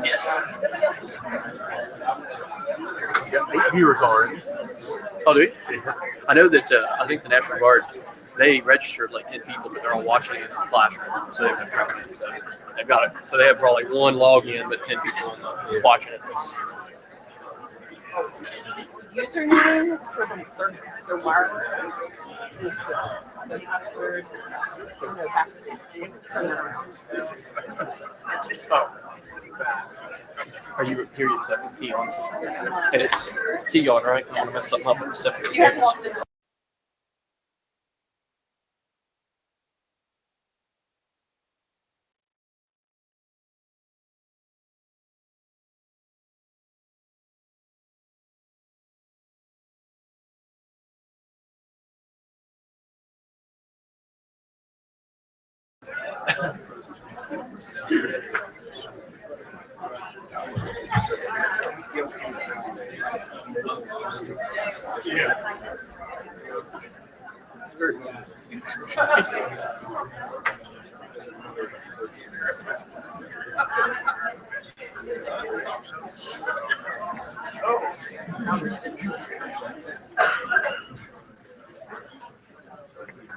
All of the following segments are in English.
Yes. Got 8 viewers already. Oh, do we? I know that I think the National Guard, they registered like 10 people, but they're all watching it in the classroom, so they've been trying it. So they've got it. So they have probably one login, but 10 people watching it. Username for the wireless is the passwords and the Oh. Are you here? You said key on, and it's key on, right? I'm gonna mess something up and step. You have to walk this way. Yeah.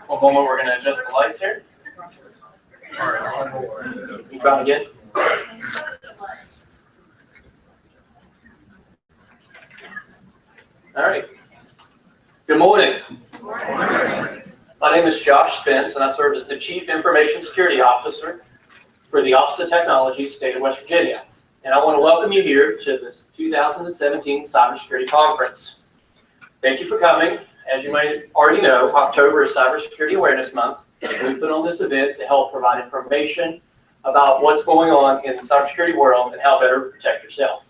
One moment, we're going to adjust the lights here. All right. You try again. All right. Good morning. Good morning. My name is Josh Spence, and I serve as the Chief Information Security Officer for the Office of Technology, State of West Virginia. And I want to welcome you here to this 2017 Cybersecurity Conference. Thank you for coming. As you may already know, October is Cybersecurity Awareness Month, and we put on this event to help provide information about what's going on in the cybersecurity world and how better protect yourself.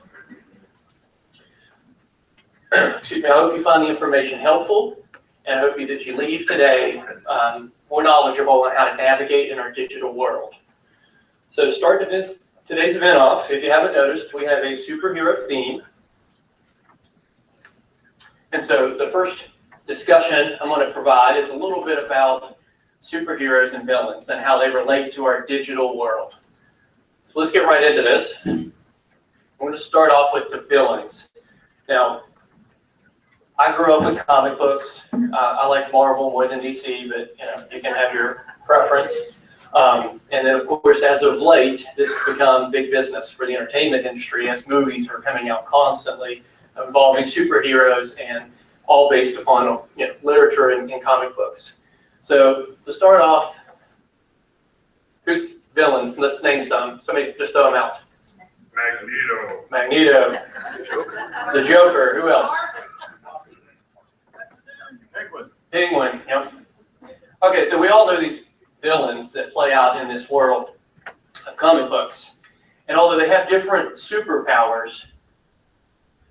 Excuse me, I hope you find the information helpful, and I hope that you leave today more knowledgeable on how to navigate in our digital world. So to start today's event off, if you haven't noticed, we have a superhero theme. And so the first discussion I'm going to provide is a little bit about superheroes and villains and how they relate to our digital world. So let's get right into this. I'm going to start off with the villains. Now, I grew up with comic books. I like Marvel more than DC, but you can have your preference. And then, of course, as of late, this has become big business for the entertainment industry as movies are coming out constantly involving superheroes and all based upon literature and comic books. So to start off, who's villains? Let's name some. Somebody just throw them out. Magneto. The Joker. Who else? Penguin. Yep. Okay, so we all know these villains that play out in this world of comic books. And although they have different superpowers,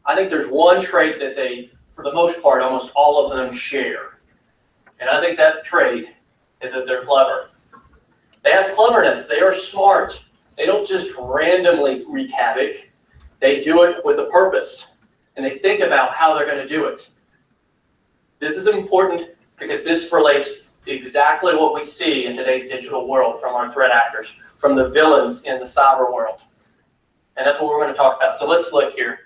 I think there's one trait that they, for the most part, almost all of them share. And I think that trait is that they're clever. They have cleverness. They are smart. They don't just randomly wreak havoc. They do it with a purpose. And they think about how they're going to do it. This is important because this relates to exactly what we see in today's digital world from our threat actors, from the villains in the cyber world. And that's what we're going to talk about. So let's look here.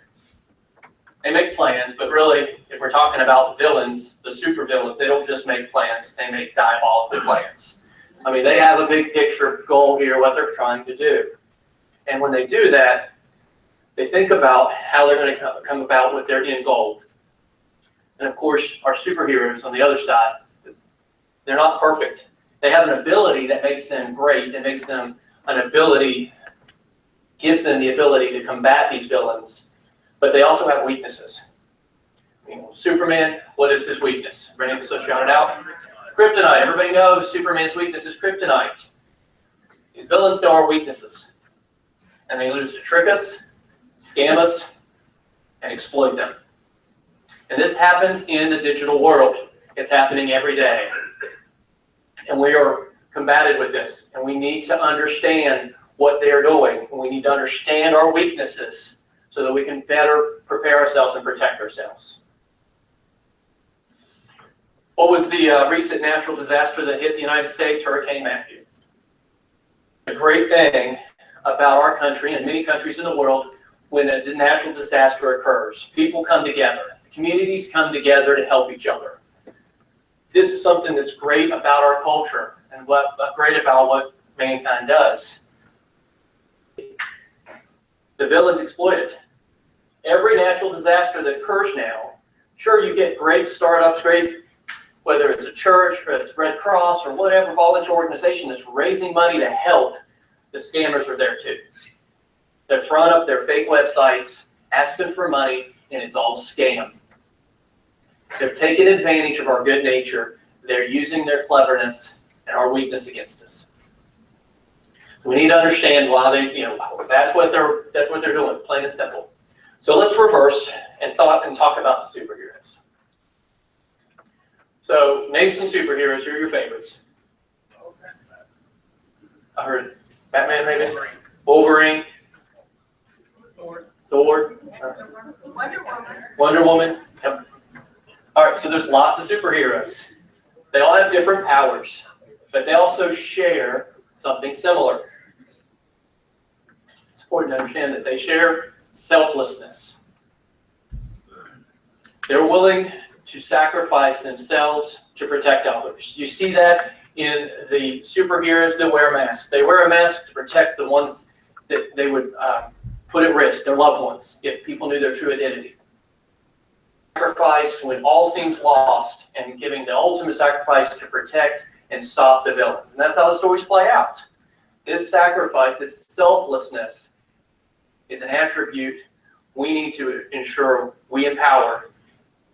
They make plans, but really, if we're talking about villains, the super villains, they don't just make plans, they make diabolical plans. I mean, they have a big picture goal here, what they're trying to do. And when they do that, they think about how they're going to come about with their end goal. And of course, our superheroes on the other side, they're not perfect. They have an ability that makes them great, that makes them gives them the ability to combat these villains, but they also have weaknesses. Superman, what is his weakness? Everybody so shout it out. Kryptonite. Everybody knows Superman's weakness is kryptonite. These villains know our weaknesses, and they use to trick us, scam us, and exploit them. And this happens in the digital world. It's happening every day. And we are combated with this, and we need to understand what they are doing, and we need to understand our weaknesses so that we can better prepare ourselves and protect ourselves. What was the recent natural disaster that hit the United States? Hurricane Matthew. The great thing about our country and many countries in the world, when a natural disaster occurs, people come together. Communities come together to help each other. This is something that's great about our culture and great about what mankind does. The villains exploit it. Every natural disaster that occurs now, sure, you get great startups, whether it's a church or it's Red Cross or whatever volunteer organization that's raising money to help, the scammers are there too. They're throwing up their fake websites, asking for money, and it's all scam. They're taking advantage of our good nature. They're using their cleverness and our weakness against us. We need to understand why that's what they're doing, plain and simple. So let's reverse and talk about the superheroes. So name some superheroes. Who are your favorites? I heard Batman, maybe? Wolverine. Thor. Wonder Woman. Yep. All right, so there's lots of superheroes. They all have different powers, but they also share something similar. It's important to understand that they share selflessness. They're willing to sacrifice themselves to protect others. You see that in the superheroes that wear a mask. They wear a mask to protect the ones that they would put at risk, their loved ones, if people knew their true identity. Sacrifice when all seems lost and giving the ultimate sacrifice to protect and stop the villains. And that's how the stories play out. This sacrifice, this selflessness, is an attribute we need to ensure we empower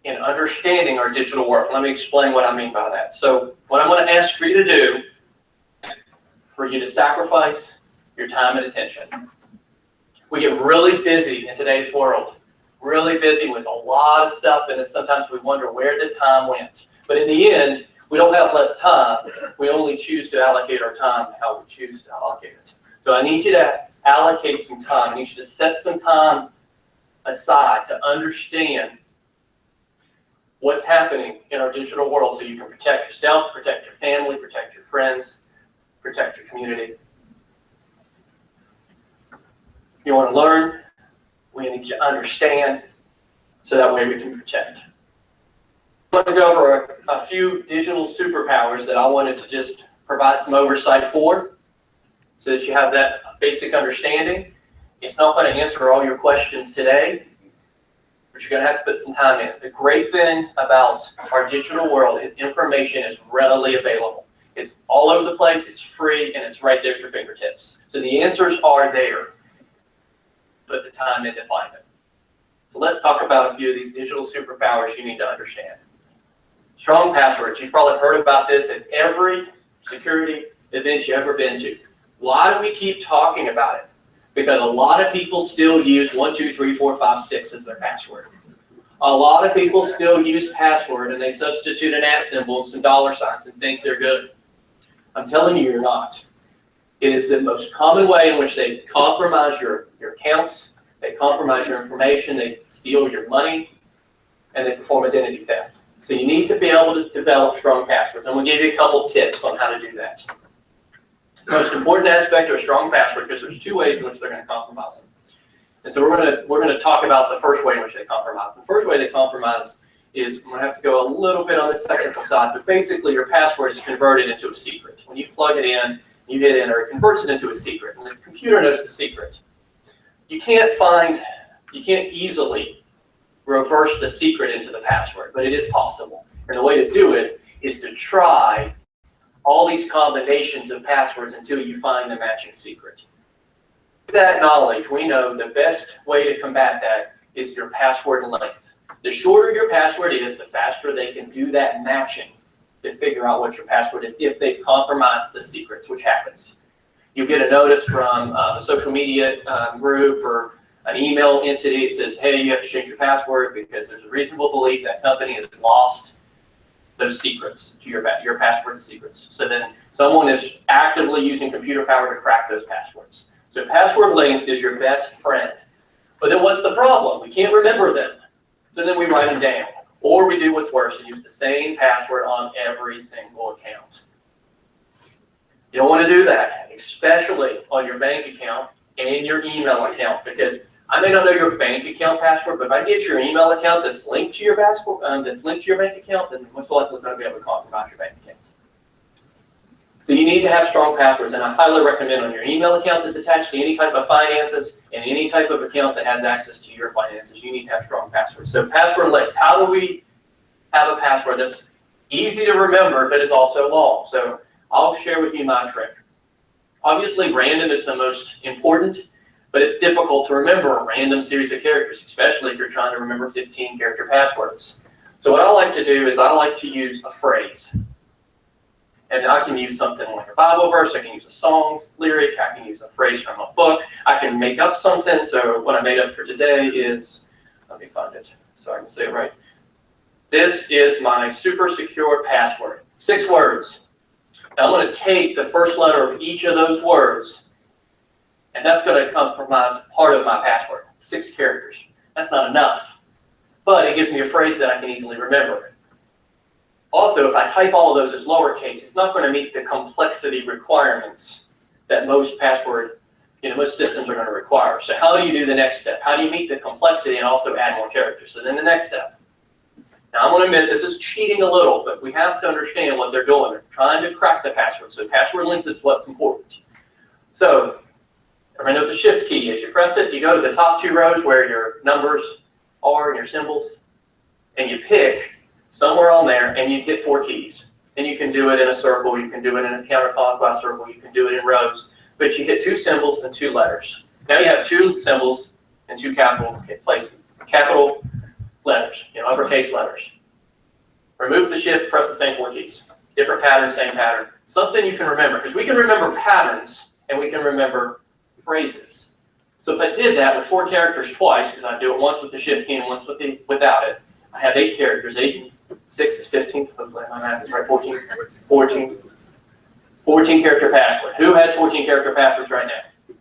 in understanding our digital world. Let me explain what I mean by that. So what I'm going to ask for you to do, for you to sacrifice your time and attention. We get really busy in today's world, really busy with a lot of stuff, and then sometimes we wonder where the time went. But in the end, we don't have less time. We only choose to allocate our time how we choose to allocate it. So I need you to allocate some time. I need you to set some time aside to understand what's happening in our digital world so you can protect yourself, protect your family, protect your friends, protect your community. You want to learn, we need to understand, so that way we can protect. I'm going to go over a few digital superpowers that I wanted to just provide some oversight for, so that you have that basic understanding. It's not going to answer all your questions today, but you're going to have to put some time in. The great thing about our digital world is information is readily available. It's all over the place, it's free, and it's right there at your fingertips. So the answers are there. Put the time in to find them. So let's talk about a few of these digital superpowers you need to understand. Strong passwords. You've probably heard about this at every security event you've ever been to. Why do we keep talking about it? Because a lot of people still use 1, 2, 3, 4, 5, 6 as their password. A lot of people still use password and they substitute an @ symbol and some $ and think they're good. I'm telling you, you're not. It is the most common way in which they compromise your accounts, they compromise your information, they steal your money, and they perform identity theft. So you need to be able to develop strong passwords. I'm going to give you a couple tips on how to do that. The most important aspect of a strong password, because there's two ways in which they're going to compromise them. And so we're going to talk about the first way in which they compromise. The first way they compromise is, I'm going to have to go a little bit on the technical side, but basically your password is converted into a secret. When you plug it in, you hit enter, it converts it into a secret, and the computer knows the secret. You can't easily reverse the secret into the password, but it is possible. And the way to do it is to try all these combinations of passwords until you find the matching secret. With that knowledge, we know the best way to combat that is your password length. The shorter your password is, the faster they can do that matching to figure out what your password is if they've compromised the secrets, which happens. You get a notice from a social media group or an email entity that says, hey, you have to change your password because there's a reasonable belief that company has lost those secrets to your password secrets. So then someone is actively using computer power to crack those passwords. So password length is your best friend. But then what's the problem? We can't remember them. So then we write them down. Or we do what's worse and use the same password on every single account. You don't want to do that, especially on your bank account and your email account, because I may not know your bank account password, but if I get your email account that's linked to your password, that's linked to your bank account, then most likely I'm going to be able to compromise your bank account. So you need to have strong passwords, and I highly recommend on your email account that's attached to any type of finances and any type of account that has access to your finances, you need to have strong passwords. So password length, how do we have a password that's easy to remember but is also long? So I'll share with you my trick. Obviously, random is the most important, but it's difficult to remember a random series of characters, especially if you're trying to remember 15-character passwords. So what I like to do is I like to use a phrase. And I can use something like a Bible verse, I can use a song lyric, I can use a phrase from a book, I can make up something. So what I made up for today is, let me find it so I can say it right. This is my super secure password. 6 words. Now I'm going to take the first letter of each of those words, and that's going to compromise part of my password. 6 characters. That's not enough, but it gives me a phrase that I can easily remember. Also, if I type all of those as lowercase, it's not going to meet the complexity requirements that most most systems are going to require. So how do you do the next step? How do you meet the complexity and also add more characters? So then the next step. Now I'm going to admit this is cheating a little, but we have to understand what they're doing. They're trying to crack the password. So password length is what's important. So everybody knows the shift key. As you press it, you go to the top 2 rows where your numbers are and your symbols, and you pick somewhere on there, and you hit 4 keys. And you can do it in a circle, you can do it in a counterclockwise circle, you can do it in rows, but you hit 2 symbols and 2 letters. Now you have 2 symbols and 2 capital letters, uppercase letters. Remove the shift, press the same 4 keys. Different pattern, same pattern. Something you can remember, because we can remember patterns and we can remember phrases. So if I did that with 4 characters twice, because I do it once with the shift key and once without it, I have 8 characters. 8 and 6 is 15. Hopefully my math is right. 14 character password. Who has 14 character passwords right now?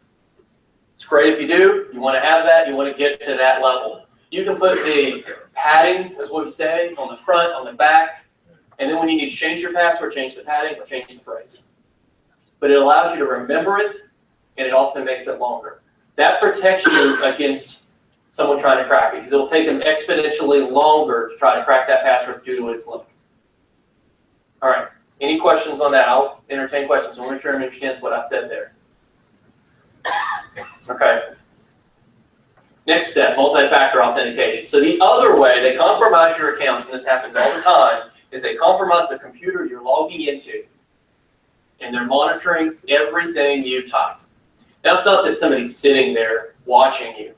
It's great if you do. You want to have that. You want to get to that level. You can put the padding, as we say, on the front, on the back, and then when you need to change your password, change the padding or change the phrase. But it allows you to remember it, and it also makes it longer. That protects you against someone trying to crack it, because it'll take them exponentially longer to try to crack that password due to its length. All right, any questions on that? I'll entertain questions. I want to make sure everyone understands what I said there. Okay. Next step, multi-factor authentication. So the other way they compromise your accounts, and this happens all the time, is they compromise the computer you're logging into, and they're monitoring everything you type. Now, it's not that somebody's sitting there watching you,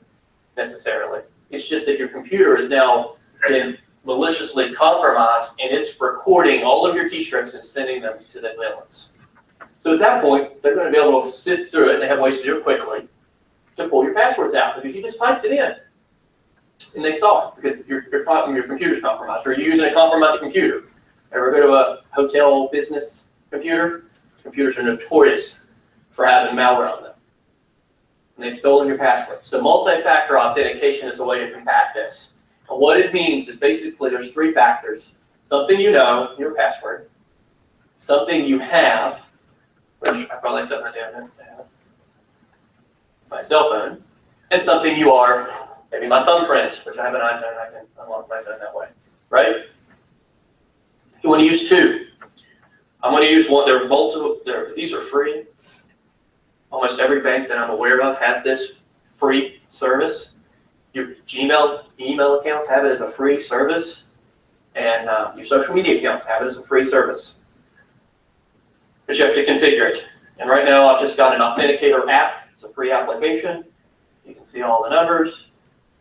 necessarily. It's just that your computer is now been maliciously compromised, and it's recording all of your keystrokes and sending them to the villains. So at that point, they're going to be able to sift through it, and they have ways to do it quickly, to pull your passwords out, because you just typed it in, and they saw it, because your computer's compromised, or you're using a compromised computer. Ever go to a hotel business computer? Computers are notorious for having malware on them. And they've stolen your password. So multi-factor authentication is a way to combat this. And what it means is basically there's 3 factors. Something you know, your password. Something you have, which I probably set my down there, my cell phone. And something you are, maybe my thumbprint, which I have an iPhone, I can unlock my phone that way, right? You want to use 2. I'm going to use one. There are multiple. These are free. Almost every bank that I'm aware of has this free service. Your Gmail email accounts have it as a free service, and your social media accounts have it as a free service. But you have to configure it. And right now I've just got an Authenticator app. It's a free application. You can see all the numbers.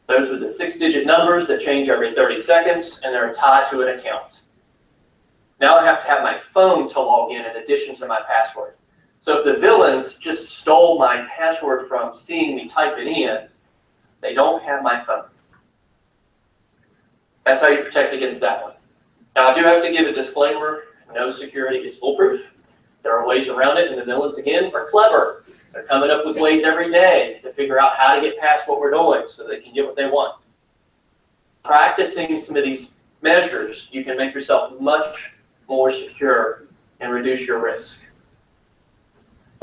Those are the 6-digit numbers that change every 30 seconds, and they're tied to an account. Now I have to have my phone to log in addition to my password. So if the villains just stole my password from seeing me type it in, they don't have my phone. That's how you protect against that one. Now I do have to give a disclaimer, no security is foolproof. There are ways around it, and the villains, again, are clever. They're coming up with ways every day to figure out how to get past what we're doing so they can get what they want. Practicing some of these measures, you can make yourself much more secure and reduce your risk.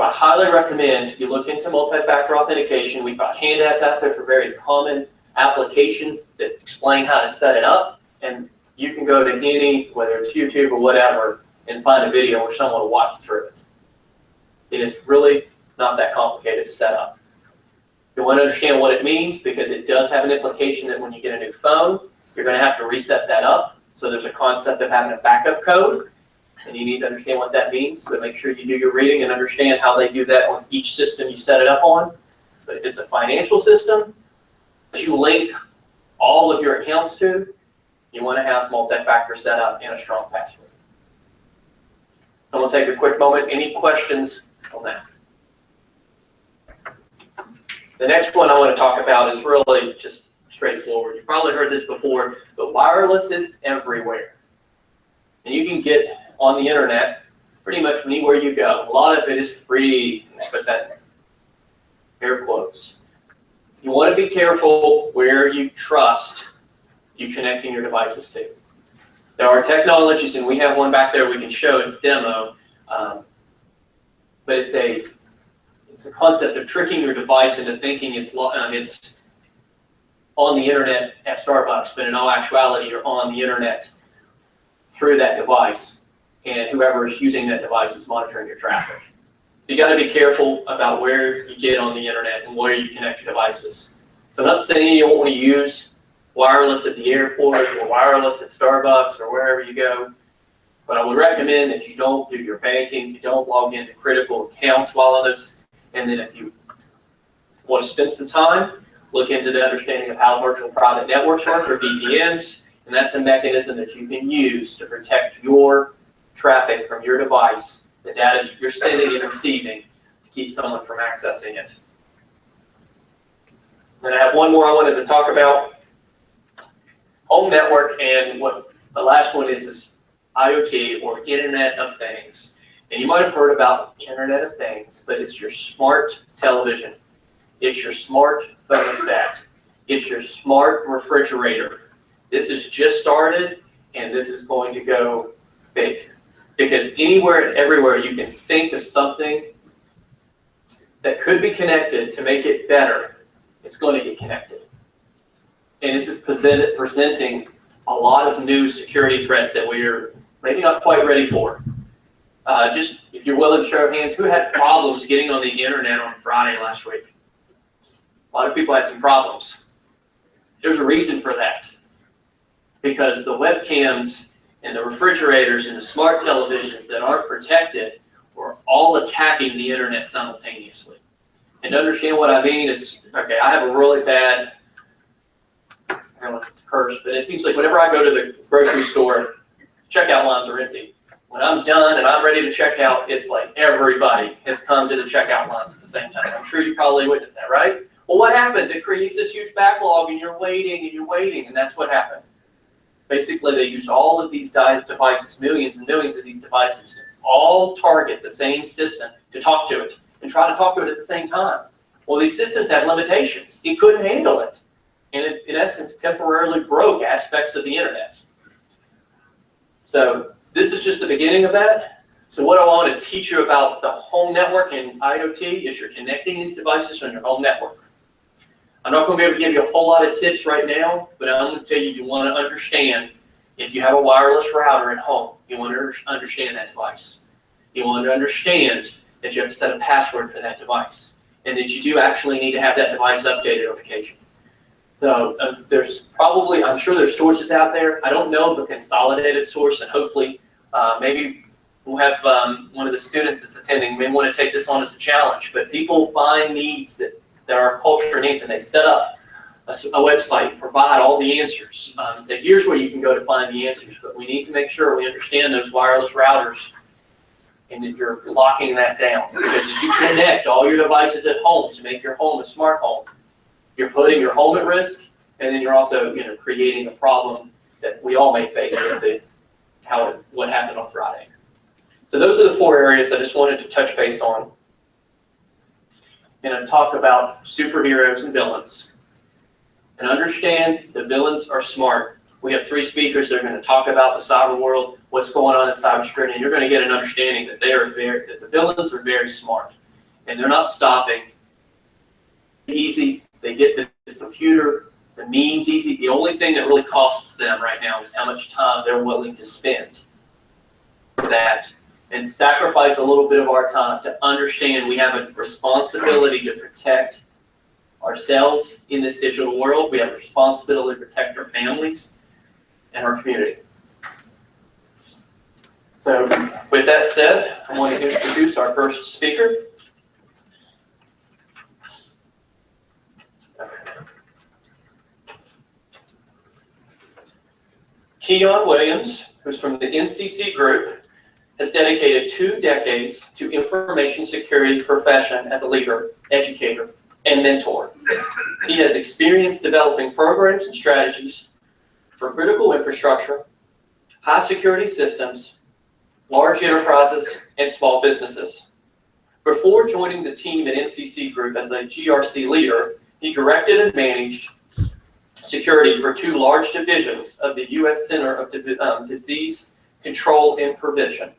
I highly recommend you look into multi-factor authentication. We've got handouts out there for very common applications that explain how to set it up, and you can go to any, whether it's YouTube or whatever, and find a video where someone will walk you through it. It is really not that complicated to set up. You want to understand what it means, because it does have an implication that when you get a new phone, you're going to have to reset that up. So there's a concept of having a backup code, and you need to understand what that means. So make sure you do your reading and understand how they do that on each system you set it up on. But if it's a financial system that you link all of your accounts to, you want to have multi-factor set up and a strong password. I'm going to take a quick moment. Any questions on that? The next one I want to talk about is really just straightforward. You've probably heard this before, but wireless is everywhere. And you can get on the internet pretty much anywhere you go. A lot of it is free, but that air quotes. You want to be careful where you trust you connecting your devices to. There are technologies, and we have one back there we can show its demo, but it's a concept of tricking your device into thinking it's on the internet at Starbucks, but in all actuality, you're on the internet through that device, and whoever is using that device is monitoring your traffic. So you got to be careful about where you get on the internet and where you connect your devices. So I'm not saying you don't want to use wireless at the airport or wireless at Starbucks or wherever you go, but I would recommend that you don't do your banking, you don't log into critical accounts while on this, and then if you want to spend some time, look into the understanding of how virtual private networks work, or VPNs, and that's a mechanism that you can use to protect your traffic from your device, the data that you're sending and receiving, to keep someone from accessing it. And I have one more I wanted to talk about. Home network, and what the last one is IoT, or Internet of Things. And you might have heard about Internet of Things, but it's your smart television. It's your smart thermostat. It's your smart refrigerator. This has just started, and this is going to go big. Because anywhere and everywhere you can think of something that could be connected to make it better, it's going to get connected. And this is presenting a lot of new security threats that we're maybe not quite ready for. Just if you're willing to show of hands, who had problems getting on the internet on Friday last week? A lot of people had some problems. There's a reason for that. Because the webcams and the refrigerators and the smart televisions that aren't protected were all attacking the internet simultaneously. And to understand what I mean is, okay, I have a really bad, I don't know if it's a curse, but it seems like whenever I go to the grocery store, checkout lines are empty. When I'm done and I'm ready to check out, it's like everybody has come to the checkout lines at the same time. I'm sure you probably witnessed that, right? Well, what happens? It creates this huge backlog, and you're waiting, and that's what happened. Basically, they used all of these devices, millions and millions of these devices, to all target the same system to talk to it and try to talk to it at the same time. Well, these systems have limitations. It couldn't handle it. And it, in essence, temporarily broke aspects of the internet. So this is just the beginning of that. So what I want to teach you about the home network and IoT is you're connecting these devices on your home network. I'm not going to be able to give you a whole lot of tips right now, but I'm going to tell you, you want to understand, if you have a wireless router at home, you want to understand that device. You want to understand that you have to set a password for that device, and that you do actually need to have that device updated on occasion. So there's probably, I'm sure there's sources out there. I don't know of a consolidated source, and hopefully maybe we'll have one of the students that's attending may want to take this on as a challenge. But people find needs that our culture needs, and they set up a website, provide all the answers, and say, here's where you can go to find the answers. But we need to make sure we understand those wireless routers and that you're locking that down. Because as you connect all your devices at home to make your home a smart home, you're putting your home at risk, and then you're also, creating a problem that we all may face with what happened on Friday. So those are the 4 areas I just wanted to touch base on. And talk about superheroes and villains. And understand the villains are smart. We have 3 speakers that are going to talk about the cyber world, what's going on in cybersecurity, and you're going to get an understanding that that the villains are very smart, and they're not stopping. Easy. They get the computer, the means easy. The only thing that really costs them right now is how much time they're willing to spend for that and sacrifice a little bit of our time to understand we have a responsibility to protect ourselves in this digital world. We have a responsibility to protect our families and our community. So with that said, I want to introduce our first speaker. Keon Williams, who's from the NCC Group, has dedicated 2 decades to information security profession as a leader, educator, and mentor. He has experience developing programs and strategies for critical infrastructure, high security systems, large enterprises, and small businesses. Before joining the team at NCC Group as a GRC leader, he directed and managed security for 2 large divisions of the U.S. Center of Disease Control and Prevention.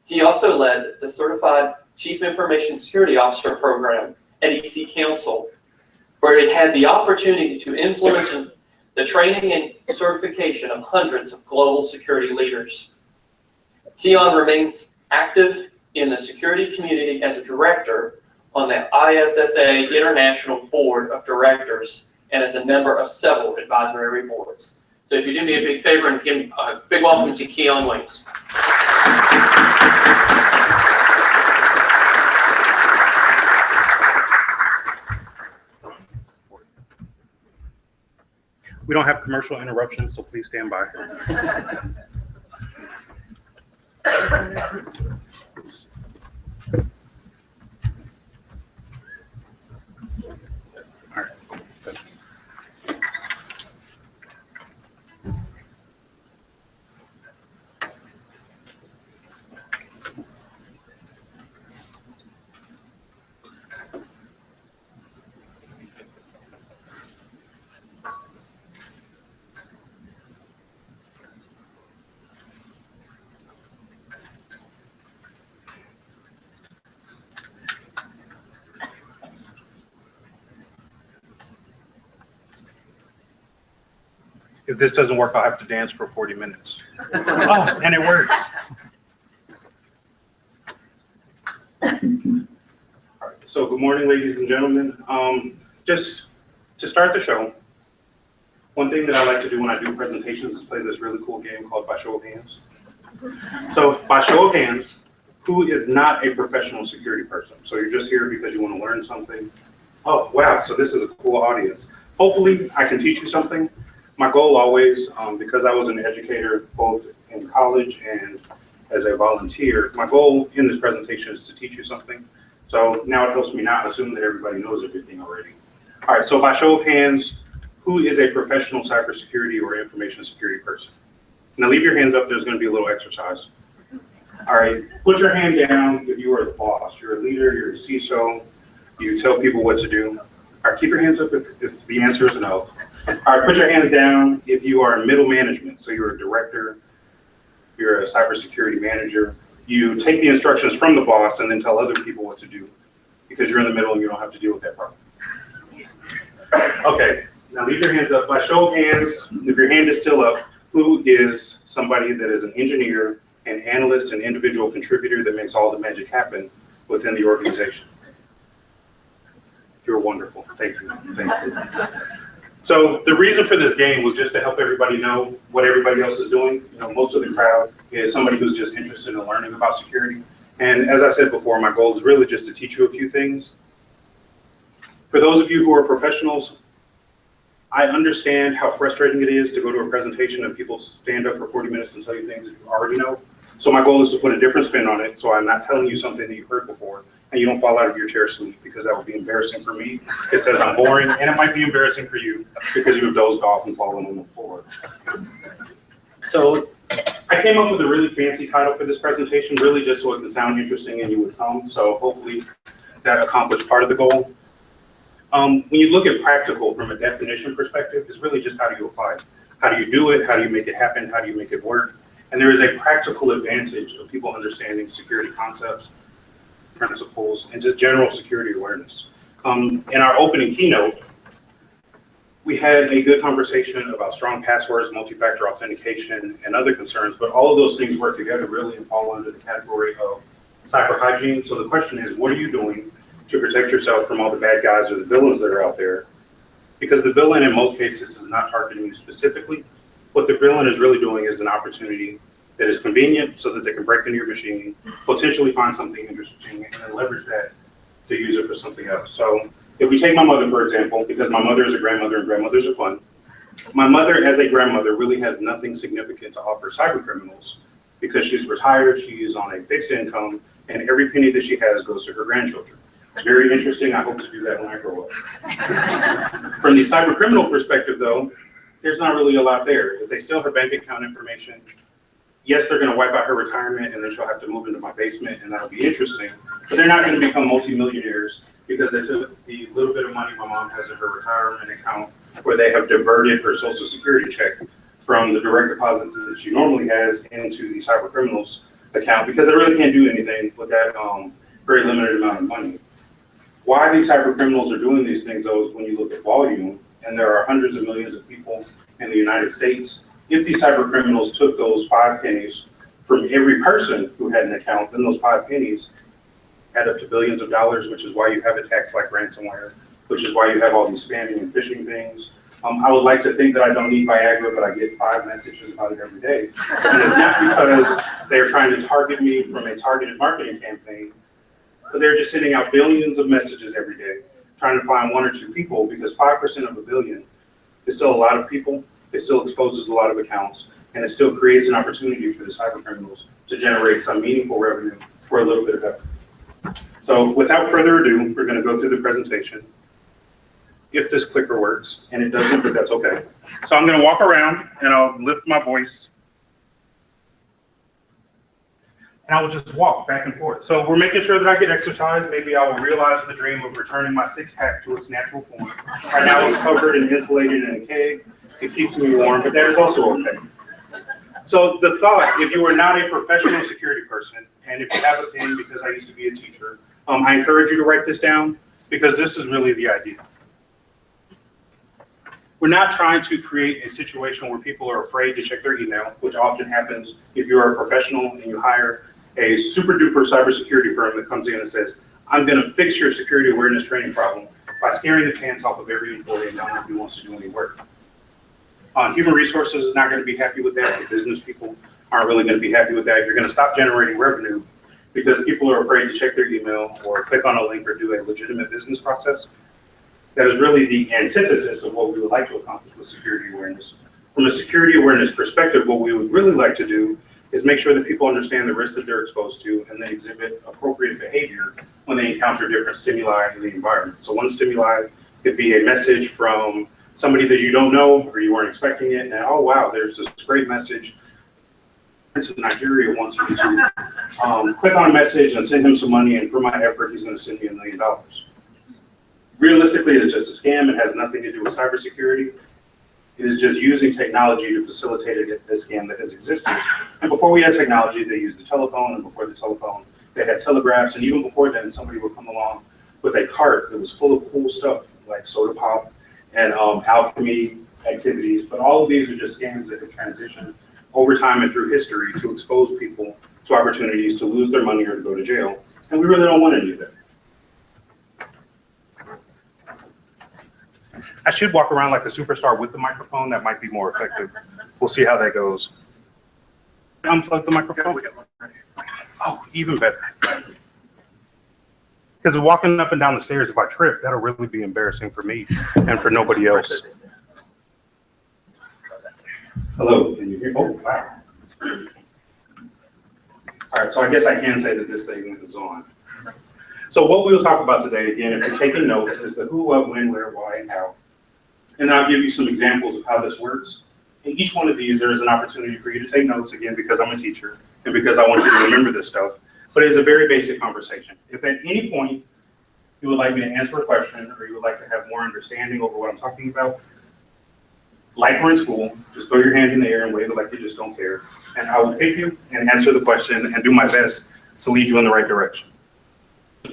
He also led the Certified Chief Information Security Officer program at EC Council, where he had the opportunity to influence the training and certification of hundreds of global security leaders. Keon remains active in the security community as a director on the ISSA International Board of Directors and as a member of several advisory boards. So if you do me a big favor and give me a big welcome to Keon Williams. We don't have commercial interruptions, so please stand by. All right. If this doesn't work, I'll have to dance for 40 minutes. Oh, and it works. All right, so good morning, ladies and gentlemen. Just to start the show, one thing that I like to do when I do presentations is play this really cool game called By Show of Hands. So by show of hands, who is not a professional security person? So you're just here because you want to learn something. Oh, wow, so this is a cool audience. Hopefully I can teach you something. My goal always, because I was an educator both in college and as a volunteer, my goal in this presentation is to teach you something. So now it helps me not assume that everybody knows everything already. All right, so by show of hands, who is a professional cybersecurity or information security person? Now leave your hands up, there's gonna be a little exercise. All right, put your hand down if you are the boss. You're a leader, you're a CISO, you tell people what to do. All right, keep your hands up if the answer is no. All right, put your hands down if you are middle management. So you're a director, you're a cybersecurity manager. You take the instructions from the boss and then tell other people what to do because you're in the middle and you don't have to deal with that problem. Okay, now leave your hands up. By show of hands, if your hand is still up, who is somebody that is an engineer, an analyst, an individual contributor that makes all the magic happen within the organization? You're wonderful. Thank you. Thank you. So the reason for this game was just to help everybody know what everybody else is doing. You know, most of the crowd is somebody who's just interested in learning about security. And as I said before, my goal is really just to teach you a few things. For those of you who are professionals, I understand how frustrating it is to go to a presentation and people stand up for 40 minutes and tell you things that you already know. So my goal is to put a different spin on it, so I'm not telling you something that you've heard before, and you don't fall out of your chair asleep, because that would be embarrassing for me. It says I'm boring, and it might be embarrassing for you because you have dozed off and fallen on the floor. So I came up with a really fancy title for this presentation, really just so it can sound interesting and you would come. So hopefully that accomplished part of the goal. When you look at practical from a definition perspective, it's really just how do you apply it? How do you do it? How do you make it happen? How do you make it work? And there is a practical advantage of people understanding security concepts, principles, and just general security awareness. In our opening keynote, we had a good conversation about strong passwords, multi-factor authentication, and other concerns, but all of those things work together really and fall under the category of cyber hygiene. So the question is, what are you doing to protect yourself from all the bad guys or the villains that are out there? Because the villain in most cases is not targeting you specifically. What the villain is really doing is an opportunity that is convenient so that they can break into your machine, potentially find something interesting, and then leverage that to use it for something else. So if we take my mother, for example, because my mother is a grandmother and grandmothers are fun, my mother as a grandmother really has nothing significant to offer cyber criminals because she's retired, she is on a fixed income, and every penny that she has goes to her grandchildren. It's very interesting. I hope to do that when I grow up. From the cyber criminal perspective, though, there's not really a lot there. If they steal her bank account information, yes, they're going to wipe out her retirement, and then she'll have to move into my basement, and that'll be interesting. But they're not going to become multimillionaires because they took the little bit of money my mom has in her retirement account, where they have diverted her Social Security check from the direct deposits that she normally has into the cyber criminals account, because they really can't do anything with that very limited amount of money. Why these cyber criminals are doing these things, though, is when you look at volume, and there are hundreds of millions of people in the United States. If these cyber criminals took those 5 pennies from every person who had an account, then those 5 pennies add up to billions of dollars, which is why you have attacks like ransomware, which is why you have all these spamming and phishing things. I would like to think that I don't need Viagra, but I get 5 messages about it every day. And it's not because they're trying to target me from a targeted marketing campaign, but they're just sending out billions of messages every day, trying to find 1 or 2 people, because 5% of a billion is still a lot of people. It still exposes a lot of accounts, and it still creates an opportunity for the cyber criminals to generate some meaningful revenue for a little bit of effort. So without further ado, we're going to go through the presentation. If this clicker works, and it doesn't, but that's okay. So I'm going to walk around, and I'll lift my voice, and I will just walk back and forth. So we're making sure that I get exercise. Maybe I will realize the dream of returning my 6-pack to its natural form. Right now it's covered and insulated in a keg. It keeps me warm, but that is also okay. So the thought, if you are not a professional security person, and if you have a pen, because I used to be a teacher, I encourage you to write this down, because this is really the idea. We're not trying to create a situation where people are afraid to check their email, which often happens if you're a professional and you hire a super duper cybersecurity firm that comes in and says, I'm going to fix your security awareness training problem by scaring the pants off of every employee and not who wants to do any work. Human resources is not going to be happy with that. The business people aren't really going to be happy with that. You're going to stop generating revenue because people are afraid to check their email or click on a link or do a legitimate business process. That is really the antithesis of what we would like to accomplish with security awareness. From a security awareness perspective, what we would really like to do is make sure that people understand the risks that they're exposed to and then exhibit appropriate behavior when they encounter different stimuli in the environment. So one stimuli could be a message from somebody that you don't know or you weren't expecting it, and oh wow, there's this great message. Prince of Nigeria wants me to click on a message and send him some money, and for my effort, he's going to send me $1 million. Realistically, it's just a scam. It has nothing to do with cybersecurity. It is just using technology to facilitate a scam that has existed. And before we had technology, they used the telephone, and before the telephone, they had telegraphs, and even before then, somebody would come along with a cart that was full of cool stuff like soda pop and alchemy activities. But all of these are just scams that have transitioned over time and through history to expose people to opportunities to lose their money or to go to jail. And we really don't want any of that. I should walk around like a superstar with the microphone. That might be more effective. We'll see how that goes. Unplug the microphone. Oh, even better. Because walking up and down the stairs, if I trip, that'll really be embarrassing for me and for nobody else. Hello, can you hear? Oh, wow. All right, so I guess I can say that this thing is on. So what we'll talk about today, again, if you're taking notes, is the who, what, when, where, why, and how. And I'll give you some examples of how this works. In each one of these, there is an opportunity for you to take notes, again, because I'm a teacher and because I want you to remember this stuff. But it's a very basic conversation. If at any point you would like me to answer a question or you would like to have more understanding over what I'm talking about, like we're in school, just throw your hand in the air and wave it like you just don't care. And I will pick you and answer the question and do my best to lead you in the right direction.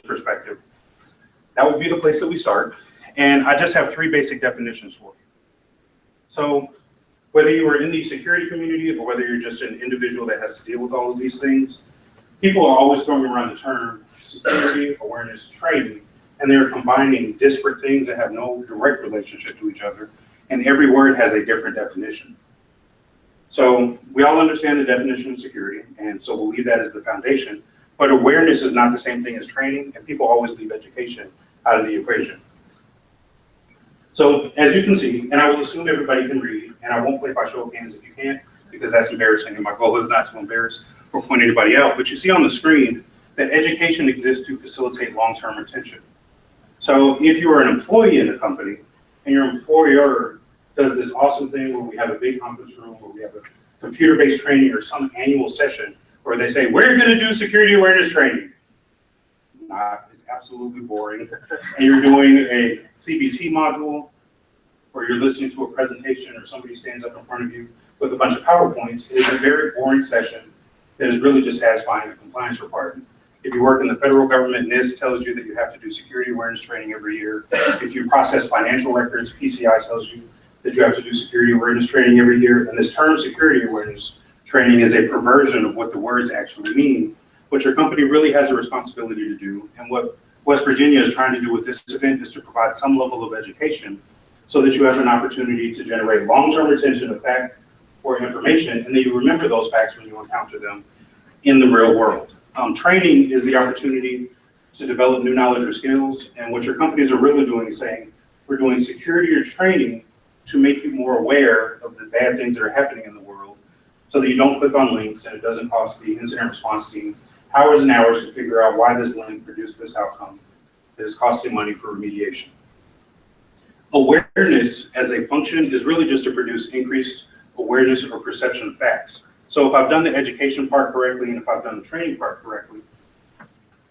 Perspective. That would be the place that we start. And I just have 3 basic definitions for you. So whether you are in the security community or whether you're just an individual that has to deal with all of these things, people are always throwing around the term security awareness training, and they're combining disparate things that have no direct relationship to each other. And every word has a different definition. So we all understand the definition of security, and so we'll leave that as the foundation. But awareness is not the same thing as training, and people always leave education out of the equation. So as you can see, and I will assume everybody can read, and I won't play by show of hands if you can't, because that's embarrassing, and my goal is not to embarrass or point anybody out. But you see on the screen that education exists to facilitate long-term retention. So if you are an employee in a company, and your employer does this awesome thing where we have a big conference room, where we have a computer-based training or some annual session, where they say, we're gonna do security awareness training. It's absolutely boring. And you're doing a CBT module, or you're listening to a presentation, or somebody stands up in front of you with a bunch of PowerPoints. It is a very boring session that is really just satisfying a compliance requirement. If you work in the federal government, NIST tells you that you have to do security awareness training every year. If you process financial records, PCI tells you that you have to do security awareness training every year. And this term security awareness training is a perversion of what the words actually mean. What your company really has a responsibility to do, and what West Virginia is trying to do with this event, is to provide some level of education so that you have an opportunity to generate long-term retention of facts or information, and then you remember those facts when you encounter them in the real world. Training is the opportunity to develop new knowledge or skills, and what your companies are really doing is saying, we're doing security or training to make you more aware of the bad things that are happening in the world, so that you don't click on links and it doesn't cost the incident response team hours and hours to figure out why this link produced this outcome that is costing money for remediation. Awareness as a function is really just to produce increased awareness or perception of facts. So if I've done the education part correctly, and if I've done the training part correctly,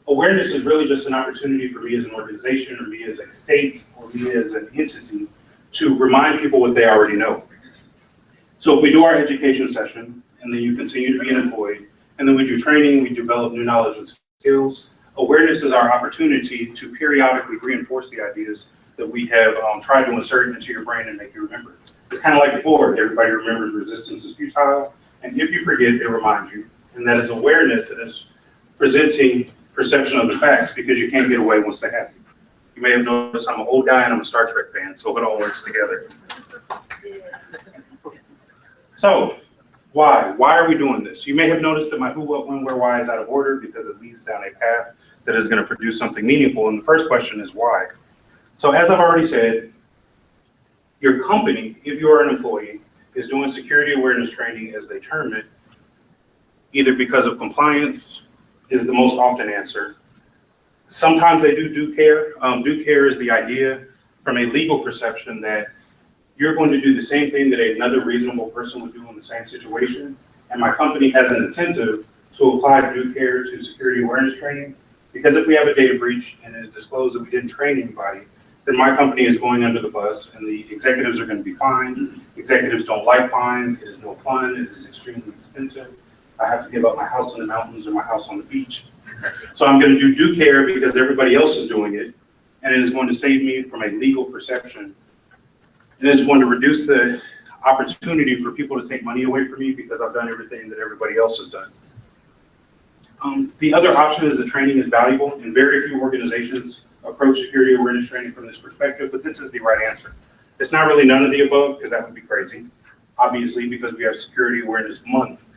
awareness is really just an opportunity for me as an organization, or me as a state, or me as an entity to remind people what they already know. So if we do our education session, and then you continue to be an employee, and then we do training, we develop new knowledge and skills, awareness is our opportunity to periodically reinforce the ideas that we have tried to insert into your brain and make you remember. It's kind of like before, everybody remembers resistance is futile, and if you forget, they remind you. And that is awareness that is presenting perception of the facts, because you can't get away once they happen. You may have noticed I'm an old guy and I'm a Star Trek fan, so it all works together. So, why? Why are we doing this? You may have noticed that my who, what, when, where, why is out of order, because it leads down a path that is going to produce something meaningful. And the first question is why. So as I've already said, your company, if you're an employee, is doing security awareness training, as they term it, either because of compliance is the most often answer. Sometimes they do care. Do care is the idea from a legal perception that you're going to do the same thing that another reasonable person would do in the same situation. And my company has an incentive to apply due care to security awareness training, because if we have a data breach and it's disclosed that we didn't train anybody, then my company is going under the bus and the executives are going to be fined. Executives don't like fines. It is no fun. It is extremely expensive. I have to give up my house in the mountains or my house on the beach. So I'm going to do due care because everybody else is doing it, and it is going to save me from a legal perception. And it's going to reduce the opportunity for people to take money away from me because I've done everything that everybody else has done. The other option is that training is valuable, and very few organizations approach security awareness training from this perspective, but this is the right answer. It's not really none of the above, because that would be crazy, obviously, because we have Security Awareness Month.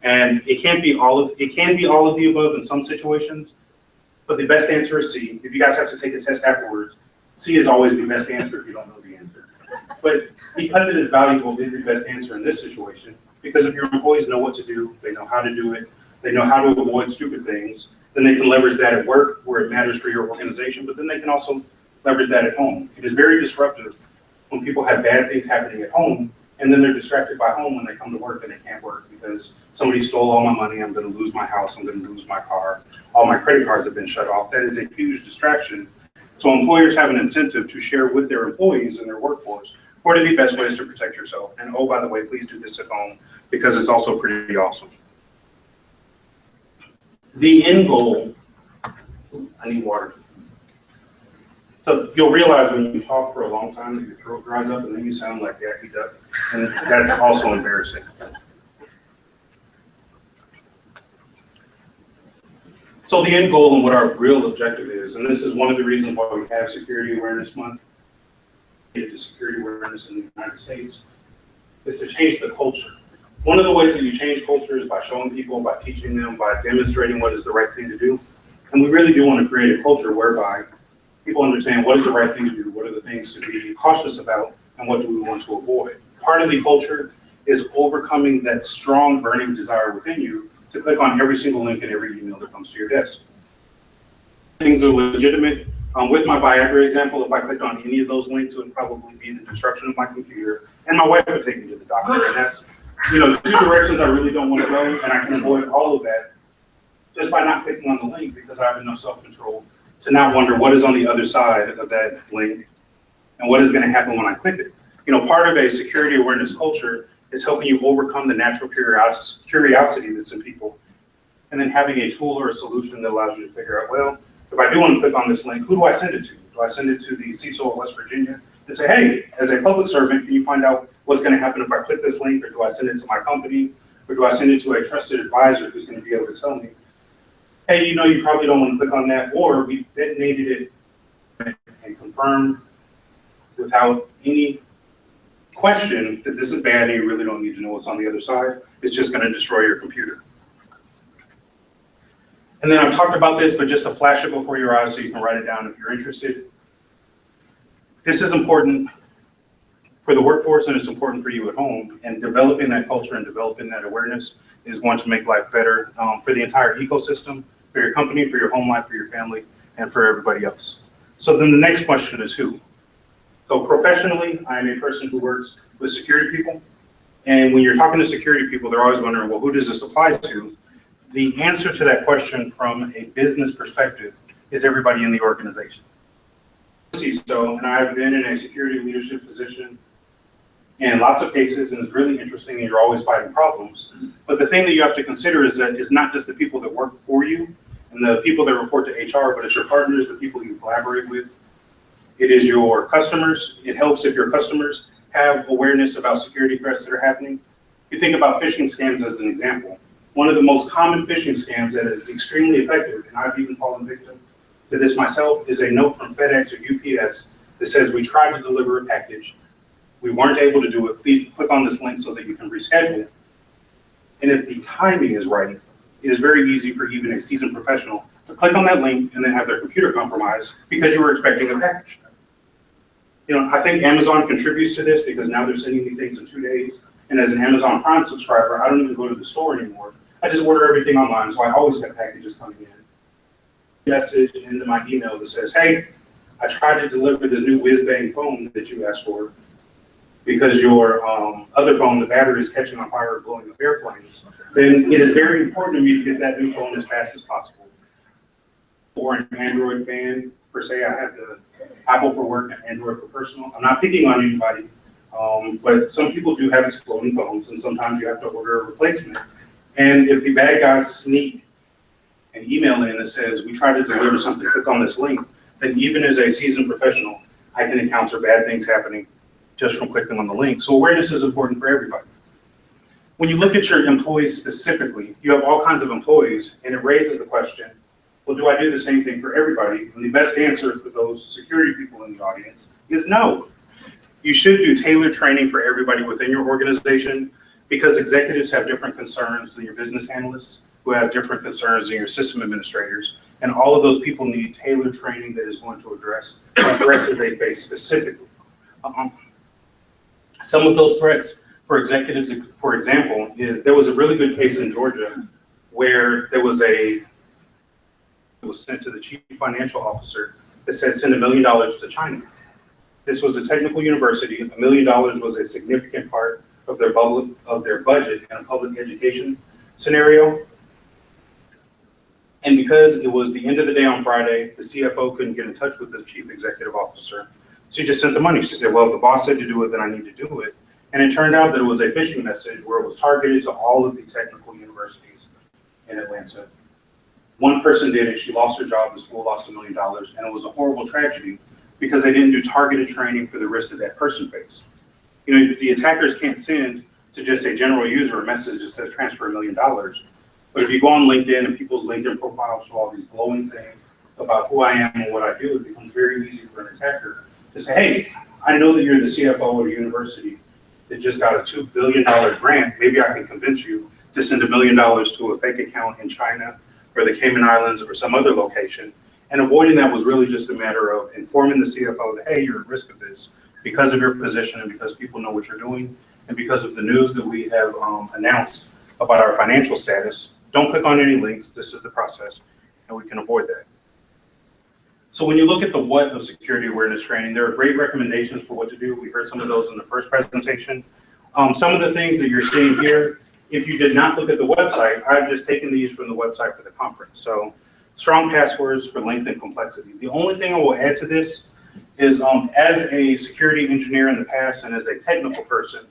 And it can be all of the above in some situations, but the best answer is C. If you guys have to take a test afterwards, C is always the best answer if you don't know the answer. But because it is valuable, it's the best answer in this situation, because if your employees know what to do, they know how to do it, they know how to avoid stupid things, then they can leverage that at work where it matters for your organization, but then they can also leverage that at home. It is very disruptive when people have bad things happening at home, and then they're distracted by home when they come to work and they can't work because somebody stole all my money, I'm gonna lose my house, I'm gonna lose my car, all my credit cards have been shut off. That is a huge distraction. So employers have an incentive to share with their employees and their workforce what are the best ways to protect yourself. And oh, by the way, please do this at home because it's also pretty awesome. The end goal, I need water. So you'll realize when you talk for a long time that your throat dries up and then you sound like Daffy Duck, and that's also embarrassing. So the end goal and what our real objective is, and this is one of the reasons why we have Security Awareness Month, to security awareness in the United States, is to change the culture. One of the ways that you change culture is by showing people, by teaching them, by demonstrating what is the right thing to do. And we really do want to create a culture whereby people understand what is the right thing to do, what are the things to be cautious about, and what do we want to avoid. Part of the culture is overcoming that strong burning desire within you to click on every single link in every email that comes to your desk. Things are legitimate. With my Viagra example, if I clicked on any of those links, it would probably be the destruction of my computer, and my wife would take me to the doctor. And that's, two directions I really don't want to go, and I can avoid all of that just by not clicking on the link because I have enough self-control to not wonder what is on the other side of that link and what is going to happen when I click it. Part of a security awareness culture is helping you overcome the natural curiosity that's in people, and then having a tool or a solution that allows you to figure out, well, if I do want to click on this link, who do I send it to? Do I send it to the CISO of West Virginia and say, hey, as a public servant, can you find out what's going to happen if I click this link, or do I send it to my company, or do I send it to a trusted advisor who's going to be able to tell me, hey, you probably don't want to click on that, or we detonated it and confirmed without any question that this is bad and you really don't need to know what's on the other side. It's just going to destroy your computer. And then I've talked about this, but just to flash it before your eyes so you can write it down if you're interested. This is important for the workforce and it's important for you at home, and developing that culture and developing that awareness is going to make life better for the entire ecosystem, for your company, for your home life, for your family, and for everybody else. So then the next question is who? So professionally, I am a person who works with security people. And when you're talking to security people, they're always wondering, well, who does this apply to? The answer to that question from a business perspective is everybody in the organization. So, and I've been in a security leadership position in lots of cases, and it's really interesting, and you're always fighting problems. But the thing that you have to consider is that it's not just the people that work for you and the people that report to HR, but it's your partners, the people you collaborate with. It is your customers. It helps if your customers have awareness about security threats that are happening. You think about phishing scams as an example. One of the most common phishing scams that is extremely effective, and I've even fallen victim to this myself, is a note from FedEx or UPS that says, we tried to deliver a package. We weren't able to do it. Please click on this link so that you can reschedule. And if the timing is right, it is very easy for even a seasoned professional to click on that link and then have their computer compromised because you were expecting a package. I think Amazon contributes to this because now they're sending me things in 2 days. And as an Amazon Prime subscriber, I don't even go to the store anymore. I just order everything online, so I always have packages coming in. Message into my email that says, hey, I tried to deliver this new whiz-bang phone that you asked for because your other phone, the battery is catching on fire or blowing up airplanes. Then it is very important to me to get that new phone as fast as possible. Or an Android fan, per se, I have the Apple for work and Android for personal. I'm not picking on anybody, but some people do have exploding phones, and sometimes you have to order a replacement. And if the bad guys sneak an email in that says, we tried to deliver something, click on this link, then even as a seasoned professional, I can encounter bad things happening just from clicking on the link. So awareness is important for everybody. When you look at your employees specifically, you have all kinds of employees, and it raises the question, well, do I do the same thing for everybody? And the best answer for those security people in the audience is no. You should do tailored training for everybody within your organization because executives have different concerns than your business analysts, who have different concerns than your system administrators. And all of those people need tailored training that is going to address the threats that they face specifically. Some of those threats for executives, for example, is there was a really good case in Georgia where there was it was sent to the chief financial officer that said send $1 million to China. This was a technical university. $1 million was a significant part of their budget in a public education scenario. And because it was the end of the day on Friday, the CFO couldn't get in touch with the chief executive officer. She just sent the money. She said, well, if the boss said to do it, then I need to do it. And it turned out that it was a phishing message where it was targeted to all of the technical universities in Atlanta. One person did it. She lost her job. The school lost $1 million. And it was a horrible tragedy because they didn't do targeted training for the risk that that person faced. You know, the attackers can't send to just a general user a message that says transfer $1 million. But if you go on LinkedIn and people's LinkedIn profiles show all these glowing things about who I am and what I do, it becomes very easy for an attacker to say, hey, I know that you're the CFO of a university that just got a $2 billion grant. Maybe I can convince you to send $1 million to a fake account in China or the Cayman Islands or some other location. And avoiding that was really just a matter of informing the CFO that, hey, you're at risk of this because of your position and because people know what you're doing and because of the news that we have announced about our financial status. Don't click on any links. This is the process, and we can avoid that. So when you look at the what of security awareness training, there are great recommendations for what to do. We heard some of those in the first presentation. Some of the things that you're seeing here, if you did not look at the website, I've just taken these from the website for the conference. So strong passwords for length and complexity. The only thing I will add to this is as a security engineer in the past and as a technical person,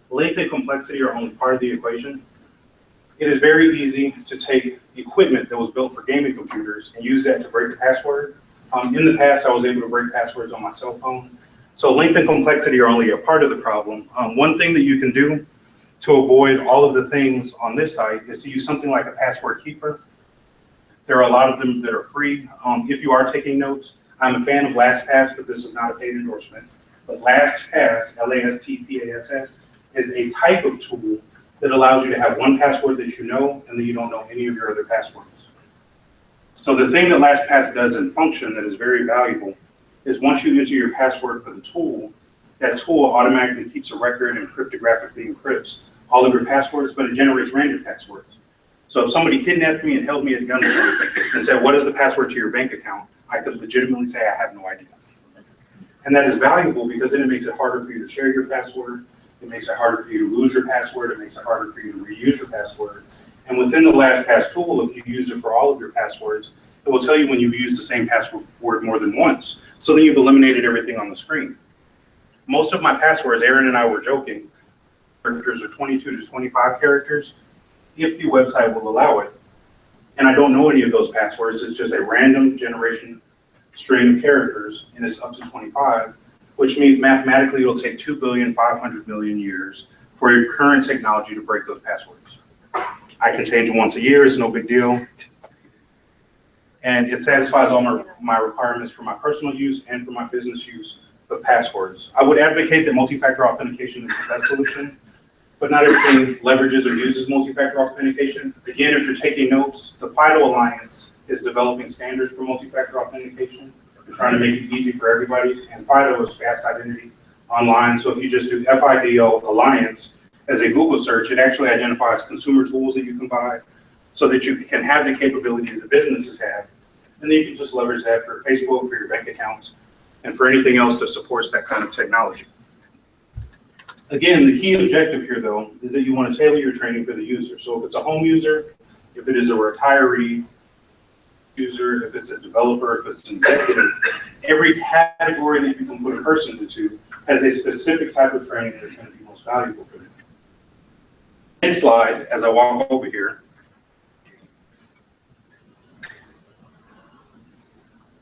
length and complexity are only part of the equation. It is very easy to take equipment that was built for gaming computers and use that to break the password. In the past, I was able to break passwords on my cell phone. So length and complexity are only a part of the problem. One thing that you can do to avoid all of the things on this site is to use something like a password keeper. There are a lot of them that are free. If you are taking notes, I'm a fan of LastPass, but this is not a paid endorsement. But LastPass, LASTPASS, is a type of tool that allows you to have one password that you know, and then you don't know any of your other passwords. So the thing that LastPass does in function that is very valuable is once you enter your password for the tool, that tool automatically keeps a record and cryptographically encrypts all of your passwords, but it generates random passwords. So if somebody kidnapped me and held me at gunpoint and said, what is the password to your bank account? I could legitimately say, I have no idea. And that is valuable because then it makes it harder for you to share your password. It makes it harder for you to lose your password. It makes it harder for you to reuse your password. And within the LastPass tool, if you use it for all of your passwords, it will tell you when you've used the same password more than once. So then you've eliminated everything on the screen. Most of my passwords, Aaron and I were joking, characters are 22 to 25 characters, if the website will allow it. And I don't know any of those passwords. It's just a random generation string of characters, and it's up to 25. Which means mathematically it'll take 2,500,000,000 years for your current technology to break those passwords. I can change them once a year, it's no big deal. And it satisfies all my requirements for my personal use and for my business use of passwords. I would advocate that multi-factor authentication is the best solution, but not everything leverages or uses multi-factor authentication. Again, if you're taking notes, the FIDO Alliance is developing standards for multi-factor authentication. We're trying to make it easy for everybody, and FIDO is fast identity online. So if you just do FIDO Alliance as a Google search, it actually identifies consumer tools that you can buy so that you can have the capabilities that businesses have. And then you can just leverage that for Facebook, for your bank accounts, and for anything else that supports that kind of technology. Again, the key objective here, though, is that you want to tailor your training for the user. So if it's a home user, if it is a retiree user, if it's a developer, if it's an executive, every category that you can put a person into has a specific type of training that's going to be most valuable for them. Next slide, as I walk over here,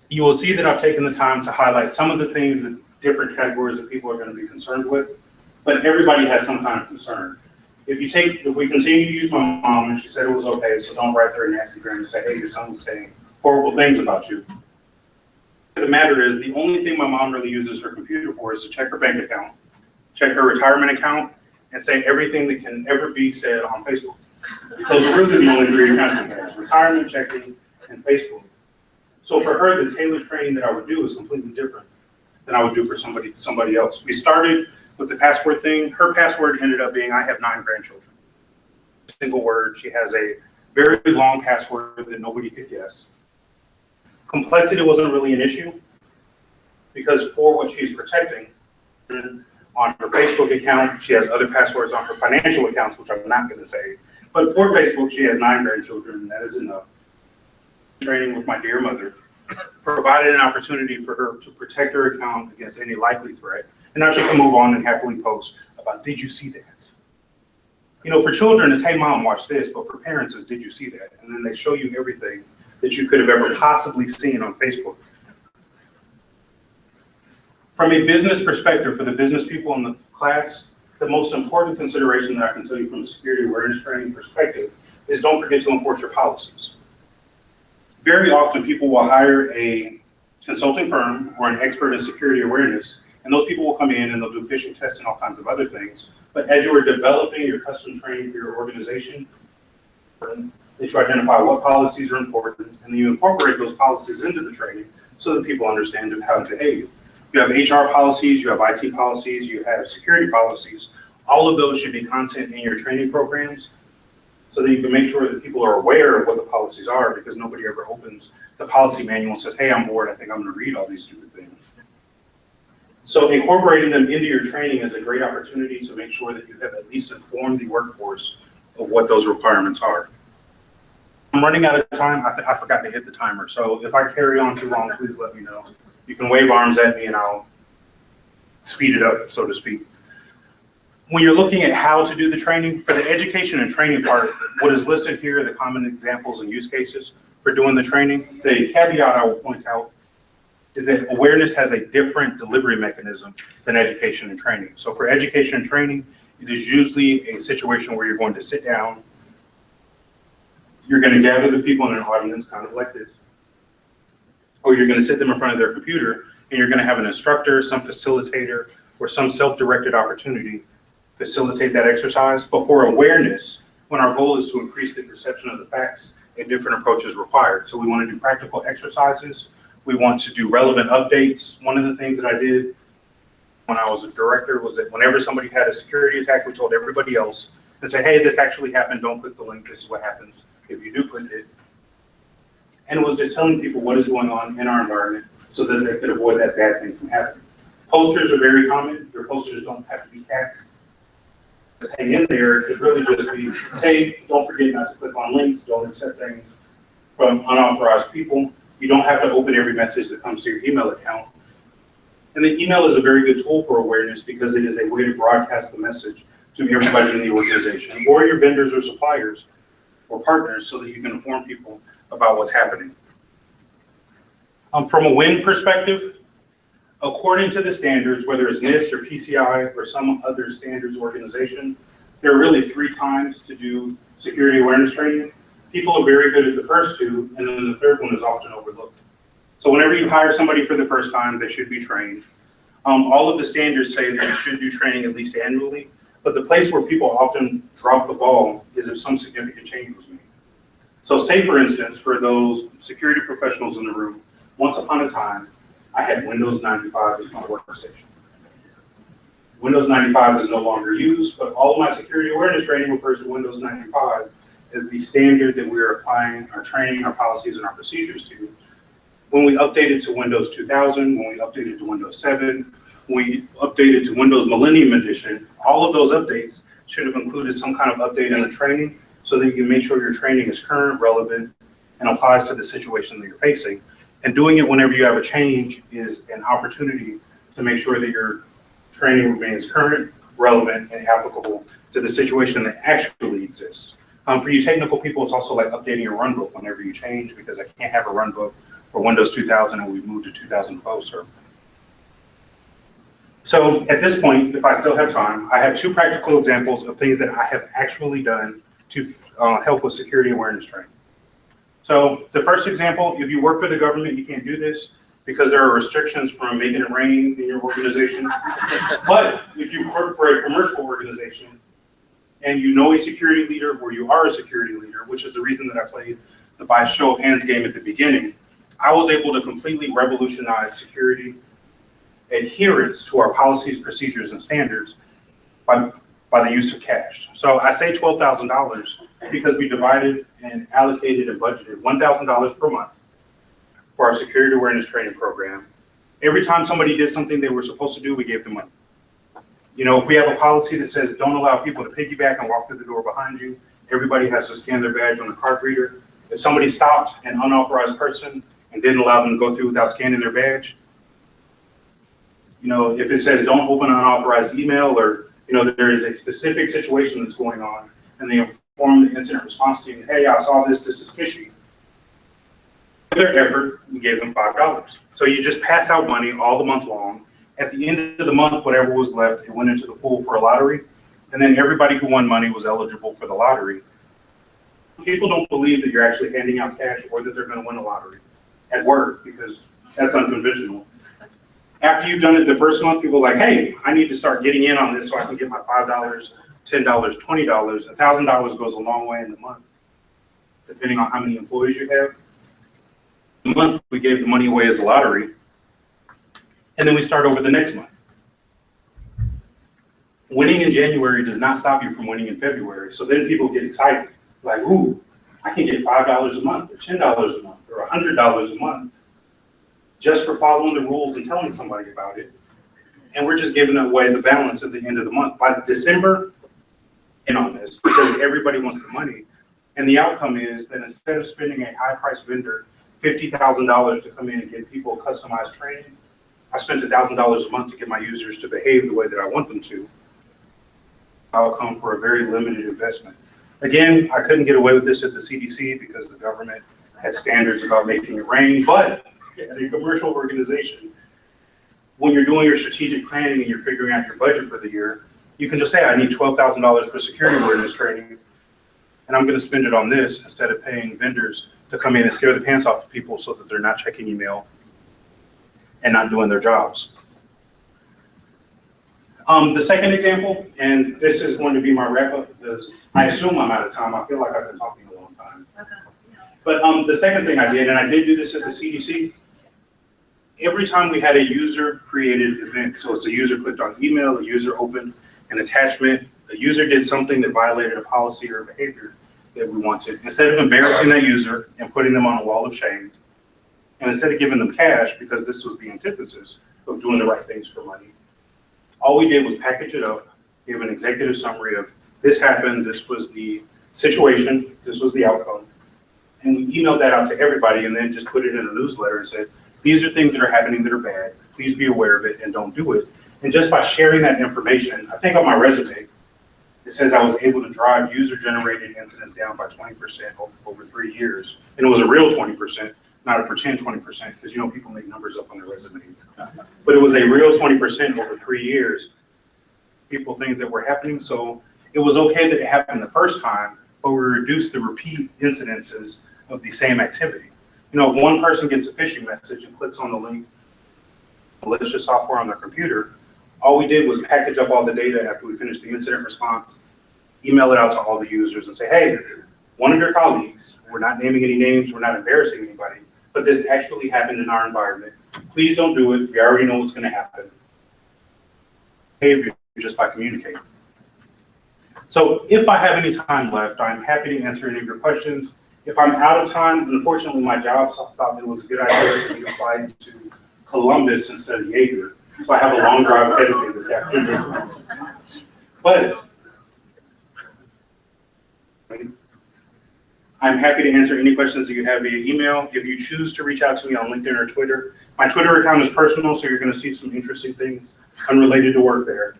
you will see that I've taken the time to highlight some of the things that different categories of people are going to be concerned with, but everybody has some kind of concern. If we continue to use my mom, and she said it was okay, so don't write her an Instagram and say, hey, your son was saying horrible things about you. The matter is, the only thing my mom really uses her computer for is to check her bank account, check her retirement account, and say everything that can ever be said on Facebook. Those are really the only three accounts she has: retirement, checking, and Facebook. So for her, the tailored training that I would do is completely different than I would do for somebody else. We started with the password thing. Her password ended up being, I have 9 grandchildren. Single word. She has a very long password that nobody could guess. Complexity wasn't really an issue because for what she's protecting on her Facebook account, she has other passwords on her financial accounts, which I'm not going to say. But for Facebook, she has 9 grandchildren, and that is enough. Training with my dear mother provided an opportunity for her to protect her account against any likely threat. And now she can move on and happily post about, did you see that? You know, for children, it's, hey, mom, watch this. But for parents, it's, did you see that? And then they show you everything that you could have ever possibly seen on Facebook. From a business perspective, for the business people in the class, the most important consideration that I can tell you from a security awareness training perspective is don't forget to enforce your policies. Very often people will hire a consulting firm or an expert in security awareness, and those people will come in and they'll do phishing tests and all kinds of other things. But as you are developing your custom training for your organization, that you identify what policies are important, and then you incorporate those policies into the training so that people understand how to behave. You have HR policies, you have IT policies, you have security policies. All of those should be content in your training programs so that you can make sure that people are aware of what the policies are, because nobody ever opens the policy manual and says, hey, I'm bored, I think I'm going to read all these stupid things. So incorporating them into your training is a great opportunity to make sure that you have at least informed the workforce of what those requirements are. I'm running out of time. I forgot to hit the timer. So if I carry on too long, please let me know. You can wave arms at me and I'll speed it up, so to speak. When you're looking at how to do the training, for the education and training part, what is listed here are the common examples and use cases for doing the training. The caveat I will point out is that awareness has a different delivery mechanism than education and training. So for education and training, it is usually a situation where you're going to sit down, you're going to gather the people in an audience, kind of like this, or you're going to sit them in front of their computer, and you're going to have an instructor, some facilitator, or some self-directed opportunity facilitate that exercise. But for awareness, when our goal is to increase the perception of the facts, a different approach is required. So we want to do practical exercises. We want to do relevant updates. One of the things that I did when I was a director was that whenever somebody had a security attack, we told everybody else and say, hey, this actually happened. Don't click the link. This is what happens if you do click it. And it was just telling people what is going on in our environment so that they could avoid that bad thing from happening. Posters are very common. Your posters don't have to be cats. Just hang in there. It could really just be, hey, don't forget not to click on links. Don't accept things from unauthorized people. You don't have to open every message that comes to your email account. And the email is a very good tool for awareness because it is a way to broadcast the message to everybody in the organization or your vendors or suppliers or partners so that you can inform people about what's happening. From a WIN perspective, according to the standards, whether it's NIST or PCI or some other standards organization, there are really 3 times to do security awareness training. People are very good at the first 2, and then the third one is often overlooked. So whenever you hire somebody for the first time, they should be trained. All of the standards say that you should do training at least annually, but the place where people often drop the ball is if some significant change was made. So say, for instance, for those security professionals in the room, once upon a time, I had Windows 95 as my workstation. Windows 95 is no longer used, but all of my security awareness training refers to Windows 95 as the standard that we are applying our training, our policies, and our procedures to. When we updated to Windows 2000, when we updated to Windows 7, when we updated to Windows Millennium Edition, all of those updates should have included some kind of update in the training so that you can make sure your training is current, relevant, and applies to the situation that you're facing. And doing it whenever you have a change is an opportunity to make sure that your training remains current, relevant, and applicable to the situation that actually exists. For you technical people, it's also like updating your run book whenever you change, because I can't have a run book for Windows 2000 and we've moved to 2012 server. So at this point, if I still have time, I have 2 practical examples of things that I have actually done to help with security awareness training. So the first example, if you work for the government, you can't do this, because there are restrictions from making it rain in your organization. But if you work for a commercial organization and you know a security leader or you are a security leader, which is the reason that I played the by show of hands game at the beginning, I was able to completely revolutionize security adherence to our policies, procedures, and standards by the use of cash. So I say $12,000 because we divided and allocated and budgeted $1,000 per month for our security awareness training program. Every time somebody did something they were supposed to do, we gave them money. You know, if we have a policy that says don't allow people to piggyback and walk through the door behind you, everybody has to scan their badge on the card reader. If somebody stopped an unauthorized person and didn't allow them to go through without scanning their badge, you know, if it says don't open unauthorized email, or, you know, there is a specific situation that's going on and they inform the incident response team, hey, I saw this, this is fishy. For their effort, we gave them $5. So you just pass out money all the month long. At the end of the month, whatever was left, it went into the pool for a lottery. And then everybody who won money was eligible for the lottery. People don't believe that you're actually handing out cash or that they're going to win a lottery at work, because that's unconventional. After you've done it the first month, people are like, hey, I need to start getting in on this so I can get my $5, $10, $20. $1,000 goes a long way in the month, depending on how many employees you have. The month we gave the money away as a lottery, and then we start over the next month. Winning in January does not stop you from winning in February. So then people get excited, like, ooh, I can get $5 a month or $10 a month or $100 a month just for following the rules and telling somebody about it. And we're just giving away the balance at the end of the month. By December, in on this, because everybody wants the money. And the outcome is that instead of spending a high price vendor $50,000 to come in and give people customized training, I spent $1,000 a month to get my users to behave the way that I want them to. Outcome for a very limited investment. Again, I couldn't get away with this at the CDC because the government had standards about making it rain, but at a commercial organization, when you're doing your strategic planning and you're figuring out your budget for the year, you can just say, I need $12,000 for security awareness training, and I'm going to spend it on this instead of paying vendors to come in and scare the pants off the people so that they're not checking email and not doing their jobs. The second example, and this is going to be my wrap up because I assume I'm out of time. I feel like I've been talking a long time. But the second thing I did, and I did do this at the CDC, every time we had a user created event, so it's a user clicked on email, a user opened an attachment, a user did something that violated a policy or behavior that we wanted, instead of embarrassing that user and putting them on a wall of shame, and instead of giving them cash, because this was the antithesis of doing the right things for money, all we did was package it up, give an executive summary of this happened, this was the situation, this was the outcome. And we emailed that out to everybody and then just put it in a newsletter and said, these are things that are happening that are bad. Please be aware of it and don't do it. And just by sharing that information, I think on my resume, it says I was able to drive user-generated incidents down by 20% over 3 years. And it was a real 20%, not a pretend 20%, because you know people make numbers up on their resumes. But it was a real 20% over 3 years. People, things that were happening. So it was okay that it happened the first time, but we reduced the repeat incidences of the same activity. You know, if one person gets a phishing message and clicks on the link, malicious software on their computer, all we did was package up all the data after we finished the incident response, email it out to all the users and say, hey, one of your colleagues, we're not naming any names, we're not embarrassing anybody, but this actually happened in our environment. Please don't do it. We already know what's going to happen. Behavior just by communicating. So if I have any time left, I'm happy to answer any of your questions. If I'm out of time, unfortunately, my job thought it was a good idea for me to fly to Columbus instead of Jaeger. So I have a long drive ahead of me this afternoon. But I'm happy to answer any questions that you have via email. If you choose to reach out to me on LinkedIn or Twitter, my Twitter account is personal, so you're going to see some interesting things unrelated to work there.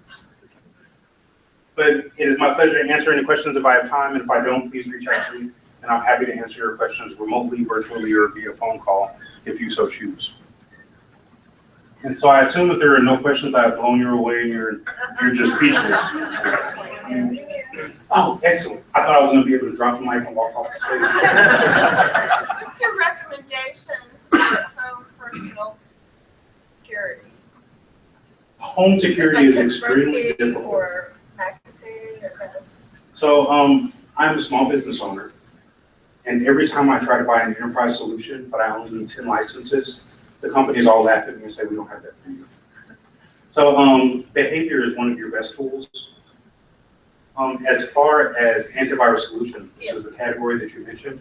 But it is my pleasure to answer any questions if I have time, and if I don't, please reach out to me, and I'm happy to answer your questions remotely, virtually, or via phone call if you so choose. And so I assume that there are no questions. I have blown you away, and you're just speechless. Oh, excellent. I thought I was going to be able to drop the mic and walk off the stage. What's your recommendation for home personal security? Home security is Like extremely Kaspersky difficult. or McAfee or Best? So, I'm a small business owner, and every time I try to buy an enterprise solution, but I only need 10 licenses, the companies all laugh at me and say, we don't have that for you. So, behavior is one of your best tools. As far as antivirus solution, which is the category that you mentioned,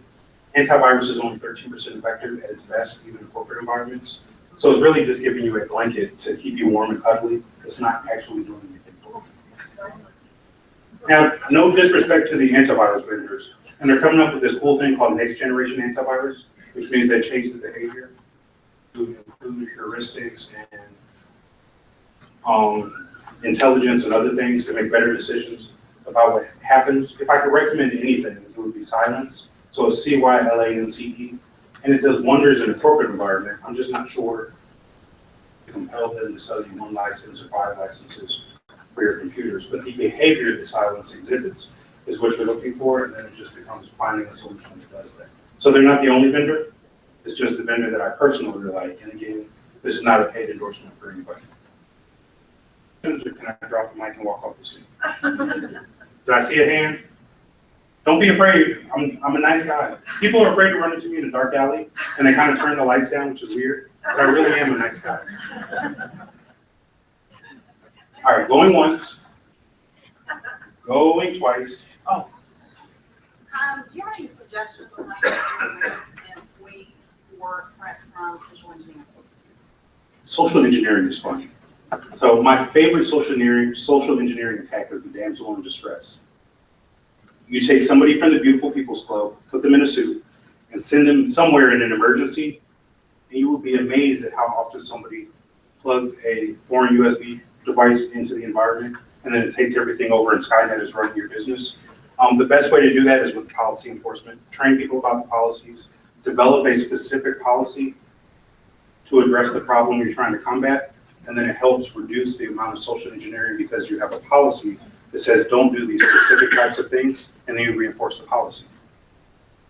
antivirus is only 13% effective at its best, even in corporate environments. So it's really just giving you a blanket to keep you warm and cuddly. It's not actually doing anything for you. Now, no disrespect to the antivirus vendors, and they're coming up with this cool thing called next generation antivirus, which means they change the behavior to include heuristics and intelligence and other things to make better decisions about what happens. If I could recommend anything, it would be Cylance. So it's CYLANCE, and it does wonders in a corporate environment. I'm just not sure to compel them to sell you 1 license or 5 licenses for your computers. But the behavior that Cylance exhibits is what you're looking for, and then it just becomes finding a solution that does that. So they're not the only vendor. It's just the vendor that I personally like. And again, this is not a paid endorsement for anybody. Or can I drop the mic and walk off the scene? Did I see a hand? Don't be afraid. I'm a nice guy. People are afraid to run into me in a dark alley, and they kind of turn the lights down, which is weird. But I really am a nice guy. All right, going once, going twice. Oh, Do you have any suggestions on ways to employees for threats from social engineering? social engineering is fun. So my favorite social engineering attack is the damsel in distress. You take somebody from the Beautiful People's Club, put them in a suit, and send them somewhere in an emergency, and you will be amazed at how often somebody plugs a foreign USB device into the environment, and then it takes everything over and Skynet is running your business. The best way to do that is with policy enforcement. Train people about the policies, develop a specific policy to address the problem you're trying to combat, and then it helps reduce the amount of social engineering because you have a policy that says don't do these specific types of things, and then you reinforce the policy.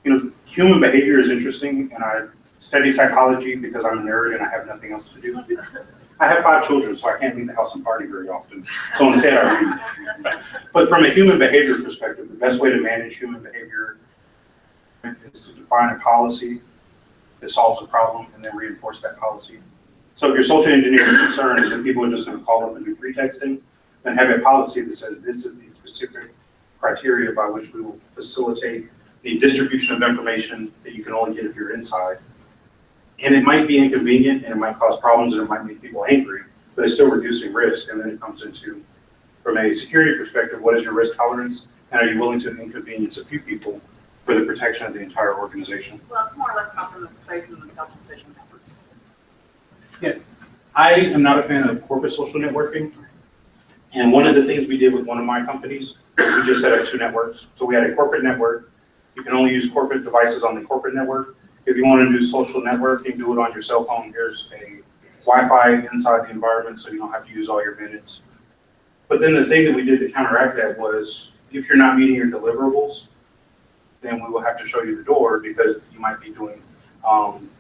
You know, human behavior is interesting, and I study psychology because I'm a nerd and I have nothing else to do. I have 5 children, so I can't leave the house and party very often. So instead I read. But from a human behavior perspective, the best way to manage human behavior is to define a policy that solves a problem and then reinforce that policy. So if your social engineering concern is that people are just going to call up and do pretexting, then have a policy that says this is the specific criteria by which we will facilitate the distribution of information that you can only get if you're inside. And it might be inconvenient and it might cause problems and it might make people angry, but it's still reducing risk. And then it comes into, from a security perspective, what is your risk tolerance? And are you willing to inconvenience a few people for the protection of the entire organization? Well, it's more or less about them exposing themselves to social networks. I am not a fan of corporate social networking. And one of the things we did with one of my companies, we just set up 2 networks. So we had a corporate network. You can only use corporate devices on the corporate network. If you want to do social networking, do it on your cell phone. Here's a Wi-Fi inside the environment so you don't have to use all your minutes. But then the thing that we did to counteract that was if you're not meeting your deliverables, then we will have to show you the door because you might be doing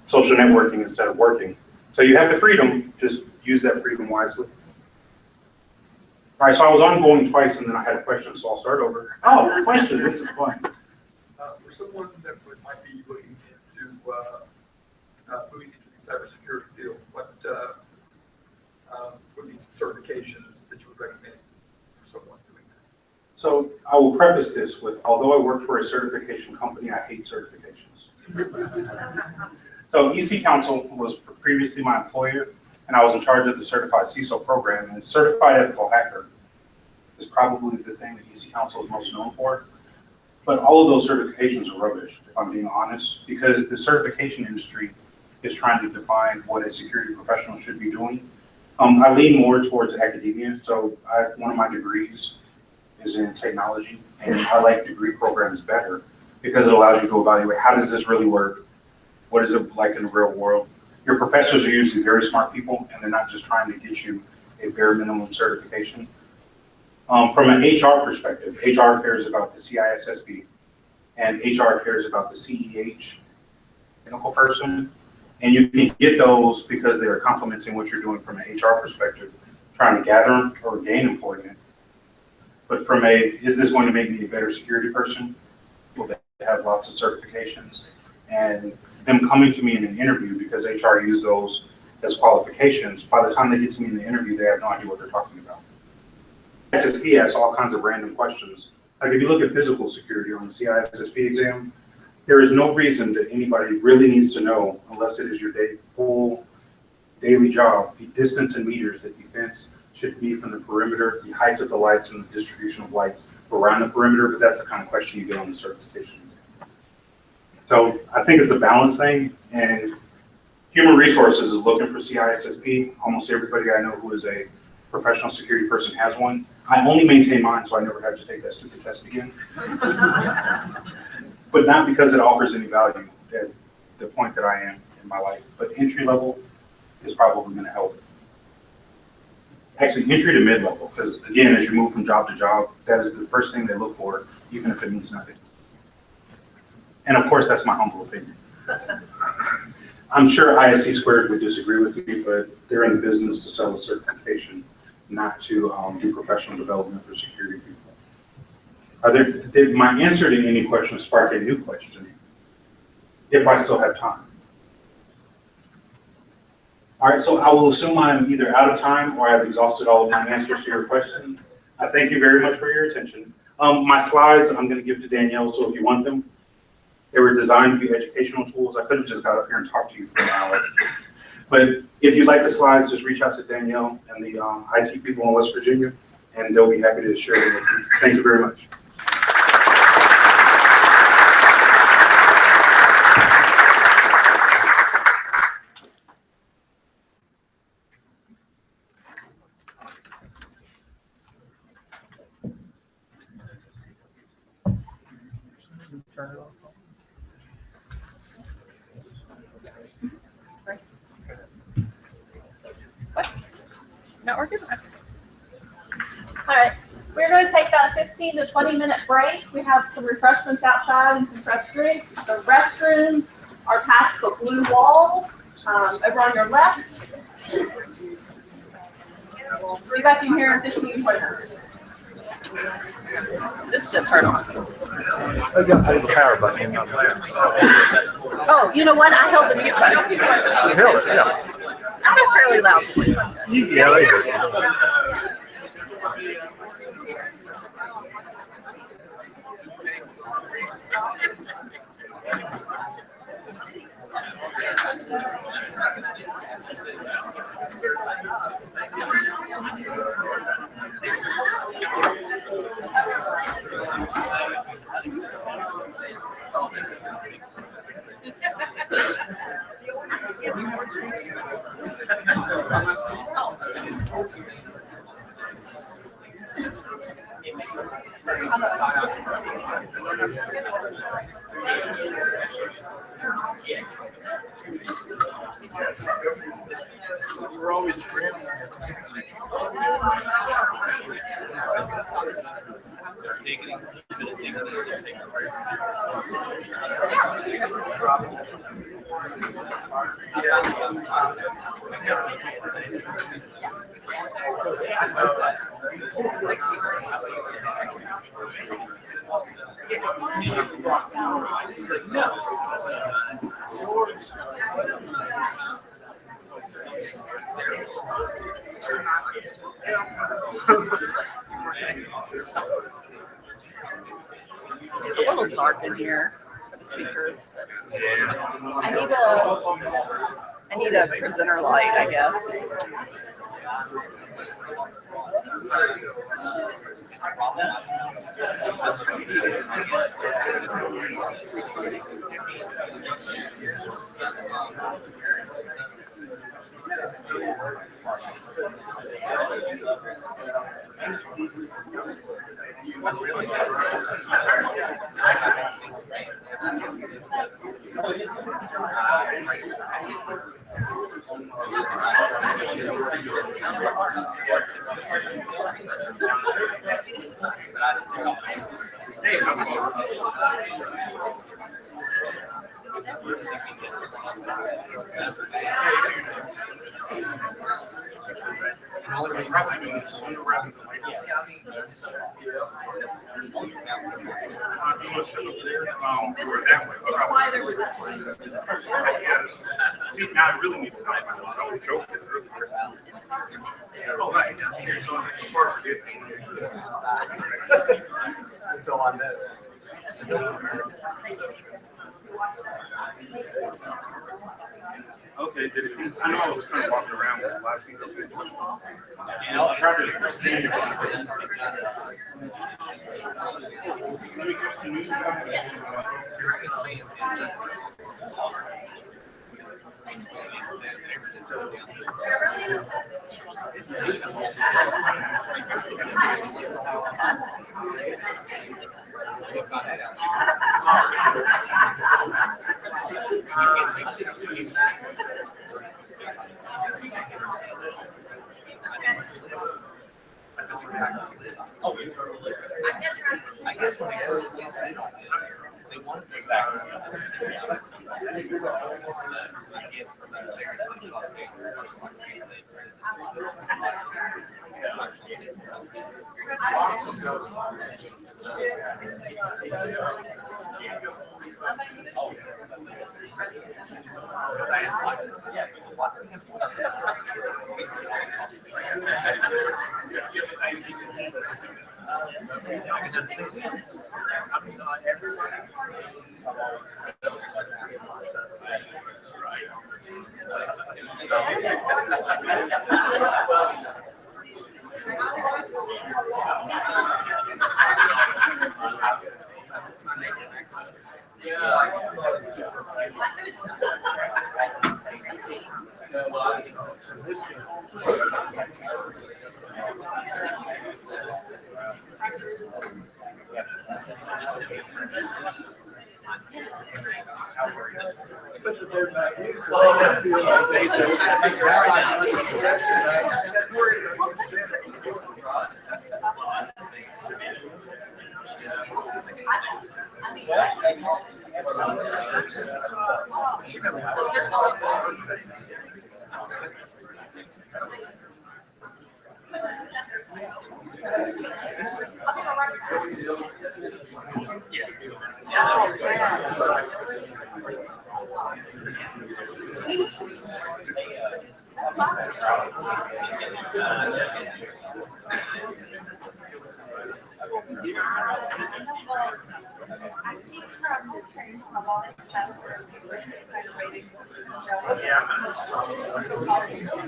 social networking instead of working. So you have the freedom, just use that freedom wisely. All right, so I was on going twice and then I had a question, so I'll start over. Oh, question, this is fun. For someone that might be looking into moving into the cybersecurity field, what would be some certifications that you would recommend for someone doing that? So I will preface this with, although I work for a certification company, I hate certifications. So EC Council was previously my employer, and I was in charge of the Certified CISO program, and Certified Ethical Hacker is probably the thing that EC Council is most known for. But all of those certifications are rubbish, if I'm being honest, because the certification industry is trying to define what a security professional should be doing. I lean more towards academia, so one of my degrees is in technology, and I like degree programs better because it allows you to evaluate how does this really work, what is it like in the real world. Your professors are usually very smart people, and they're not just trying to get you a bare minimum certification. From an HR perspective, HR cares about the CISSP, and HR cares about the CEH, technical person, And you can get those because they're complementing what you're doing from an HR perspective, trying to gather or gain employment. But from a, is this going to make me a better security person? Well, they have lots of certifications. And them coming to me in an interview, because HR use those as qualifications, by the time they get to me in the interview, they have no idea what they're talking about. SSP asks all kinds of random questions. Like if you look at physical security on the CISSP exam, there is no reason that anybody really needs to know, unless it is your full daily job, the distance in meters that you fence should be from the perimeter, the height of the lights and the distribution of lights around the perimeter, but that's the kind of question you get on the certification. So I think it's a balance thing, and Human Resources is looking for CISSP. Almost everybody I know who is a professional security person has one. I only maintain mine, so I never have to take that stupid test again. But not because it offers any value at the point that I am in my life, but entry level is probably going to help. Actually, entry to mid level, because again, as you move from job to job, that is the first thing they look for, even if it means nothing. And of course, that's my humble opinion. I'm sure ISC Squared would disagree with me, but they're in the business to sell a certification, not to do professional development for security people. Did my answer to any question spark a new question? If I still have time. All right, so I will assume I'm either out of time or I've exhausted all of my answers to your questions. I thank you very much for your attention. My slides I'm going to give to Danielle, so if you want them, they were designed to be educational tools. I could have just got up here and talked to you for an hour. But if you'd like the slides, just reach out to Danielle and the IT people in West Virginia, and they'll be happy to share them with you. Thank you very much. Turn it off. Not working? All right, we're going to take about a 15 to 20-minute break. We have some refreshments outside and some fresh drinks. The restrooms are past the blue wall over on your left. We'll be back in here in 15 minutes. This didn't turn on. I got the power button in my lap. Oh, you know what? I held the mute button. You held it, yeah. I have a fairly loud voice. Yeah, they do. We're always scrambling. It's a little dark in here for the speakers. I need a presenter light, I guess. Probably doing this sooner rather than later. You want to step over there? Or that way? This is why there was this one. See, now I really need to know. I was joking earlier. Oh, right. Here, so before I forget. Until I'm dead. Okay, did it? I know I was kind of walking around with a lot of people. And I'll try to stand in front of it. Let me catch the news. I guess when they first went, they wanted to go back. I guess from there, they shot like 6 days.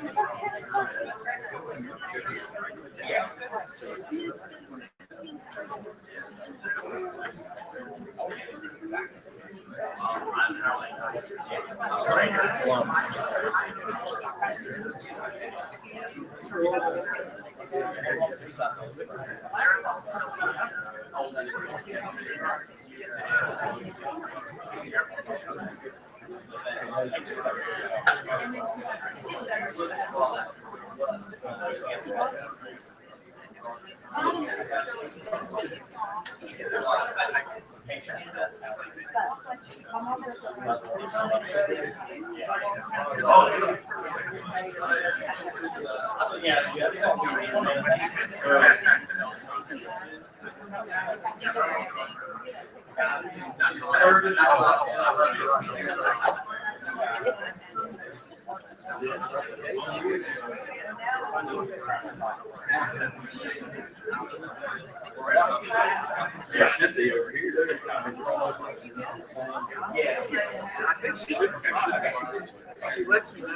She lets me know.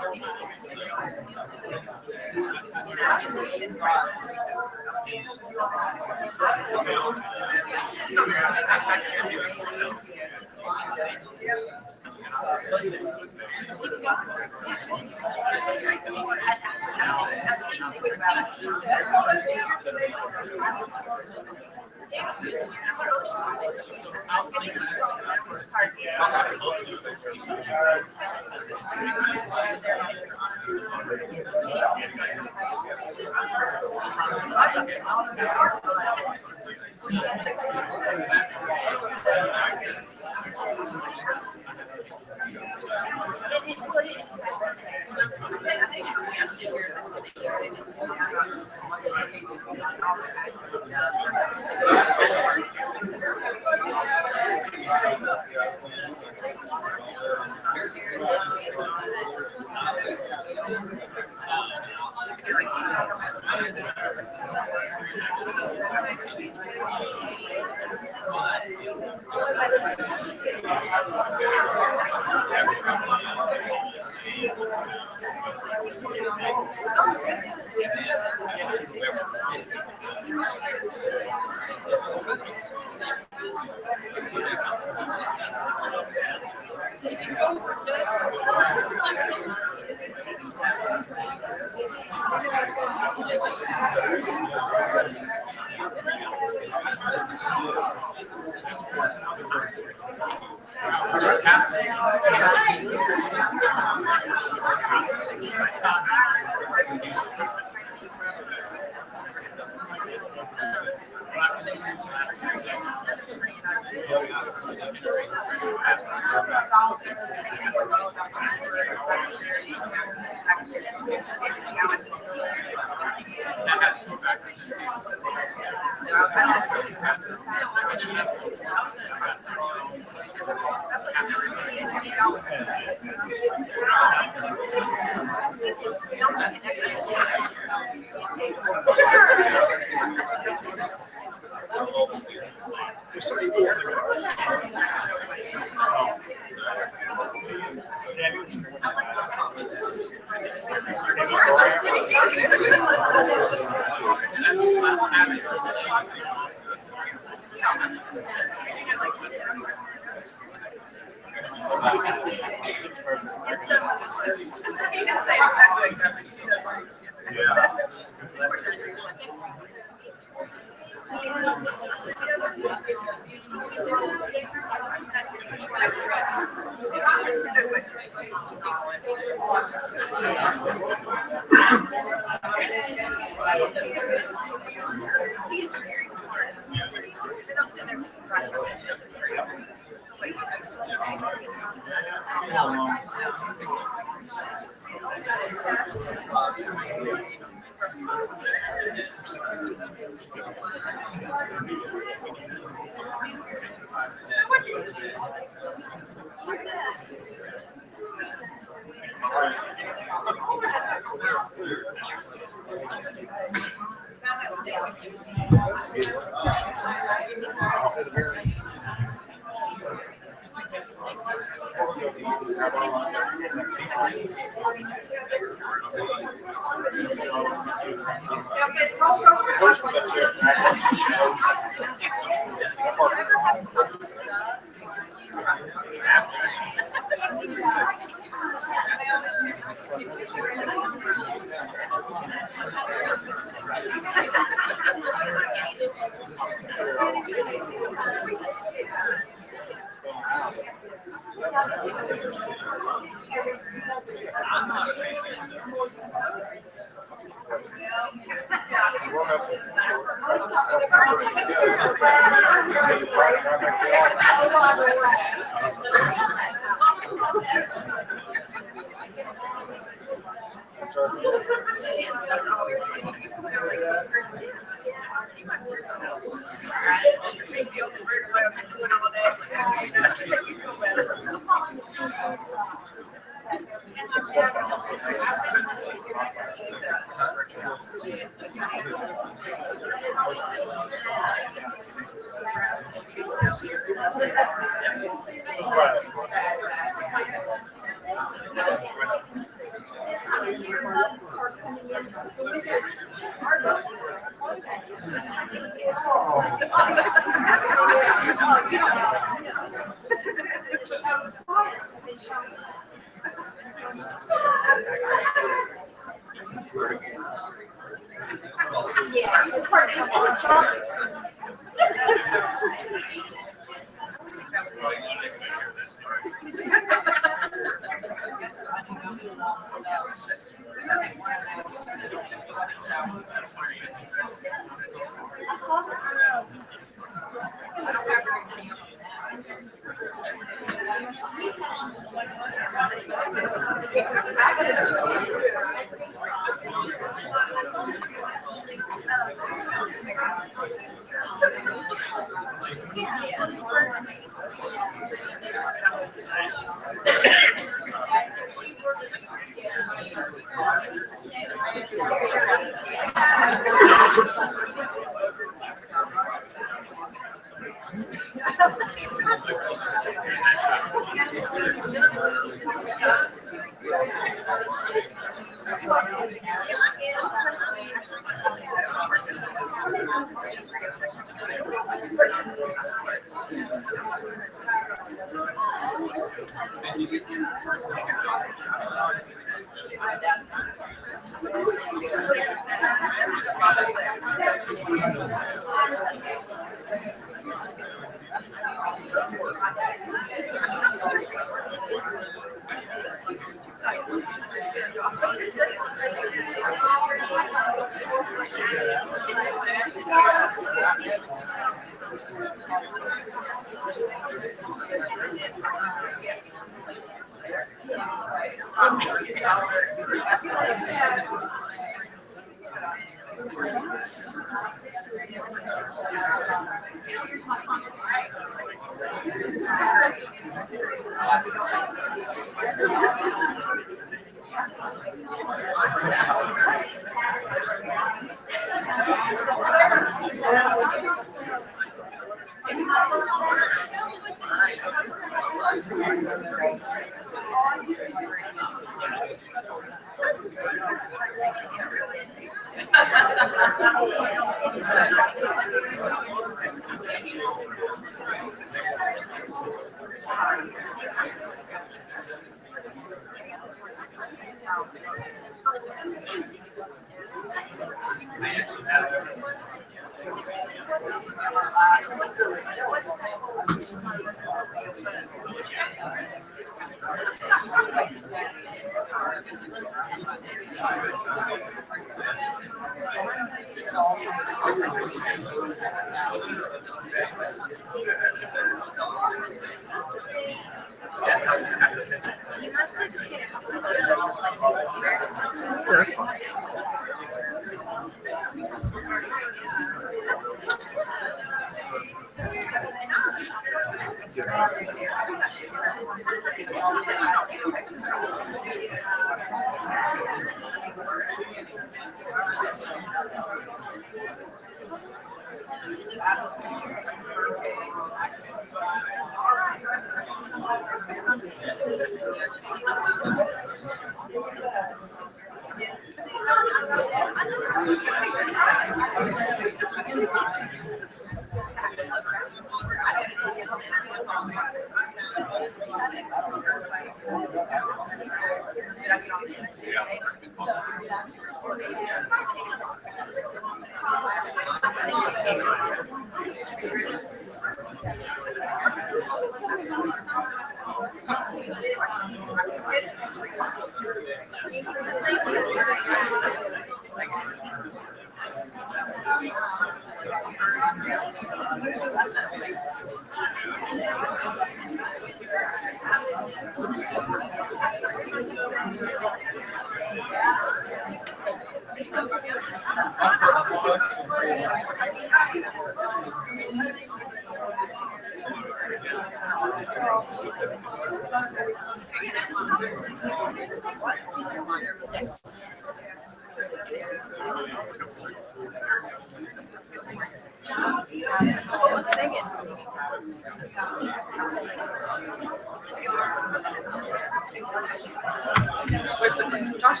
Where's the Josh?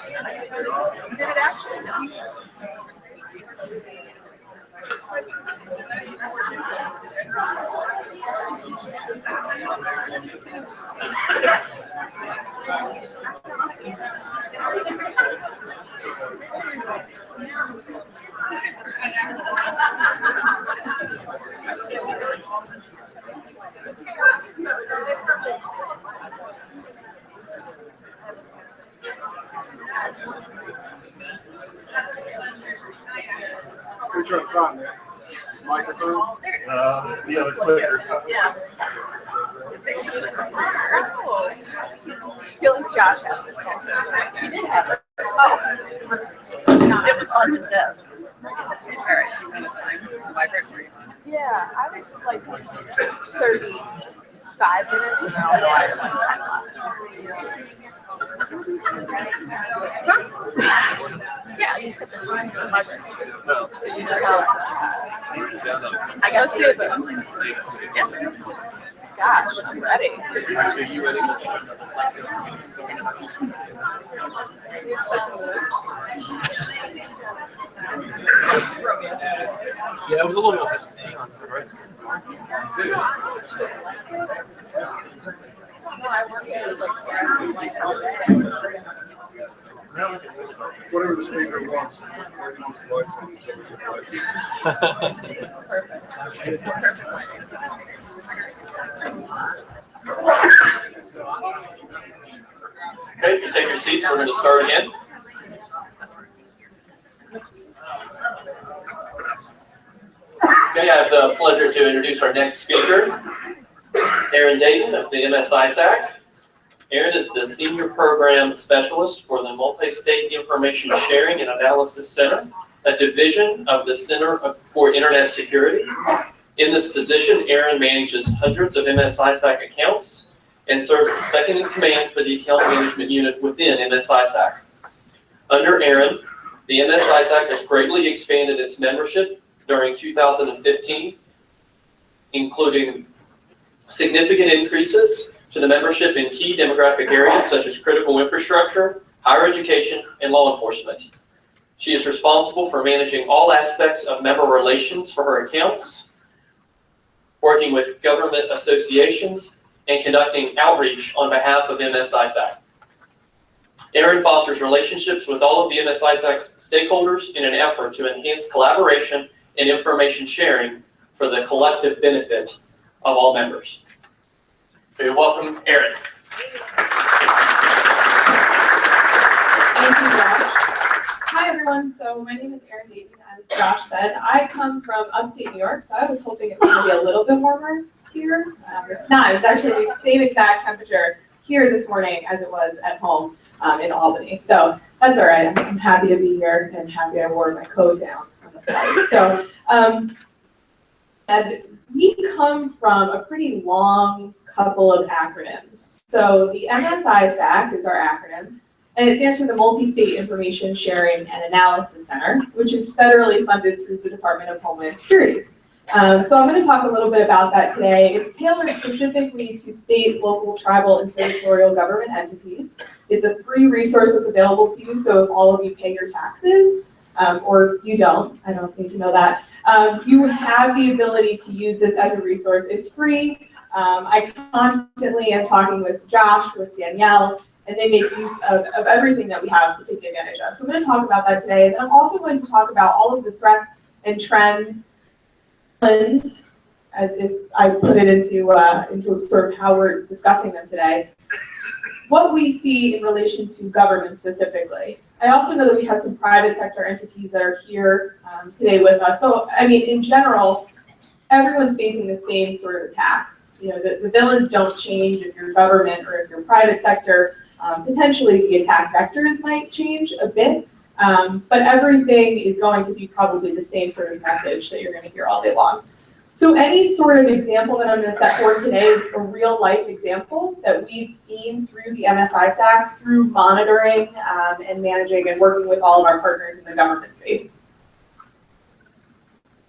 Did it actually? Who's trying to find that? Microphone? The other clicker. Yeah. I feel like Josh has his also. He did have it. Oh, it was on his desk. All right, do you want a time to vibrate for you? Yeah, I would say like 35 minutes and then I'll go out at one time left. Yeah, you set the time for vibrance. So you know how. I gotta see it, but yeah. Gosh, I'm ready. So you ready? Yeah, it was a little bit. Whatever the speaker wants. He wants the lights on, so we get lights. This is perfect. It's a perfect lighting. Okay, if you take your seats, we're going to start again. Okay, I have the pleasure to introduce our next speaker, Aaron Dayton of the MS-ISAC. Aaron is the Senior Program Specialist for the Multi-State Information Sharing and Analysis Center, a division of the Center for Internet Security. In this position, Aaron manages hundreds of MS-ISAC accounts and serves as second in command for the account management unit within MS-ISAC. Under Aaron, the MS-ISAC has greatly expanded its membership during 2015, including significant increases to the membership in key demographic areas such as critical infrastructure, higher education, and law enforcement. She is responsible for managing all aspects of member relations for her accounts, working with government associations, and conducting outreach on behalf of MS-ISAC. Aaron fosters relationships with all of the MS-ISAC's stakeholders in an effort to enhance collaboration and information sharing for the collective benefit of all members. Okay, welcome, Aaron. Thank you, Josh. Hi, everyone. So my name is Erin Dayton, as Josh said. I come from upstate New York, so I was hoping it was going to be a little bit warmer here. It's not. It's actually the same exact temperature here this morning as it was at home in Albany. So that's all right. I'm happy to be here and happy I wore my coat down on the flight. So and we come from a pretty long couple of acronyms. So the MS-ISAC is our acronym, and it stands for the Multi-State Information Sharing and Analysis Center, which is federally funded through the Department of Homeland Security. So I'm going to talk a little bit about that today. It's tailored specifically to state, local, tribal, and territorial government entities. It's a free resource that's available to you, so if all of you pay your taxes, or you don't, I don't need to know that, you have the ability to use this as a resource. It's free. I constantly am talking with Josh, with Danielle, and they make use of everything that we have to take advantage of. So I'm going to talk about that today. And I'm also going to talk about all of the threats and trends, as if I put it into sort of how we're discussing them today, what we see in relation to government specifically. I also know that we have some private sector entities that are here today with us. So, I mean, in general, everyone's facing the same sort of attacks. You know, the villains don't change if you're government or if you're private sector. Potentially the attack vectors might change a bit, but everything is going to be probably the same sort of message that you're going to hear all day long. So any sort of example that I'm going to set forward today is a real life example that we've seen through the MS-ISAC, through monitoring and managing and working with all of our partners in the government space.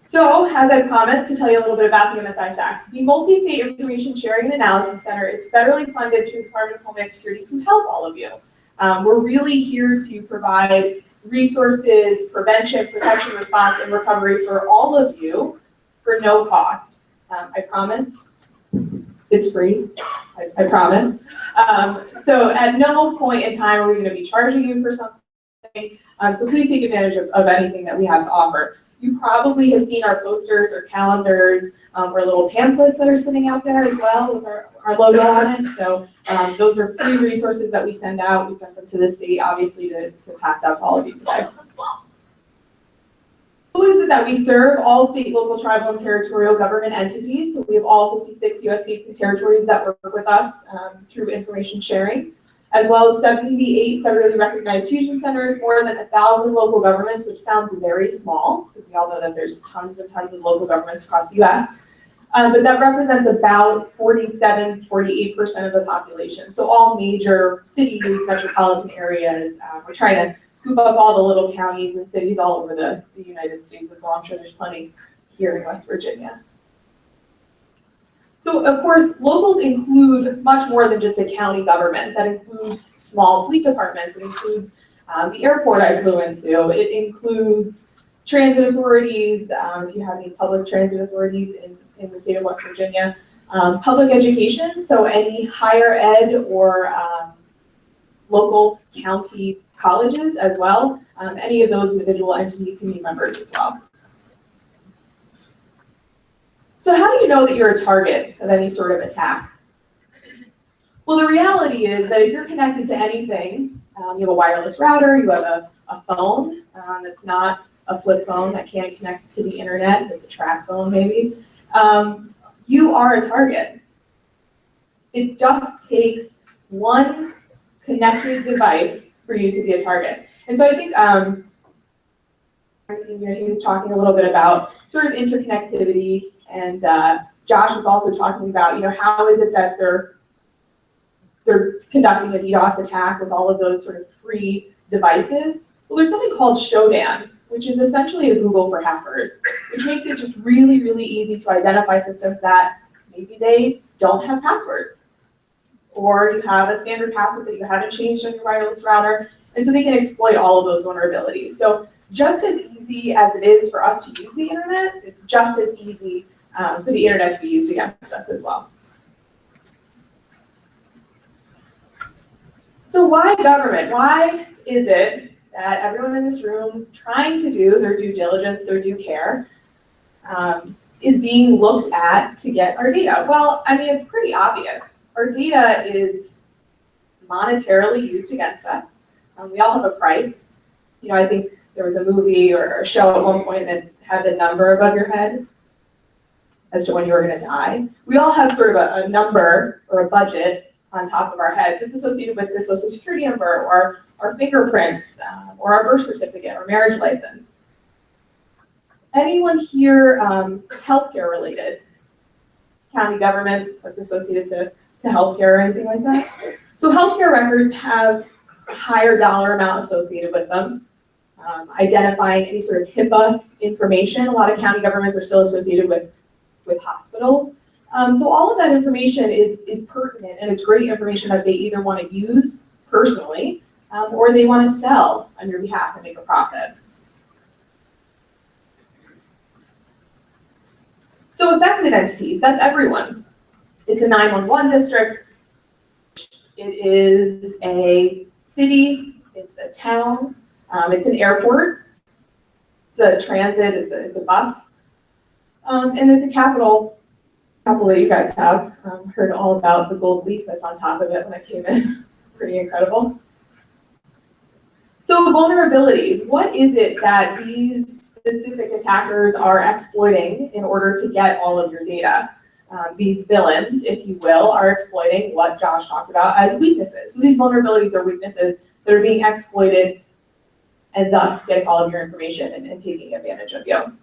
So, as I promised, to tell you a little bit about the MS-ISAC. The Multi-State Information Sharing and Analysis Center is federally funded through the Department of Homeland Security to help all of you. We're really here to provide resources, prevention, protection, response, and recovery for all of you for no cost. I promise It's free, I promise. So at no point in time are we gonna be charging you for something. So please take advantage of anything that we have to offer. You probably have seen our posters or calendars or little pamphlets that are sitting out there as well with our logo on it. So those are free resources that we send out. We send them to the state, obviously, to pass out to all of you today. Who is it that we serve? All state, local, tribal, and territorial government entities. So we have all 56 U.S. states and territories that work with us through information sharing, as well as 78 federally recognized fusion centers, more than 1,000 local governments, which sounds very small, because we all know that there's tons and tons of local governments across the U.S. But that represents about 47, 48% of the population. So all major cities, metropolitan areas. We're trying to scoop up all the little counties and cities all over the United States as well. I'm sure there's plenty here in West Virginia. So of course, locals include much more than just a county government. That includes small police departments. It includes the airport I flew into. It includes transit authorities, if you have any public transit authorities in the state of West Virginia. Public education, so any higher ed or local county colleges as well. Any of those individual entities can be members as well. So how do you know that you're a target of any sort of attack? Well, the reality is that if you're connected to anything, you have a wireless router, you have a phone that's not a flip phone that can't connect to the internet, it's a track phone maybe, you are a target. It just takes one connected device for you to be a target. And so I think he was talking a little bit about sort of interconnectivity, and Josh was also talking about, how is it that they're conducting a DDoS attack with all of those sort of free devices? Well, there's something called Shodan, which is essentially a Google for hackers, which makes it just really, really easy to identify systems that maybe they don't have passwords, or you have a standard password that you haven't changed on your wireless router, and so they can exploit all of those vulnerabilities. So just as easy as it is for us to use the internet, it's just as easy for the internet to be used against us as well. So why government? Why is it that everyone in this room trying to do their due diligence, their due care, is being looked at to get our data? Well, I mean, it's pretty obvious. Our data is monetarily used against us. We all have a price. I think there was a movie or a show at one point that had the number above your head as to when you were going to die. We all have sort of a number or a budget on top of our heads. It's associated with the Social Security number or our fingerprints or our birth certificate or marriage license. Anyone here healthcare related? County government that's associated to healthcare or anything like that? So healthcare records have a higher dollar amount associated with them. Identifying any sort of HIPAA information. A lot of county governments are still associated with hospitals. So all of that information is pertinent, and it's great information that they either want to use personally or they want to sell on your behalf and make a profit. So affected entities, that's everyone. It's a 911 district. It is a city, it's a town, it's an airport, it's a transit, it's a bus, and it's a capital that you guys have. Heard all about the gold leaf that's on top of it when I came in. Pretty incredible. So vulnerabilities, what is it that these specific attackers are exploiting in order to get all of your data? These villains, if you will, are exploiting what Josh talked about as weaknesses. So these vulnerabilities are weaknesses that are being exploited and thus getting all of your information and taking advantage of you.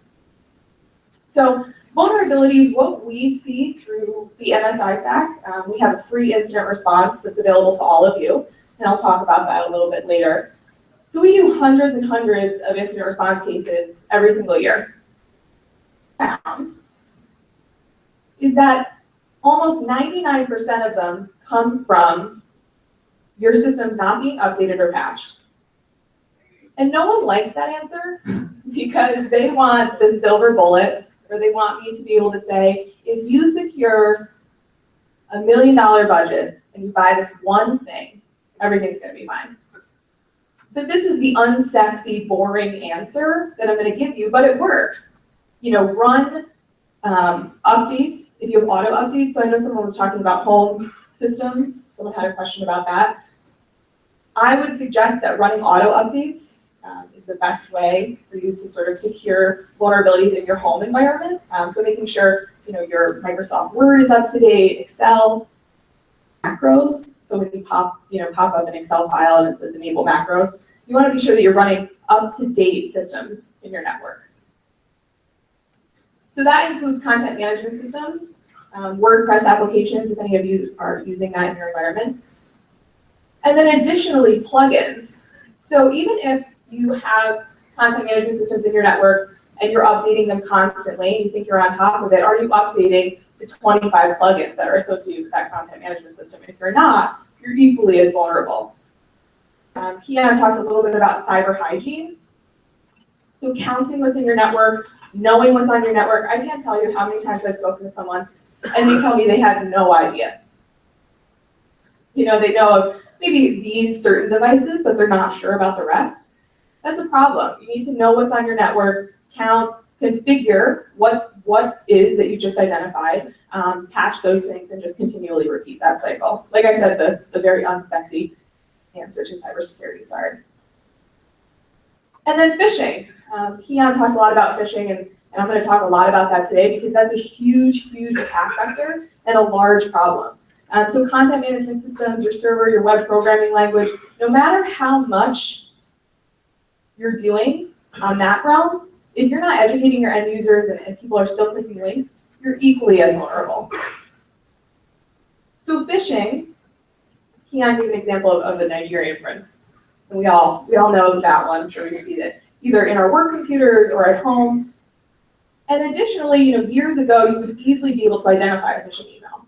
So vulnerabilities, what we see through the MSISAC, we have a free incident response that's available to all of you, and I'll talk about that a little bit later. So we do hundreds and hundreds of incident response cases every single year. Found is that almost 99% of them come from your systems not being updated or patched. And no one likes that answer because they want the silver bullet, or they want me to be able to say, if you secure $1 million budget and you buy this one thing, everything's gonna be fine. But this is the unsexy, boring answer that I'm gonna give you, but it works. You know, run updates, if you have auto updates. So I know someone was talking about home systems. Someone had a question about that. I would suggest that running auto updates is the best way for you to sort of secure vulnerabilities in your home environment. So making sure, you know, your Microsoft Word is up to date, Excel, macros. So when you pop up an Excel file and it says enable macros, you want to be sure that you're running up-to-date systems in your network. So that includes content management systems, WordPress applications, if any of you are using that in your environment. And then additionally, plugins. So even if you have content management systems in your network and you're updating them constantly and you think you're on top of it, are you updating the 25 plugins that are associated with that content management system? If you're not, you're equally as vulnerable. Kiana talked a little bit about cyber hygiene. So counting what's in your network, knowing what's on your network. I can't tell you how many times I've spoken to someone and they tell me they had no idea. You know, they know of maybe these certain devices, but they're not sure about the rest. That's a problem. You need to know what's on your network, count, configure what is that you just identified, patch those things, and just continually repeat that cycle. Like I said, the very unsexy answer to cybersecurity, sorry. And then phishing. Keon talked a lot about phishing, and I'm going to talk a lot about that today because that's a huge, huge attack vector and a large problem. So content management systems, your server, your web programming language, no matter how much you're doing on that realm, if you're not educating your end users and people are still clicking links, you're equally as vulnerable. So phishing, Keon gave an example of the Nigerian prince. And we all know that one. I'm sure we see it either in our work computers or at home. And additionally, you know, years ago, you would easily be able to identify a phishing email.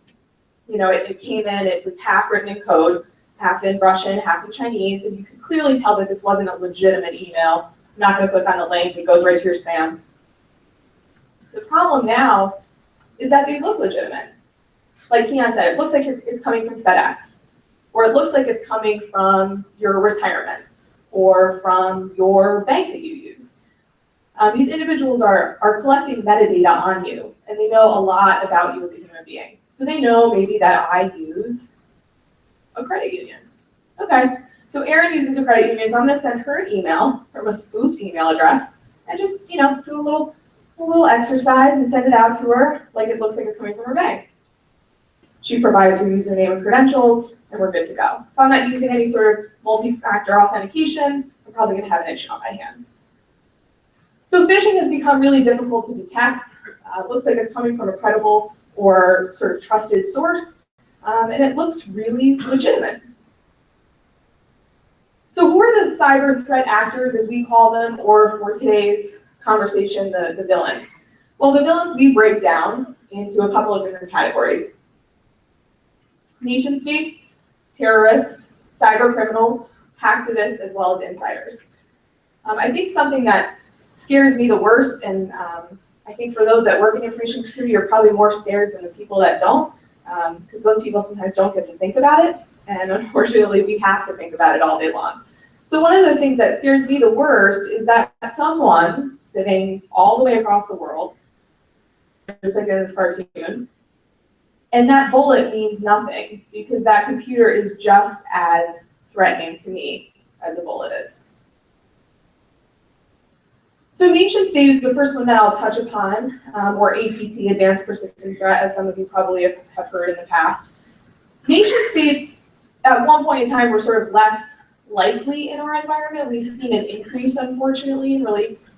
You know, it came in, it was half written in code, half in Russian, half in Chinese, and you could clearly tell that this wasn't a legitimate email. I'm not going to click on the link, it goes right to your spam. The problem now is that they look legitimate. Like Keon said, it looks like it's coming from FedEx, or it looks like it's coming from your retirement, or from your bank that you use. These individuals are collecting metadata on you, and they know a lot about you as a human being. So they know maybe that I use a credit union. Okay, so Erin uses a credit union, so I'm gonna send her an email from a spoofed email address and just, you know, do a little exercise and send it out to her like it looks like it's coming from her bank. She provides her username and credentials, and we're good to go. If I'm not using any sort of multi-factor authentication, I'm probably gonna have an issue on my hands. So phishing has become really difficult to detect. It looks like it's coming from a credible or sort of trusted source, and it looks really legitimate. So who are the cyber threat actors, as we call them, or for today's conversation, the villains? Well, the villains we break down into a couple of different categories. Nation states, terrorists, cyber criminals, hacktivists, as well as insiders. I think something that scares me the worst, and I think for those that work in information security, you're probably more scared than the people that don't, because those people sometimes don't get to think about it, and unfortunately we have to think about it all day long. So one of the things that scares me the worst is that someone sitting all the way across the world, just like in this cartoon, and that bullet means nothing because that computer is just as threatening to me as a bullet is. So nation state is the first one that I'll touch upon, or APT, Advanced Persistent Threat, as some of you probably have heard in the past. Nation states, at one point in time, were sort of less likely in our environment. We've seen an increase, unfortunately, in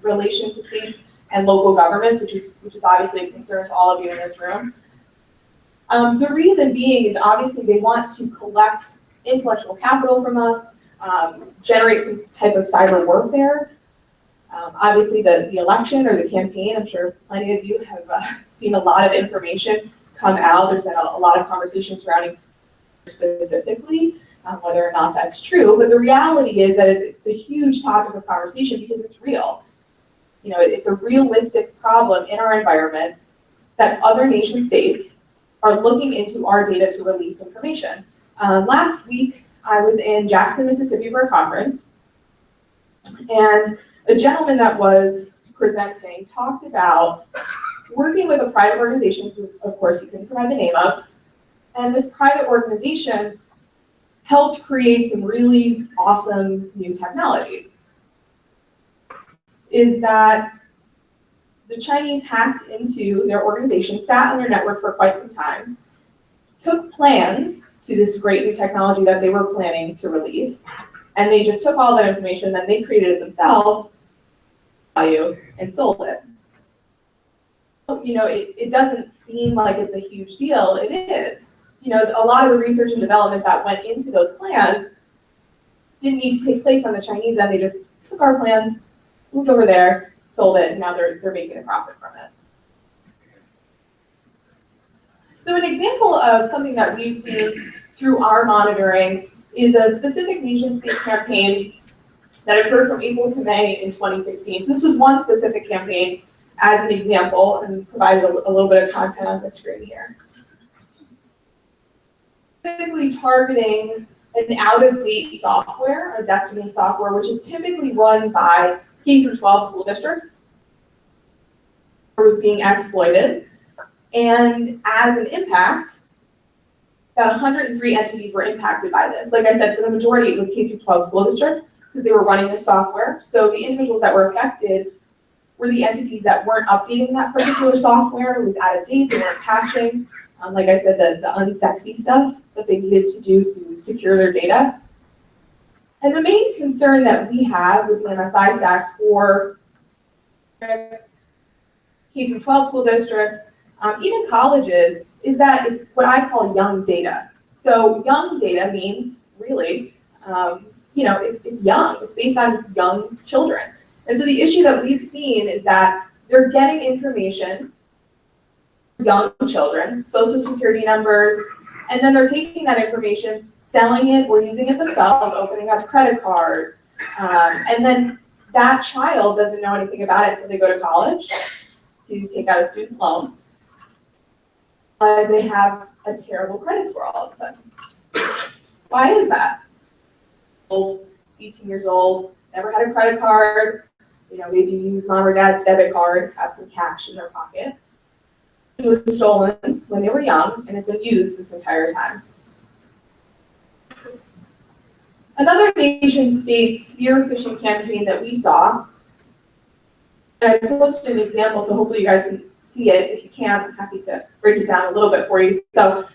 relation to states and local governments, which is obviously a concern to all of you in this room. The reason being is obviously they want to collect intellectual capital from us, generate some type of cyber warfare. Obviously the election or the campaign, I'm sure plenty of you have seen a lot of information come out. There's been a lot of conversation surrounding specifically whether or not that's true, but the reality is that it's a huge topic of conversation because it's real. You know, it's a realistic problem in our environment that other nation states are looking into our data to release information. Last week, I was in Jackson, Mississippi for a conference, and a gentleman that was presenting talked about working with a private organization, who of course he couldn't provide the name of, and this private organization helped create some really awesome new technologies. Is that the Chinese hacked into their organization, sat on their network for quite some time, took plans to this great new technology that they were planning to release, and they just took all that information, then they created it themselves, value, and sold it. You know, it doesn't seem like it's a huge deal. It is. You know, a lot of the research and development that went into those plans didn't need to take place on the Chinese end. They just took our plans, moved over there, sold it, and now they're making a profit from it. So an example of something that we've seen through our monitoring is a specific nation-state campaign that occurred from April to May in 2016. So this was one specific campaign as an example, and provided a little bit of content on the screen here. Typically targeting an out-of-date software, a Destiny software, which is typically run by K-12 school districts, was being exploited. And as an impact, about 103 entities were impacted by this. Like I said, for the majority, it was K-12 school districts because they were running this software. So the individuals that were affected were the entities that weren't updating that particular software. It was out of date, they weren't patching. Like I said, the unsexy stuff that they needed to do to secure their data. And the main concern that we have with the MSI stack for K-12 school districts, even colleges, is that it's what I call young data. So young data means really, you know, it's young. It's based on young children. And so the issue that we've seen is that they're getting information, young children, social security numbers, and then they're taking that information, selling it or using it themselves, opening up credit cards, and then that child doesn't know anything about it until they go to college to take out a student loan. They have a terrible credit score all of a sudden. Why is that? 18 years old, never had a credit card, you know, maybe use mom or dad's debit card, have some cash in their pocket. It was stolen when they were young and has been used this entire time. Another nation-state spear phishing campaign that we saw, and I posted an example, so hopefully you guys can see it. If you can't, I'm happy to break it down a little bit for you. So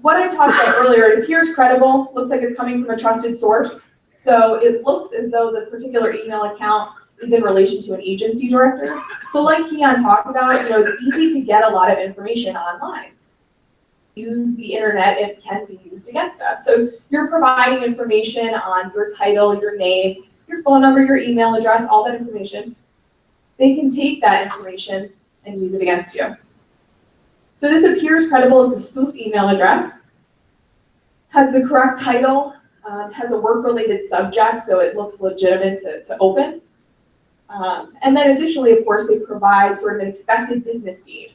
what I talked about earlier, it appears credible, looks like it's coming from a trusted source. So it looks as though the particular email account is in relation to an agency director. So like Keon talked about, you know, it's easy to get a lot of information online. Use the internet, it can be used against us. So you're providing information on your title, your name, your phone number, your email address, all that information. They can take that information and use it against you. So this appears credible. It's a spoofed email address, has the correct title, has a work-related subject, so it looks legitimate to open. And then additionally, of course, they provide sort of an expected business need.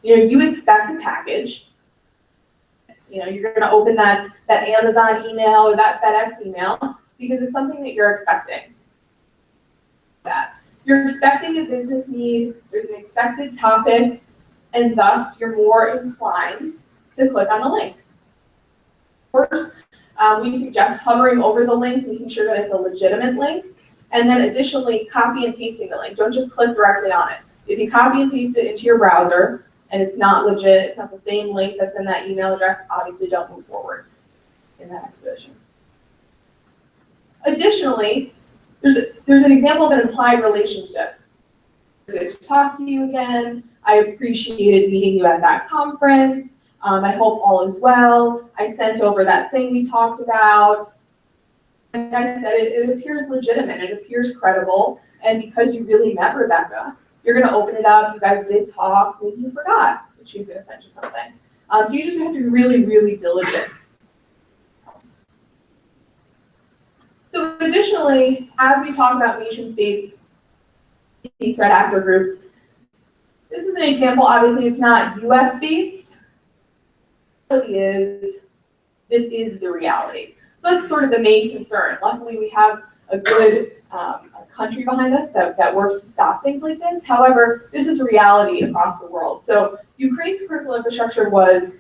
You know, you expect a package. You know, you're going to open that Amazon email or that FedEx email because it's something that you're expecting. You're expecting a business need, there's an expected topic, and thus you're more inclined to click on the link. First, we suggest hovering over the link, making sure that it's a legitimate link, and then additionally copy and pasting the link. Don't just click directly on it. If you copy and paste it into your browser and it's not legit, it's not the same link that's in that email address, obviously don't move forward in that expedition. Additionally, there's an example of an implied relationship. Good to talk to you again. I appreciated meeting you at that conference. I hope all is well. I sent over that thing we talked about. Like I said, it appears legitimate. It appears credible. And because you really met Rebecca, you're going to open it up. You guys did talk. Maybe you forgot that she was going to send you something. So you just have to be really, really diligent. So additionally, as we talk about nation states, threat actor groups, This is an example, obviously it's not US based. This is the reality. So that's sort of the main concern. Luckily we have a good a country behind us that works to stop things like this. However, this is a reality across the world. So Ukraine's critical infrastructure was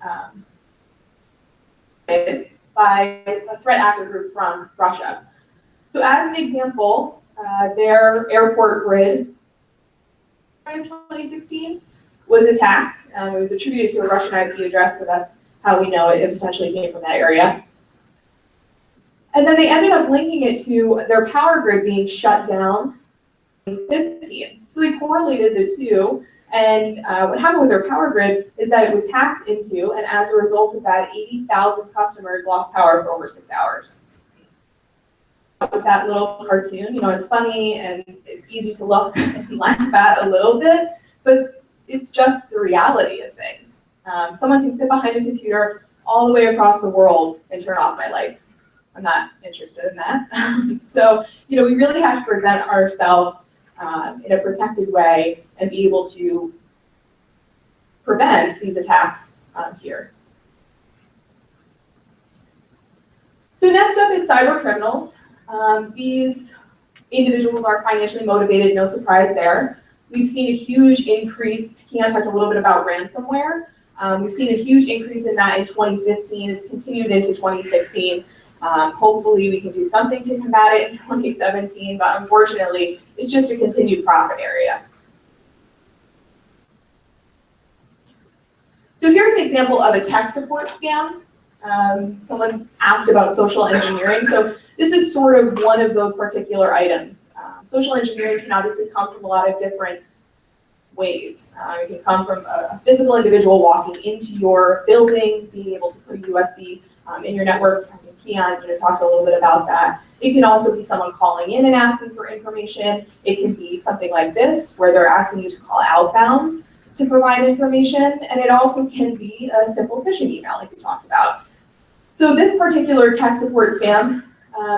by a threat actor group from Russia. So as an example, their airport grid in 2016 was attacked. It was attributed to a Russian IP address, so that's how we know it potentially came from that area. And then they ended up linking it to their power grid being shut down in 2015. So they correlated the two, and what happened with their power grid is that it was hacked into, and as a result of that, 80,000 customers lost power for over 6 hours. With that little cartoon, you know, it's funny and it's easy to look and laugh at a little bit, but it's just the reality of things. Someone can sit behind a computer all the way across the world and turn off my lights. I'm not interested in that. So, you know, we really have to present ourselves in a protected way and be able to prevent these attacks here. So next up is cyber criminals. These individuals are financially motivated, no surprise there. We've seen a huge increase. Keon talked a little bit about ransomware. We've seen a huge increase in that in 2015. It's continued into 2016. Hopefully we can do something to combat it in 2017, but unfortunately, it's just a continued profit area. So here's an example of a tech support scam. Someone asked about social engineering. So this is sort of one of those particular items. Social engineering can obviously come from a lot of different ways. It can come from a physical individual walking into your building, being able to put a USB in your network. I mean, Keon talked a little bit about that. It can also be someone calling in and asking for information. It can be something like this, where they're asking you to call outbound to provide information. And it also can be a simple phishing email, like we talked about. So this particular tech support scam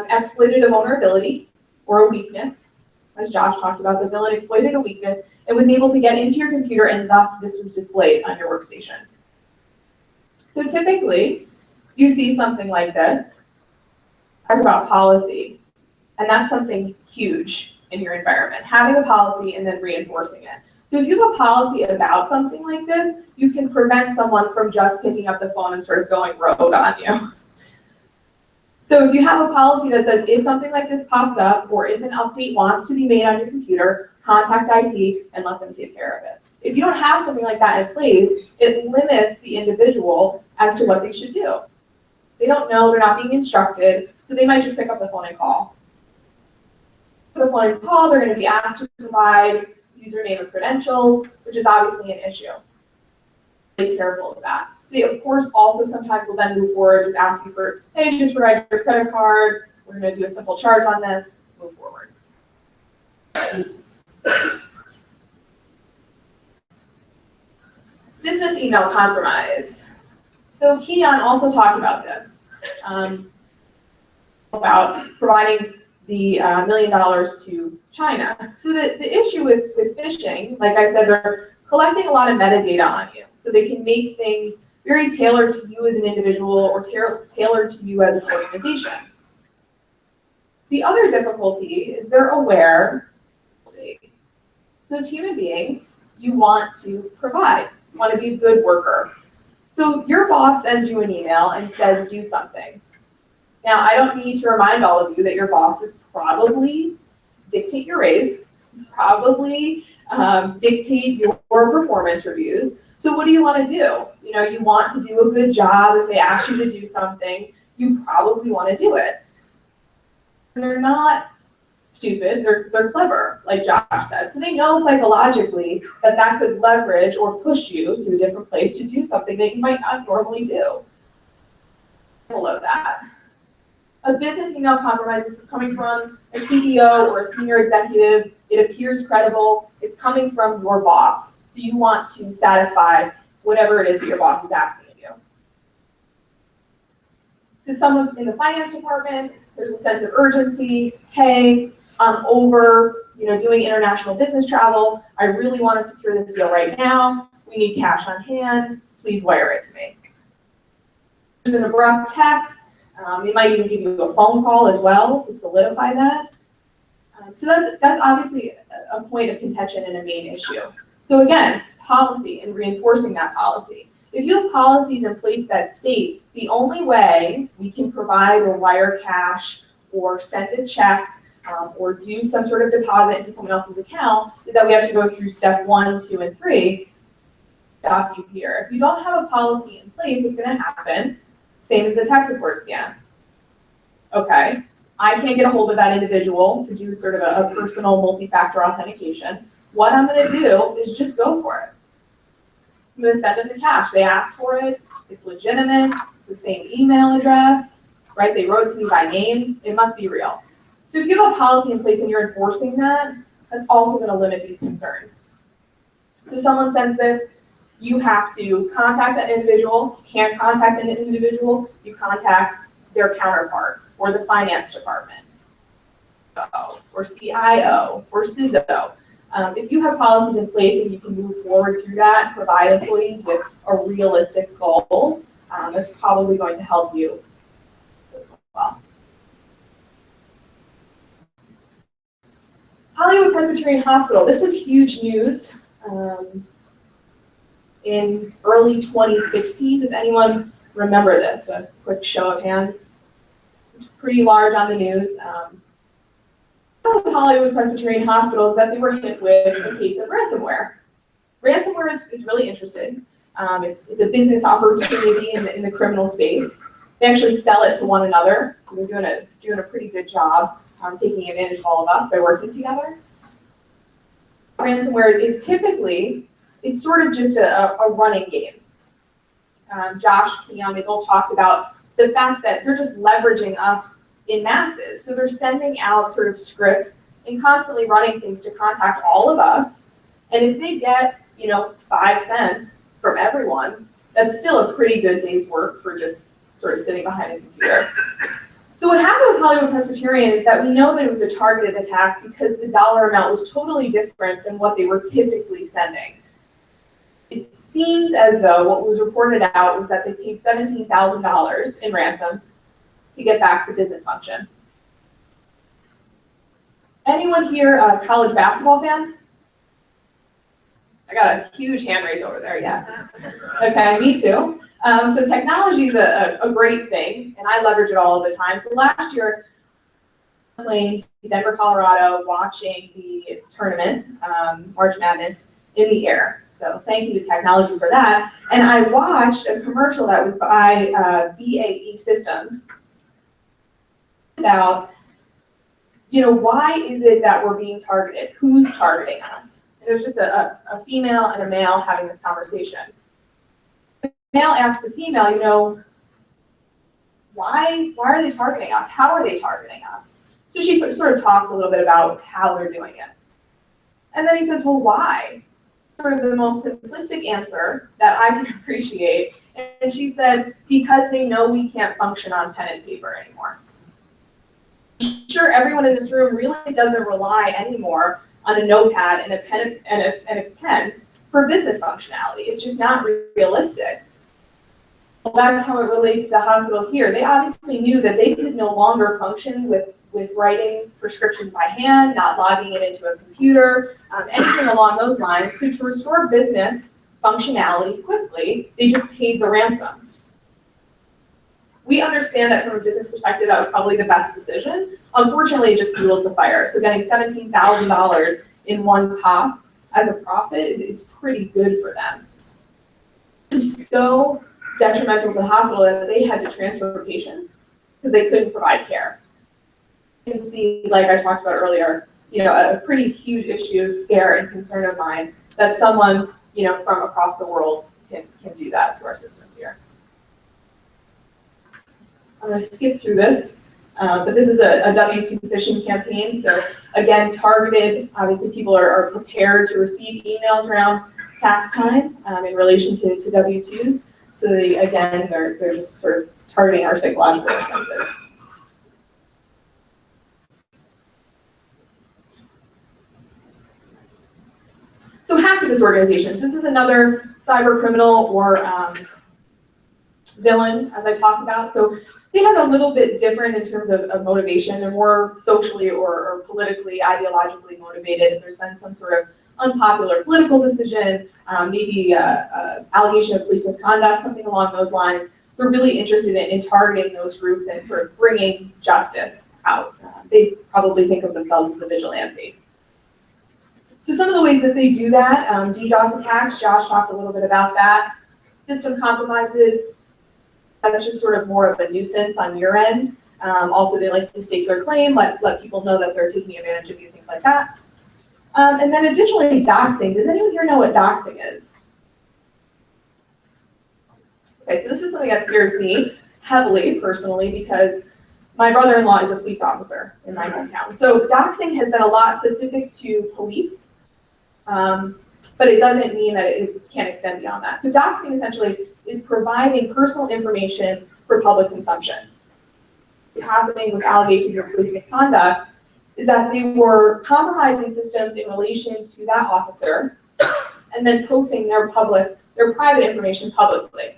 exploited a vulnerability or a weakness. As Josh talked about, the villain exploited a weakness and was able to get into your computer, and thus this was displayed on your workstation. So typically, you see something like this. Talked about policy, and that's something huge in your environment. Having a policy and then reinforcing it. So if you have a policy about something like this, you can prevent someone from just picking up the phone and sort of going rogue on you. So if you have a policy that says if something like this pops up, or if an update wants to be made on your computer, contact IT and let them take care of it. If you don't have something like that in place, it limits the individual as to what they should do. They don't know, they're not being instructed, so they might just pick up the phone and call. For the phone and call, they're going to be asked to provide username and credentials, which is obviously an issue. Be careful of that. They, of course, also sometimes will then move forward, just ask you for, hey, just provide your credit card, we're going to do a simple charge on this, move forward. Business email compromise. So Keon also talked about this, about providing the $1 million to China. So the issue with phishing, like I said, they're collecting a lot of metadata on you. So they can make things very tailored to you as an individual or tailored to you as an organization. The other difficulty is they're aware. So as human beings, you want to provide. You want to be a good worker. So your boss sends you an email and says, do something. Now, I don't need to remind all of you that your bosses probably dictate your raise, probably dictate your performance reviews. So what do you want to do? You know, you want to do a good job. If they ask you to do something, you probably want to do it. They're not stupid, they're clever, like Josh said. So they know psychologically that that could leverage or push you to a different place to do something that you might not normally do. Below that. A business email compromise, this is coming from a CEO or a senior executive. It appears credible. It's coming from your boss. So you want to satisfy whatever it is that your boss is asking of you. To someone in the finance department, there's a sense of urgency. Hey, I'm over, doing international business travel. I really want to secure this deal right now. We need cash on hand. Please wire it to me. There's an abrupt text. They might even give you a phone call as well to solidify that. So that's obviously a point of contention and a main issue. So again, policy and reinforcing that policy. If you have policies in place that state the only way we can provide or wire cash or send a check or do some sort of deposit into someone else's account is that we have to go through step 1, 2, and 3, stop you here. If you don't have a policy in place, what's going to happen? Same as the tech support scam. Okay, I can't get a hold of that individual to do sort of a personal multi-factor authentication. What I'm going to do is just go for it. I'm going to send them the cash. They asked for it. It's legitimate. It's the same email address, right? They wrote to me by name. It must be real. So if you have a policy in place and you're enforcing that, that's also going to limit these concerns. So if someone sends this, you have to contact that individual. You can't contact an individual. You contact their counterpart or the finance department or CIO or CISO. If you have policies in place and you can move forward through that and provide employees with a realistic goal, that's probably going to help you as well. Hollywood Presbyterian Hospital. This was huge news in early 2016. Does anyone remember this? A quick show of hands. It's pretty large on the news. Hollywood Presbyterian Hospital is that they were hit with a case of ransomware. Ransomware is really interesting. It's a business opportunity in the criminal space. They actually sell it to one another, so they're doing a pretty good job taking advantage of all of us by working together. Ransomware is typically, it's sort of just a running game. Josh Keon, they both talked about the fact that they're just leveraging us in masses. So they're sending out sort of scripts and constantly running things to contact all of us. And if they get, 5 cents from everyone, that's still a pretty good day's work for just sort of sitting behind a computer. So what happened with Hollywood Presbyterian is that we know that it was a targeted attack because the dollar amount was totally different than what they were typically sending. It seems as though what was reported out was that they paid $17,000 in ransom to get back to business function. Anyone here a college basketball fan? I got a huge hand raise over there, yes. Okay, me too. So technology is a great thing, and I leverage it all the time. So last year, I played Denver, Colorado, watching the tournament, March Madness, in the air. So thank you to technology for that. And I watched a commercial that was by BAE Systems about, why is it that we're being targeted? Who's targeting us? And it was just a female and a male having this conversation. The male asked the female, why are they targeting us? How are they targeting us? So she sort of talks a little bit about how they're doing it. And then he says, well, why? Sort of the most simplistic answer that I can appreciate. And she said, because they know we can't function on pen and paper anymore. Sure, everyone in this room really doesn't rely anymore on a notepad and a pen for business functionality. It's just not realistic. Well, that's how it relates to the hospital here. They obviously knew that they could no longer function with writing prescriptions by hand, not logging it into a computer, anything along those lines. So to restore business functionality quickly, they just paid the ransom. We understand that from a business perspective, that was probably the best decision. Unfortunately, it just fuels the fire. So getting $17,000 in one pop as a profit is pretty good for them. It's so detrimental to the hospital that they had to transfer patients because they couldn't provide care. You can see, like I talked about earlier, a pretty huge issue, scare, and concern of mine that someone, from across the world can do that to our systems here. I'm going to skip through this, but this is a W-2 phishing campaign. So again, targeted, obviously people are prepared to receive emails around tax time in relation to W-2s. So they're just sort of targeting our psychological defenses. So hacktivist organizations, this is another cyber criminal or villain, as I talked about. So they have a little bit different in terms of motivation. They're more socially or politically, ideologically motivated. If there's been some sort of unpopular political decision, maybe allegation of police misconduct, something along those lines, they're really interested in targeting those groups and sort of bringing justice out. They probably think of themselves as a vigilante. So some of the ways that they do that, DDoS attacks, Josh talked a little bit about that. System compromises, that's just sort of more of a nuisance on your end. Also, they like to stake their claim, let people know that they're taking advantage of you, things like that. And then additionally, doxing. Does anyone here know what doxing is? Okay, so this is something that scares me heavily, personally, because my brother-in-law is a police officer in my hometown. So doxing has been a lot specific to police, but it doesn't mean that it can't extend beyond that. So doxing essentially is providing personal information for public consumption. What's happening with allegations of police misconduct is that they were compromising systems in relation to that officer and then posting their private information publicly.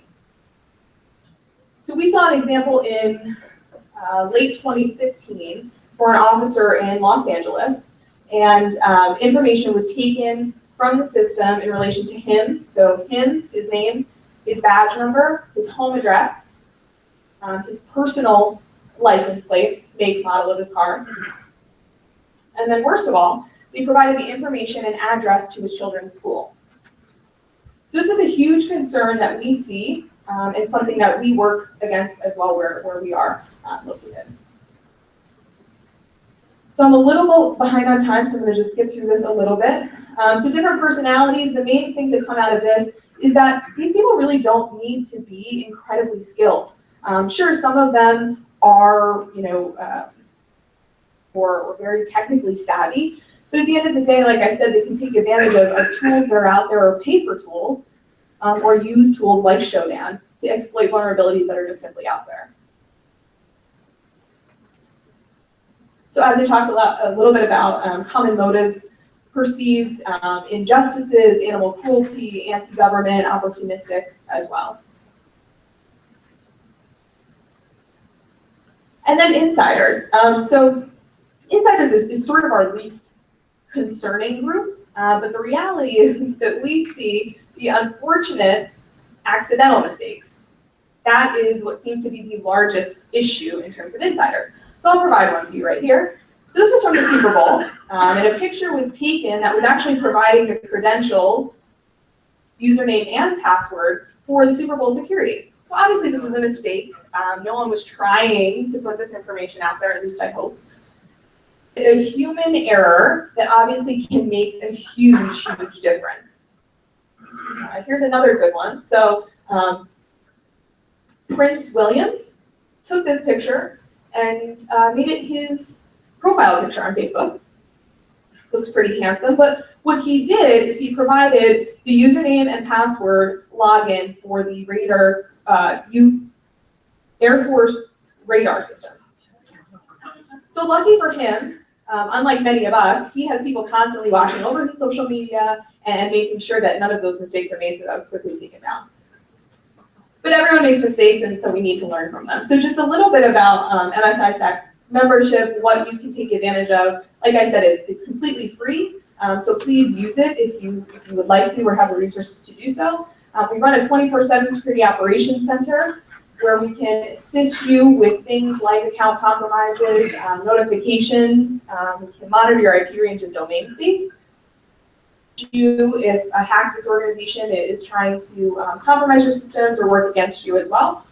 So we saw an example in late 2015 for an officer in Los Angeles, and information was taken from the system in relation to him. So him, his name, his badge number, his home address, his personal license plate, make, model of his car. And then worst of all, they provided the information and address to his children's school. So this is a huge concern that we see, and something that we work against as well where we are located. So I'm a little bit behind on time, so I'm going to just skip through this a little bit. So different personalities, the main thing to come out of this is that these people really don't need to be incredibly skilled. Sure, some of them are, or very technically savvy, but at the end of the day, like I said, they can take advantage of tools that are out there or pay for tools, or use tools like Shodan to exploit vulnerabilities that are just simply out there. So as I talked a little bit about common motives, perceived injustices, animal cruelty, anti-government, opportunistic as well. And then insiders. So insiders is sort of our least concerning group, but the reality is that we see the unfortunate accidental mistakes. That is what seems to be the largest issue in terms of insiders. So I'll provide one to you right here. So this was from the Super Bowl, and a picture was taken that was actually providing the credentials, username and password for the Super Bowl security. So obviously this was a mistake. No one was trying to put this information out there, at least I hope. A human error that obviously can make a huge, huge difference. Here's another good one. So Prince William took this picture and made it his profile picture on Facebook. Looks pretty handsome, but what he did is he provided the username and password login for the radar, Air Force radar system. So lucky for him, unlike many of us, he has people constantly watching over his social media and making sure that none of those mistakes are made, so that was quickly taken down. But everyone makes mistakes, and so we need to learn from them. So just a little bit about MSISAC membership, what you can take advantage of. Like I said, it's completely free, so please use it if you would like to or have the resources to do so. We run a 24/7 security operations center where we can assist you with things like account compromises, notifications. We can monitor your IP range and domain space. If a hacktivist organization is trying to compromise your systems or work against you as well.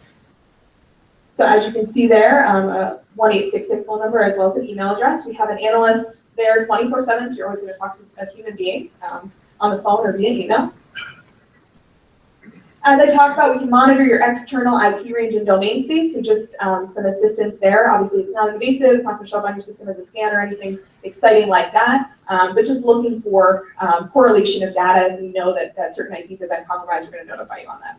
So as you can see there, a 1-866 phone number as well as an email address. We have an analyst there 24/7, so you're always going to talk to a human being on the phone or via email. As I talked about, we can monitor your external IP range and domain space, so just some assistance there. Obviously, it's not invasive, it's not going to show up on your system as a scan or anything exciting like that, but just looking for correlation of data, and we know that certain IPs have been compromised, we're going to notify you on that.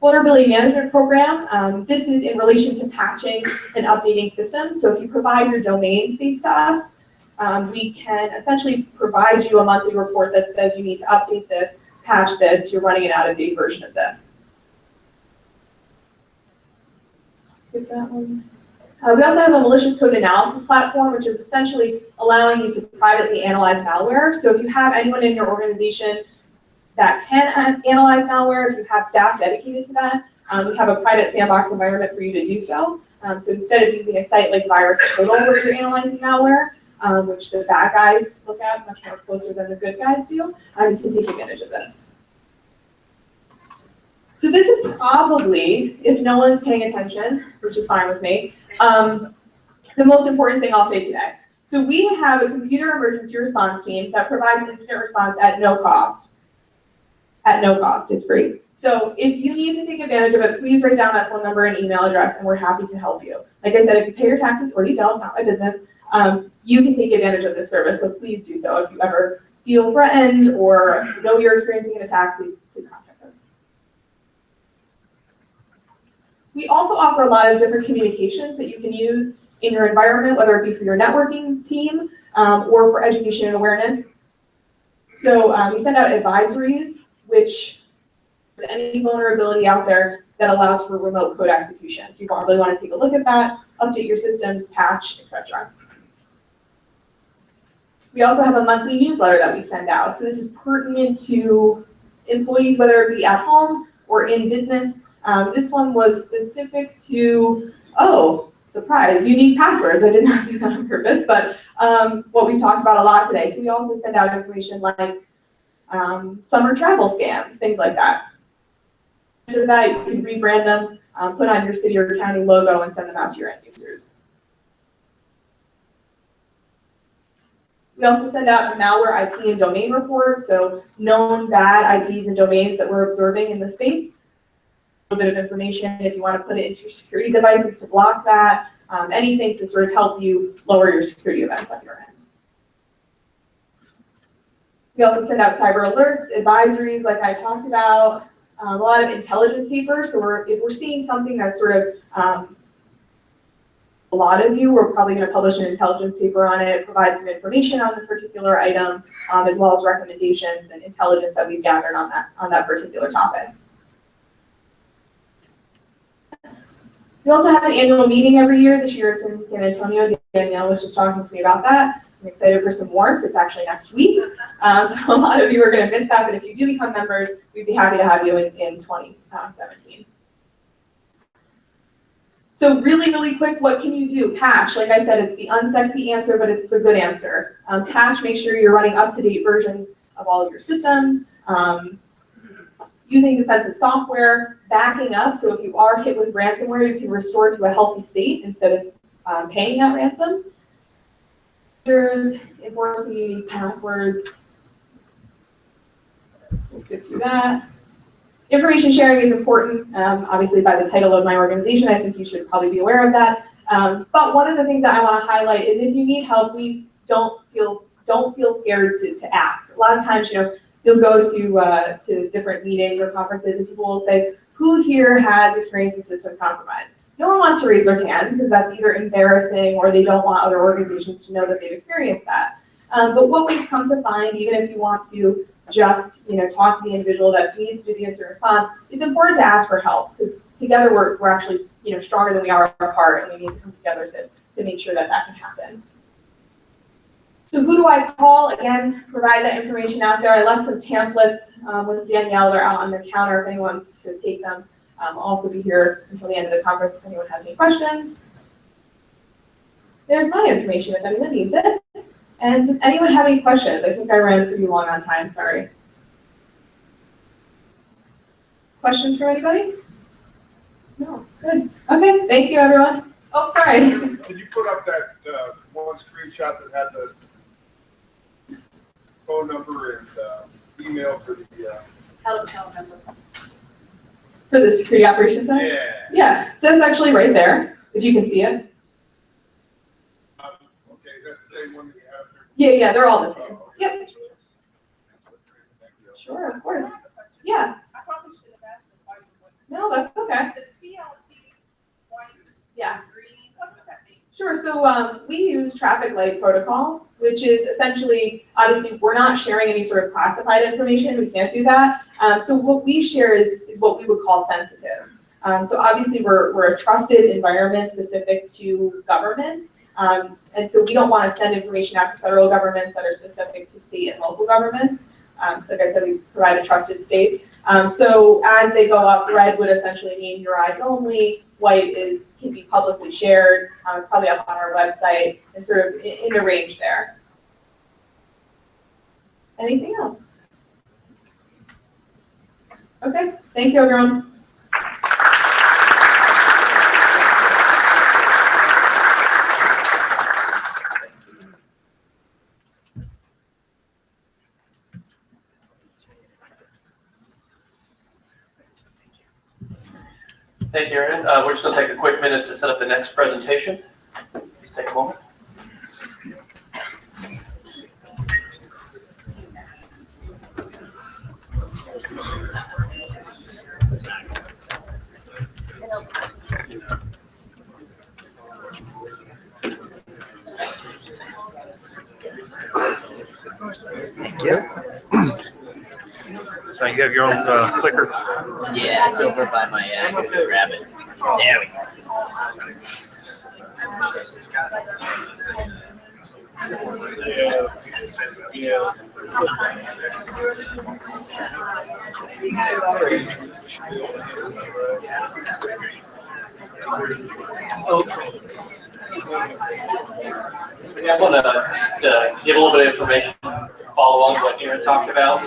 Vulnerability management program, this is in relation to patching and updating systems. So if you provide your domain space to us, we can essentially provide you a monthly report that says you need to update this, patch this, you're running an out-of-date version of this. Skip that one. We also have a malicious code analysis platform, which is essentially allowing you to privately analyze malware. So if you have anyone in your organization that can analyze malware, if you have staff dedicated to that, we have a private sandbox environment for you to do so. So instead of using a site like VirusTotal where you're analyzing malware, which the bad guys look at much more closer than the good guys do, you can take advantage of this. So this is probably, if no one's paying attention, which is fine with me, the most important thing I'll say today. So we have a computer emergency response team that provides incident response at no cost. At no cost, it's free. So if you need to take advantage of it, please write down that phone number and email address, and we're happy to help you. Like I said, if you pay your taxes or you don't, not my business, you can take advantage of this service, so please do so. If you ever feel threatened or know you're experiencing an attack, please contact us. We also offer a lot of different communications that you can use in your environment, whether it be for your networking team or for education and awareness. So we send out advisories, which is any vulnerability out there that allows for remote code execution. So you probably want to take a look at that, update your systems, patch, etc. We also have a monthly newsletter that we send out. So this is pertinent to employees, whether it be at home or in business. This one was specific to, oh, surprise, unique passwords. I did not do that on purpose, but what we've talked about a lot today. So we also send out information like summer travel scams, things like that. After that, you can rebrand them, put on your city or county logo, and send them out to your end users. We also send out a malware IP and domain report, so known bad IPs and domains that we're observing in the space. A little bit of information if you want to put it into your security devices to block that, anything to sort of help you lower your security events on your end. We also send out cyber alerts, advisories like I talked about, a lot of intelligence papers. So if we're seeing something that's sort of, a lot of you, we're probably going to publish an intelligence paper on it, provide some information on this particular item, as well as recommendations and intelligence that we've gathered on that particular topic. We also have an annual meeting every year. This year it's in San Antonio. Danielle was just talking to me about that. I'm excited for some warmth. It's actually next week. So a lot of you are going to miss that, but if you do become members, we'd be happy to have you in 2017. So really, really quick, what can you do? Patch, like I said, it's the unsexy answer, but it's the good answer. Patch, make sure you're running up-to-date versions of all of your systems. Using defensive software, backing up, so if you are hit with ransomware, you can restore to a healthy state instead of paying that ransom. Enforcing unique passwords. We'll skip through that. Information sharing is important. Obviously, by the title of my organization, I think you should probably be aware of that. But one of the things that I want to highlight is if you need help, please don't feel scared to ask. A lot of times, you'll go to different meetings or conferences, and people will say, "Who here has experienced a system compromise?" No one wants to raise their hand because that's either embarrassing or they don't want other organizations to know that they've experienced that. But what we've come to find, even if you want to just talk to the individual that needs to do the incident response, it's important to ask for help because together we're actually stronger than we are apart, and we need to come together to make sure that can happen. So who do I call? Again, provide that information out there. I left some pamphlets with Danielle. They're out on the counter if anyone wants to take them. I'll also be here until the end of the conference if anyone has any questions. There's my information if anyone needs it. And does anyone have any questions? I think I ran pretty long on time, sorry. Questions from anybody? No, good. Okay, thank you everyone. Oh, sorry. Did you put up that one screenshot that had the phone number and email for the Telephone number. For the Security Operations Center? Yeah. Yeah, so it's actually right there, if you can see it. Okay, is that the same one that you have there? Yeah, they're all the same. Yep. Thank you. Sure, of course. Yeah, I probably should have asked this. no, that's okay. The TLP white Yeah. green, what does that mean? Sure, so we use traffic light protocol which is essentially, obviously, we're not sharing any sort of classified information. We can't do that. So what we share is what we would call sensitive. So obviously, we're a trusted environment specific to government. And so we don't want to send information out to federal governments that are specific to state and local governments. So like I said, we provide a trusted space. So as they go up, red would essentially mean your eyes only, white can be publicly shared. It's probably up on our website and sort of in the range there. Anything else? Okay, thank you everyone. Thank you, Erin. We're just going to take a quick minute to set up the next presentation. Just take a moment. So you have your own clicker? Yeah, it's over by my go grab it. There we go. I want to give a little bit of information, follow on what Erin talked about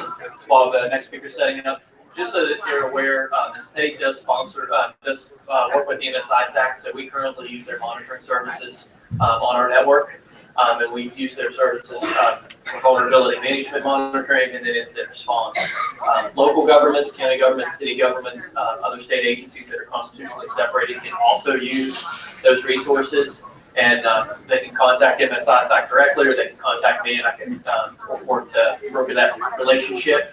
while the next speaker is setting up. Just so that you're aware, the state does sponsor, work with the MSI-SAC, so we currently use their monitoring services on our network, and we use their services for vulnerability management monitoring and then incident response. Local governments, county governments, city governments, other state agencies that are constitutionally separated can also use those resources, and they can contact MSI-SAC directly, or they can contact me, and I can work to broker that relationship.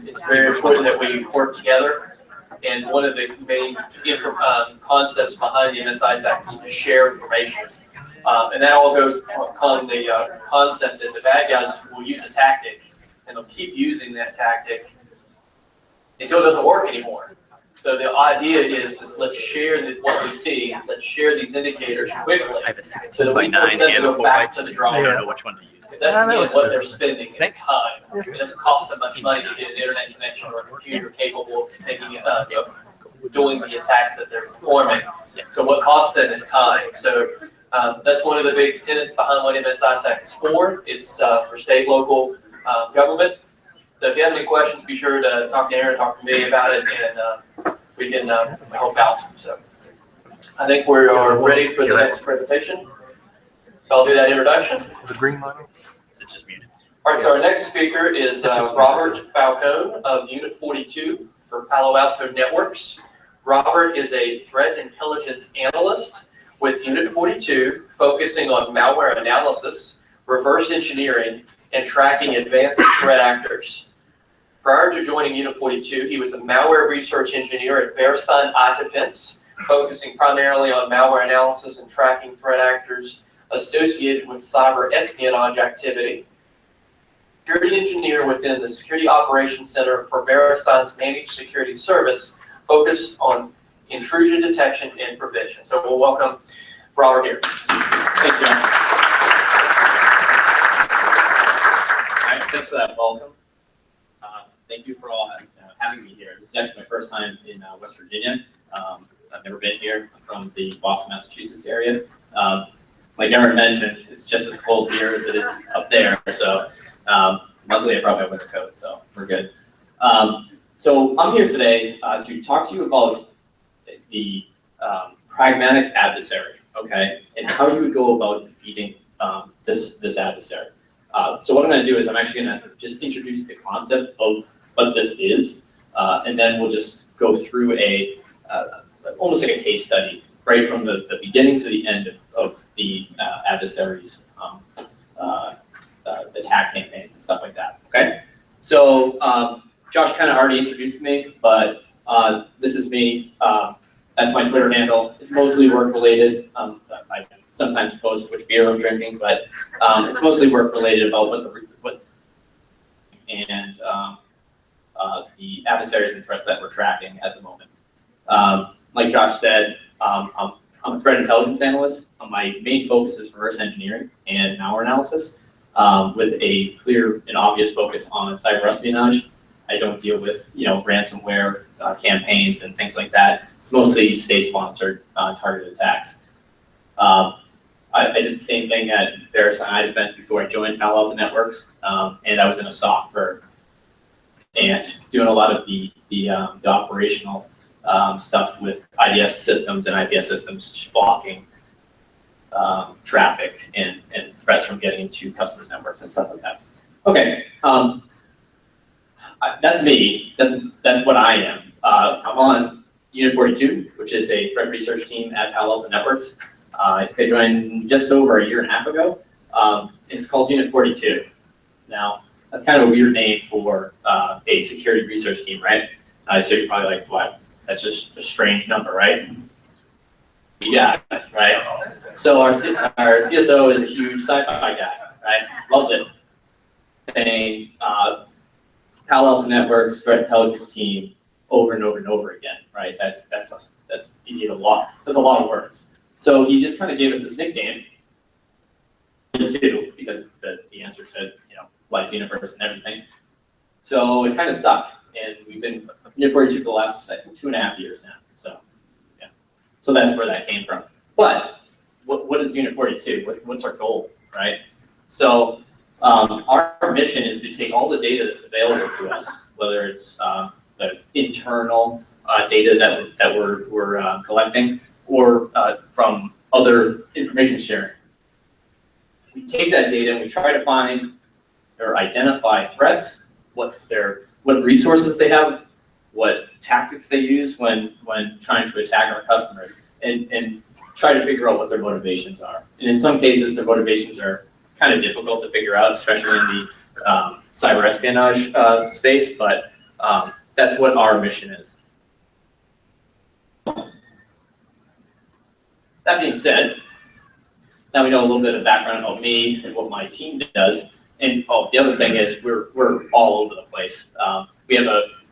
It's very important that we work together, and one of the main concepts behind the MSI-SAC is to share information. And that all goes on the concept that the bad guys will use a tactic, and they'll keep using that tactic until it doesn't work anymore. So the idea is let's share what we see, let's share these indicators quickly. I have a 16 by 9 and a 4 by 2. I don't know which one to use. Because that's again what they're spending is time. It doesn't cost them much money to get an internet connection or a computer capable of taking doing the attacks that they're performing. So what costs them is time. So that's one of the big tenets behind what MSI-SAC is for. It's for state, local government. So if you have any questions, be sure to talk to Erin, talk to me about it, and we can help out. So I think we are ready for the next presentation. So I'll do that introduction. The green model? Is it just muted? All right, so our next speaker is Robert Falcone of Unit 42 for Palo Alto Networks. Robert is a threat intelligence analyst with Unit 42, focusing on malware analysis, reverse engineering, and tracking advanced threat actors. Prior to joining Unit 42, he was a malware research engineer at VeriSign iDefense, focusing primarily on malware analysis and tracking threat actors associated with cyber espionage activity. Security engineer within the Security Operations Center for VeriSign's Managed Security Service, focused on intrusion detection and prevention. So we'll welcome Robert here. Thanks, John. All right, thanks for that welcome. Thank you for all having me here. This is actually my first time in West Virginia. I've never been here. I'm from the Boston, Massachusetts area. Like Erin mentioned, it's just as cold here as it is up there. So luckily I brought my winter coat, so we're good. So I'm here today to talk to you about the pragmatic adversary, okay, and how you would go about defeating this adversary. So what I'm going to do is I'm actually going to just introduce the concept of what this is, and then we'll just go through almost like a case study, right from the beginning to the end of the adversary's attack campaigns and stuff like that, okay? So Josh kind of already introduced me, but this is me. That's my Twitter handle. It's mostly work related. I sometimes post which beer I'm drinking, but it's mostly work related about the adversaries and threats that we're tracking at the moment. Like Josh said, I'm a threat intelligence analyst. My main focus is reverse engineering and malware analysis, with a clear and obvious focus on cyber espionage. I don't deal with ransomware campaigns and things like that. It's mostly state-sponsored targeted attacks. I did the same thing at VeriSign iDefense before I joined Palo Alto Networks, and I was in a SOC and doing a lot of the operational stuff with IDS systems and IPS systems blocking traffic and threats from getting into customers' networks and stuff like that. Okay, that's me. That's what I am. I'm on Unit 42, which is a threat research team at Palo Alto Networks. I think I joined just over a year and a half ago. It's called Unit 42. Now, that's kind of a weird name for a security research team, right? So you're probably like, what? That's just a strange number, right? Yeah, right? So our CSO is a huge sci-fi guy, right? Loves it. Saying Palo Alto Networks threat intelligence team over and over and over again, right? That's you need a lot. That's a lot of words. So he just kind of gave us this nickname, 42, because it's the answer to life, universe, and everything. So it kind of stuck, and we've been Unit 42 for the last, I think, 2.5 years now. So yeah, so that's where that came from. But what is Unit 42? What's our goal, right? So our mission is to take all the data that's available to us, whether it's the internal data that we're collecting, or from other information sharing. We take that data and we try to find or identify threats, what resources they have, what tactics they use when trying to attack our customers, and try to figure out what their motivations are. And in some cases, their motivations are kind of difficult to figure out, especially in the cyber espionage space, but that's what our mission is. That being said, now we know a little bit of background about me and what my team does. And the other thing is we're all over the place. We have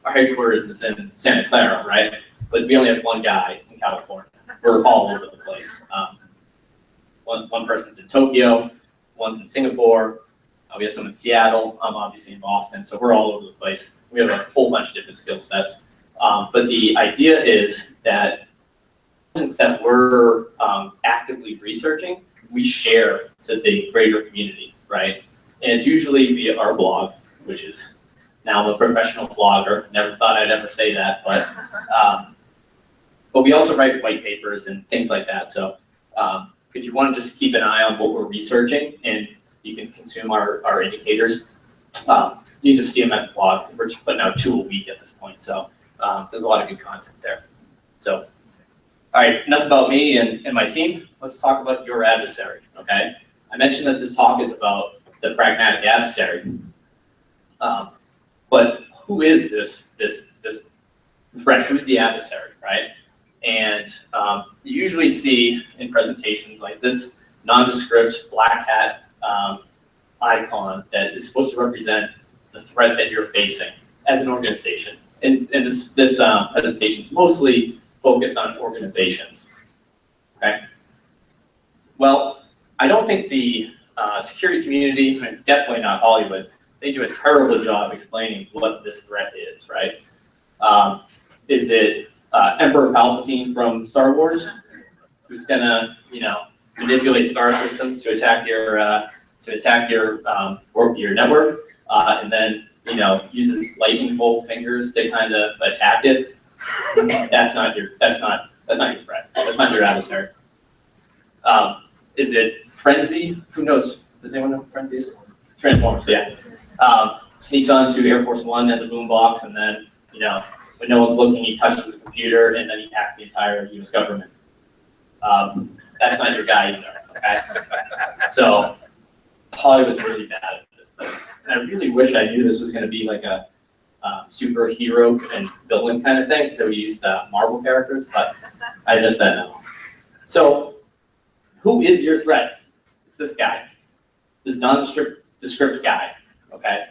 our headquarters is in Santa Clara, right? But we only have one guy in California. We're all over the place. One person's in Tokyo, one's in Singapore. We have some in Seattle. I'm obviously in Boston, so we're all over the place. We have a whole bunch of different skill sets. But the idea is that that we're actively researching, we share to the greater community, right? And it's usually via our blog, which is now I'm a professional blogger. Never thought I'd ever say that, but we also write white papers and things like that. So if you want to just keep an eye on what we're researching and you can consume our indicators, you just see them at the blog. We're just putting out 2 a week at this point, so there's a lot of good content there. So. All right, enough about me and my team. Let's talk about your adversary, okay? I mentioned that this talk is about the pragmatic adversary. But who is this threat? Who's the adversary, right? And you usually see in presentations like this nondescript black hat icon that is supposed to represent the threat that you're facing as an organization. And this presentation is mostly focused on organizations, okay? Well, I don't think the security community, and definitely not Hollywood, they do a terrible job explaining what this threat is, right? Is it Emperor Palpatine from Star Wars, who's gonna, manipulate star systems to attack your network, and then uses lightning bolt fingers to kind of attack it? That's not your threat. That's not your adversary. Is it Frenzy? Who knows? Does anyone know what Frenzy is? Transformers, yeah. Sneaks onto Air Force One as a boombox, and then when no one's looking, he touches the computer, and then he hacks the entire U.S. government. That's not your guy either. Okay. So Hollywood's really bad at this thing, and I really wish I knew this was going to be like a superhero and villain kind of thing, so we used Marvel characters, but I just don't know. So who is your threat? It's this guy, this nondescript guy, okay?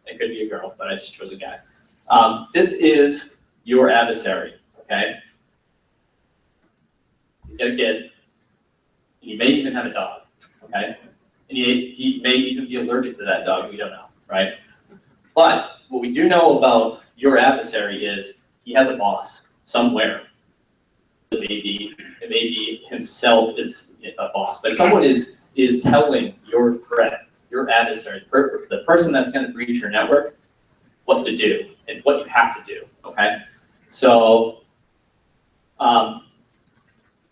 It could be a girl, but I just chose a guy. This is your adversary, okay? He's got a kid, and he may even have a dog, okay? And he may even be allergic to that dog, we don't know, right? But what we do know about your adversary is he has a boss somewhere. It may be himself is a boss, but someone is telling your threat, your adversary, the person that's going to breach your network, what to do and what you have to do, okay? So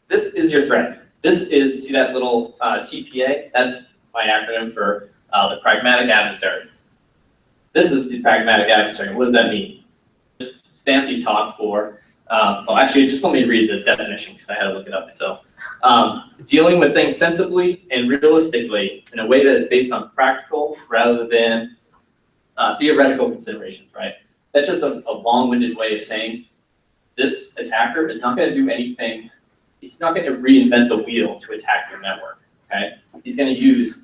this is your threat. This is, see that little TPA? That's my acronym for the pragmatic adversary. This is the pragmatic adversary. What does that mean? Just fancy talk for, well, actually, just let me read the definition because I had to look it up myself. Dealing with things sensibly and realistically in a way that is based on practical rather than theoretical considerations, right? That's just a long-winded way of saying this attacker is not going to do anything. He's not going to reinvent the wheel to attack your network, okay? He's going to use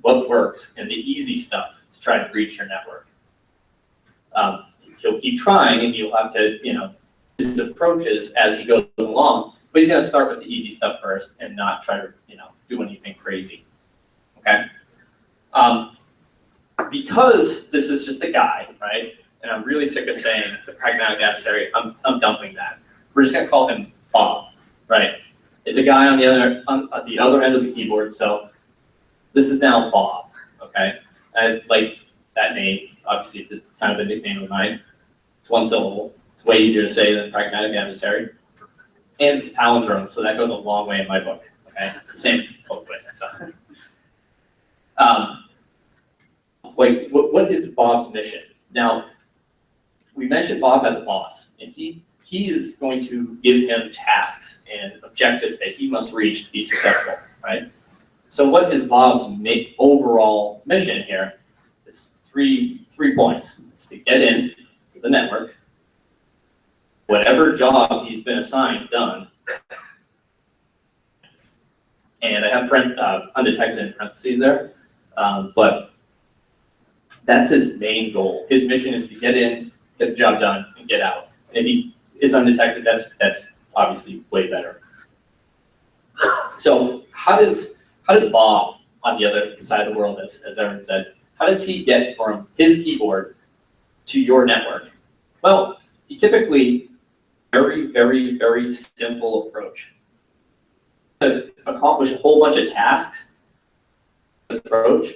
what works and the easy stuff to try to breach your network. He'll keep trying, and you'll have to, his approaches as he goes along, but he's going to start with the easy stuff first and not try to, do anything crazy, okay? Because this is just a guy, right? And I'm really sick of saying the pragmatic adversary, I'm dumping that. We're just going to call him Bob, right? It's a guy at the other end of the keyboard, so this is now Bob, okay? I like that name. Obviously, it's kind of a nickname of mine. It's one syllable. It's way easier to say than pragmatic adversary. And it's a palindrome, so that goes a long way in my book, okay? It's the same both ways. So. What is Bob's mission? Now, we mentioned Bob has a boss, and he is going to give him tasks and objectives that he must reach to be successful, right? So what is Bob's overall mission here? It's three points. It's to get in to the network, whatever job he's been assigned done, and I have undetected in parentheses there, but that's his main goal. His mission is to get in, get the job done, and get out. And if he is undetected, that's obviously way better. So how does Bob on the other side of the world, as Erin said, how does he get from his keyboard to your network? Well, he typically, very, very, very simple approach. To accomplish a whole bunch of tasks, approach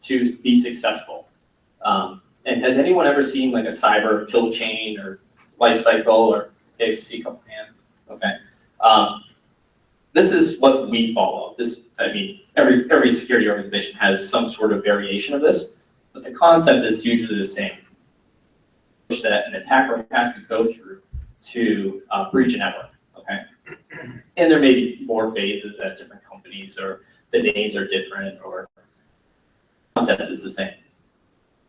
to be successful. And has anyone ever seen like a cyber kill chain or life cycle, or see a couple hands? Okay. This is what we follow. Every security organization has some sort of variation of this, but the concept is usually the same, that an attacker has to go through to breach a network, okay? And there may be more phases at different companies, or the names are different, or the concept is the same,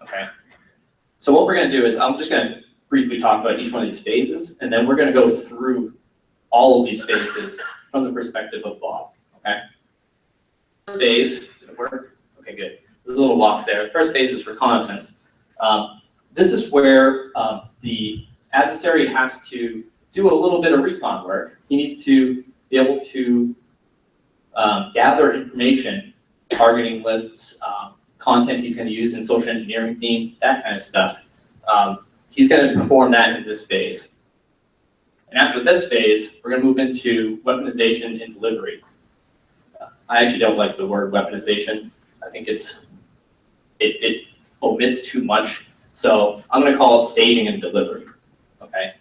okay? So what we're gonna do is, I'm just gonna briefly talk about each one of these phases, and then we're gonna go through all of these phases from the perspective of Bob, okay? First phase, did it work? Okay, good. There's a little box there. The first phase is reconnaissance. This is where the adversary has to do a little bit of recon work. He needs to be able to gather information, targeting lists, content he's going to use in social engineering themes, that kind of stuff. He's going to perform that in this phase. And after this phase, we're going to move into weaponization and delivery. I actually don't like the word weaponization. I think it omits too much. So I'm going to call it staging and delivery, okay?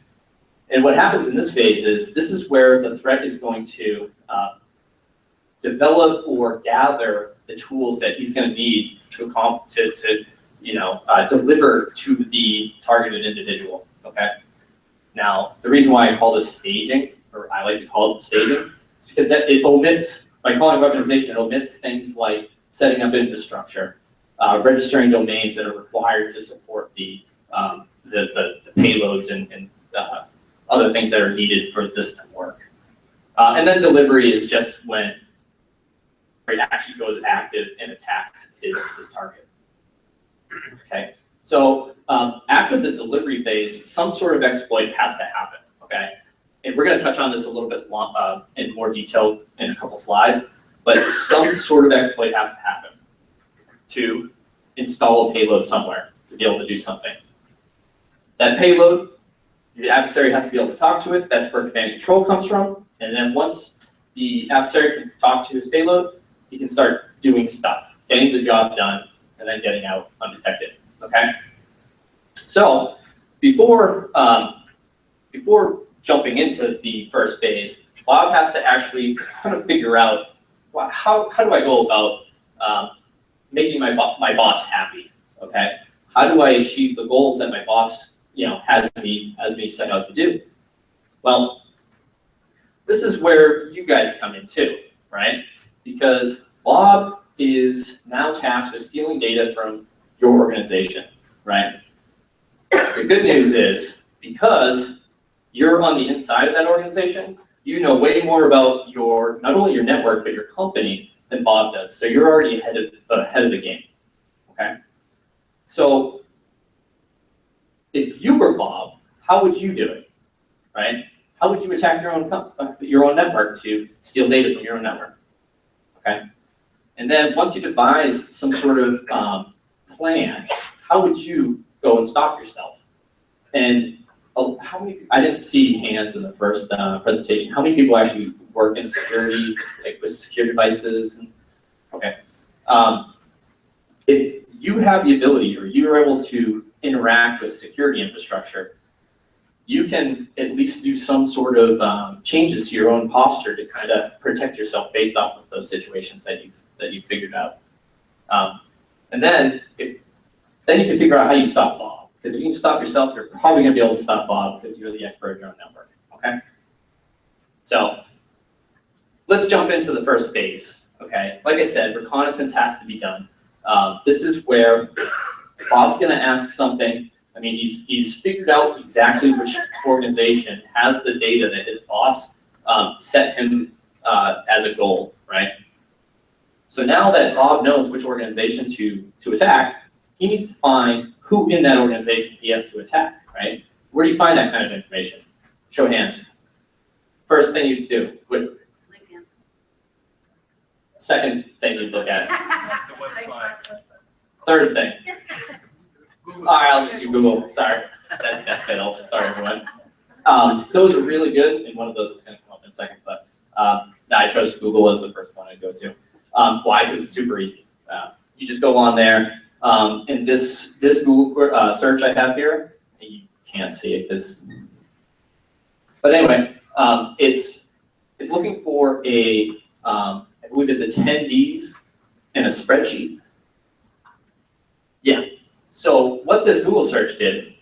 And what happens in this phase is, this is where the threat is going to develop or gather the tools that he's going to need to deliver to the targeted individual, okay? Now, the reason why I call this staging, or I like to call it staging, is because it omits, by calling it weaponization, it omits things like setting up infrastructure, registering domains that are required to support the payloads and other things that are needed for this to work. And then delivery is just when actually goes active and attacks his target. Okay, so after the delivery phase, some sort of exploit has to happen. Okay, and we're going to touch on this a little bit in more detail in a couple slides, but some sort of exploit has to happen to install a payload somewhere to be able to do something. That payload, the adversary has to be able to talk to it. That's where command and control comes from. And then once the adversary can talk to his payload, he can start doing stuff, getting the job done, and then getting out undetected. Okay. So before jumping into the first phase, Bob has to actually kind of figure out how do I go about making my boss happy. Okay. How do I achieve the goals that my boss has me set out to do? Well, this is where you guys come in too, right? Because Bob is now tasked with stealing data from your organization, right? The good news is, because you're on the inside of that organization, you know way more about not only your network, but your company than Bob does. So you're already ahead of the game, okay? So if you were Bob, how would you do it, right? How would you attack your own network to steal data from your own network, okay? And then once you devise some sort of plan, how would you go and stop yourself? And how many? I didn't see hands in the first presentation. How many people actually work in security, like with secure devices? Okay. If you have the ability, or you're able to interact with security infrastructure, you can at least do some sort of changes to your own posture to kind of protect yourself based off of those situations that you've figured out. And then you can figure out how you stop Bob. Because if you can stop yourself, you're probably going to be able to stop Bob because you're the expert of your own network. Okay. So let's jump into the first phase. Okay. Like I said, reconnaissance has to be done. This is where Bob's going to ask something. I mean, he's figured out exactly which organization has the data that his boss set him as a goal, right? So now that Bob knows which organization to attack, he needs to find who in that organization he has to attack, right? Where do you find that kind of information? Show of hands. First thing you do. LinkedIn. Second thing you look at. Third thing. All right, I'll just do Google. Sorry, that fails. Sorry, everyone. Those are really good, and one of those is going to come up in a second. But I chose Google as the first one I'd go to. Why? Because it's super easy. You just go on there. And this Google search I have here, you can't see it because. But anyway, it's looking for I believe it's attendees in a spreadsheet. Yeah. So what this Google search did,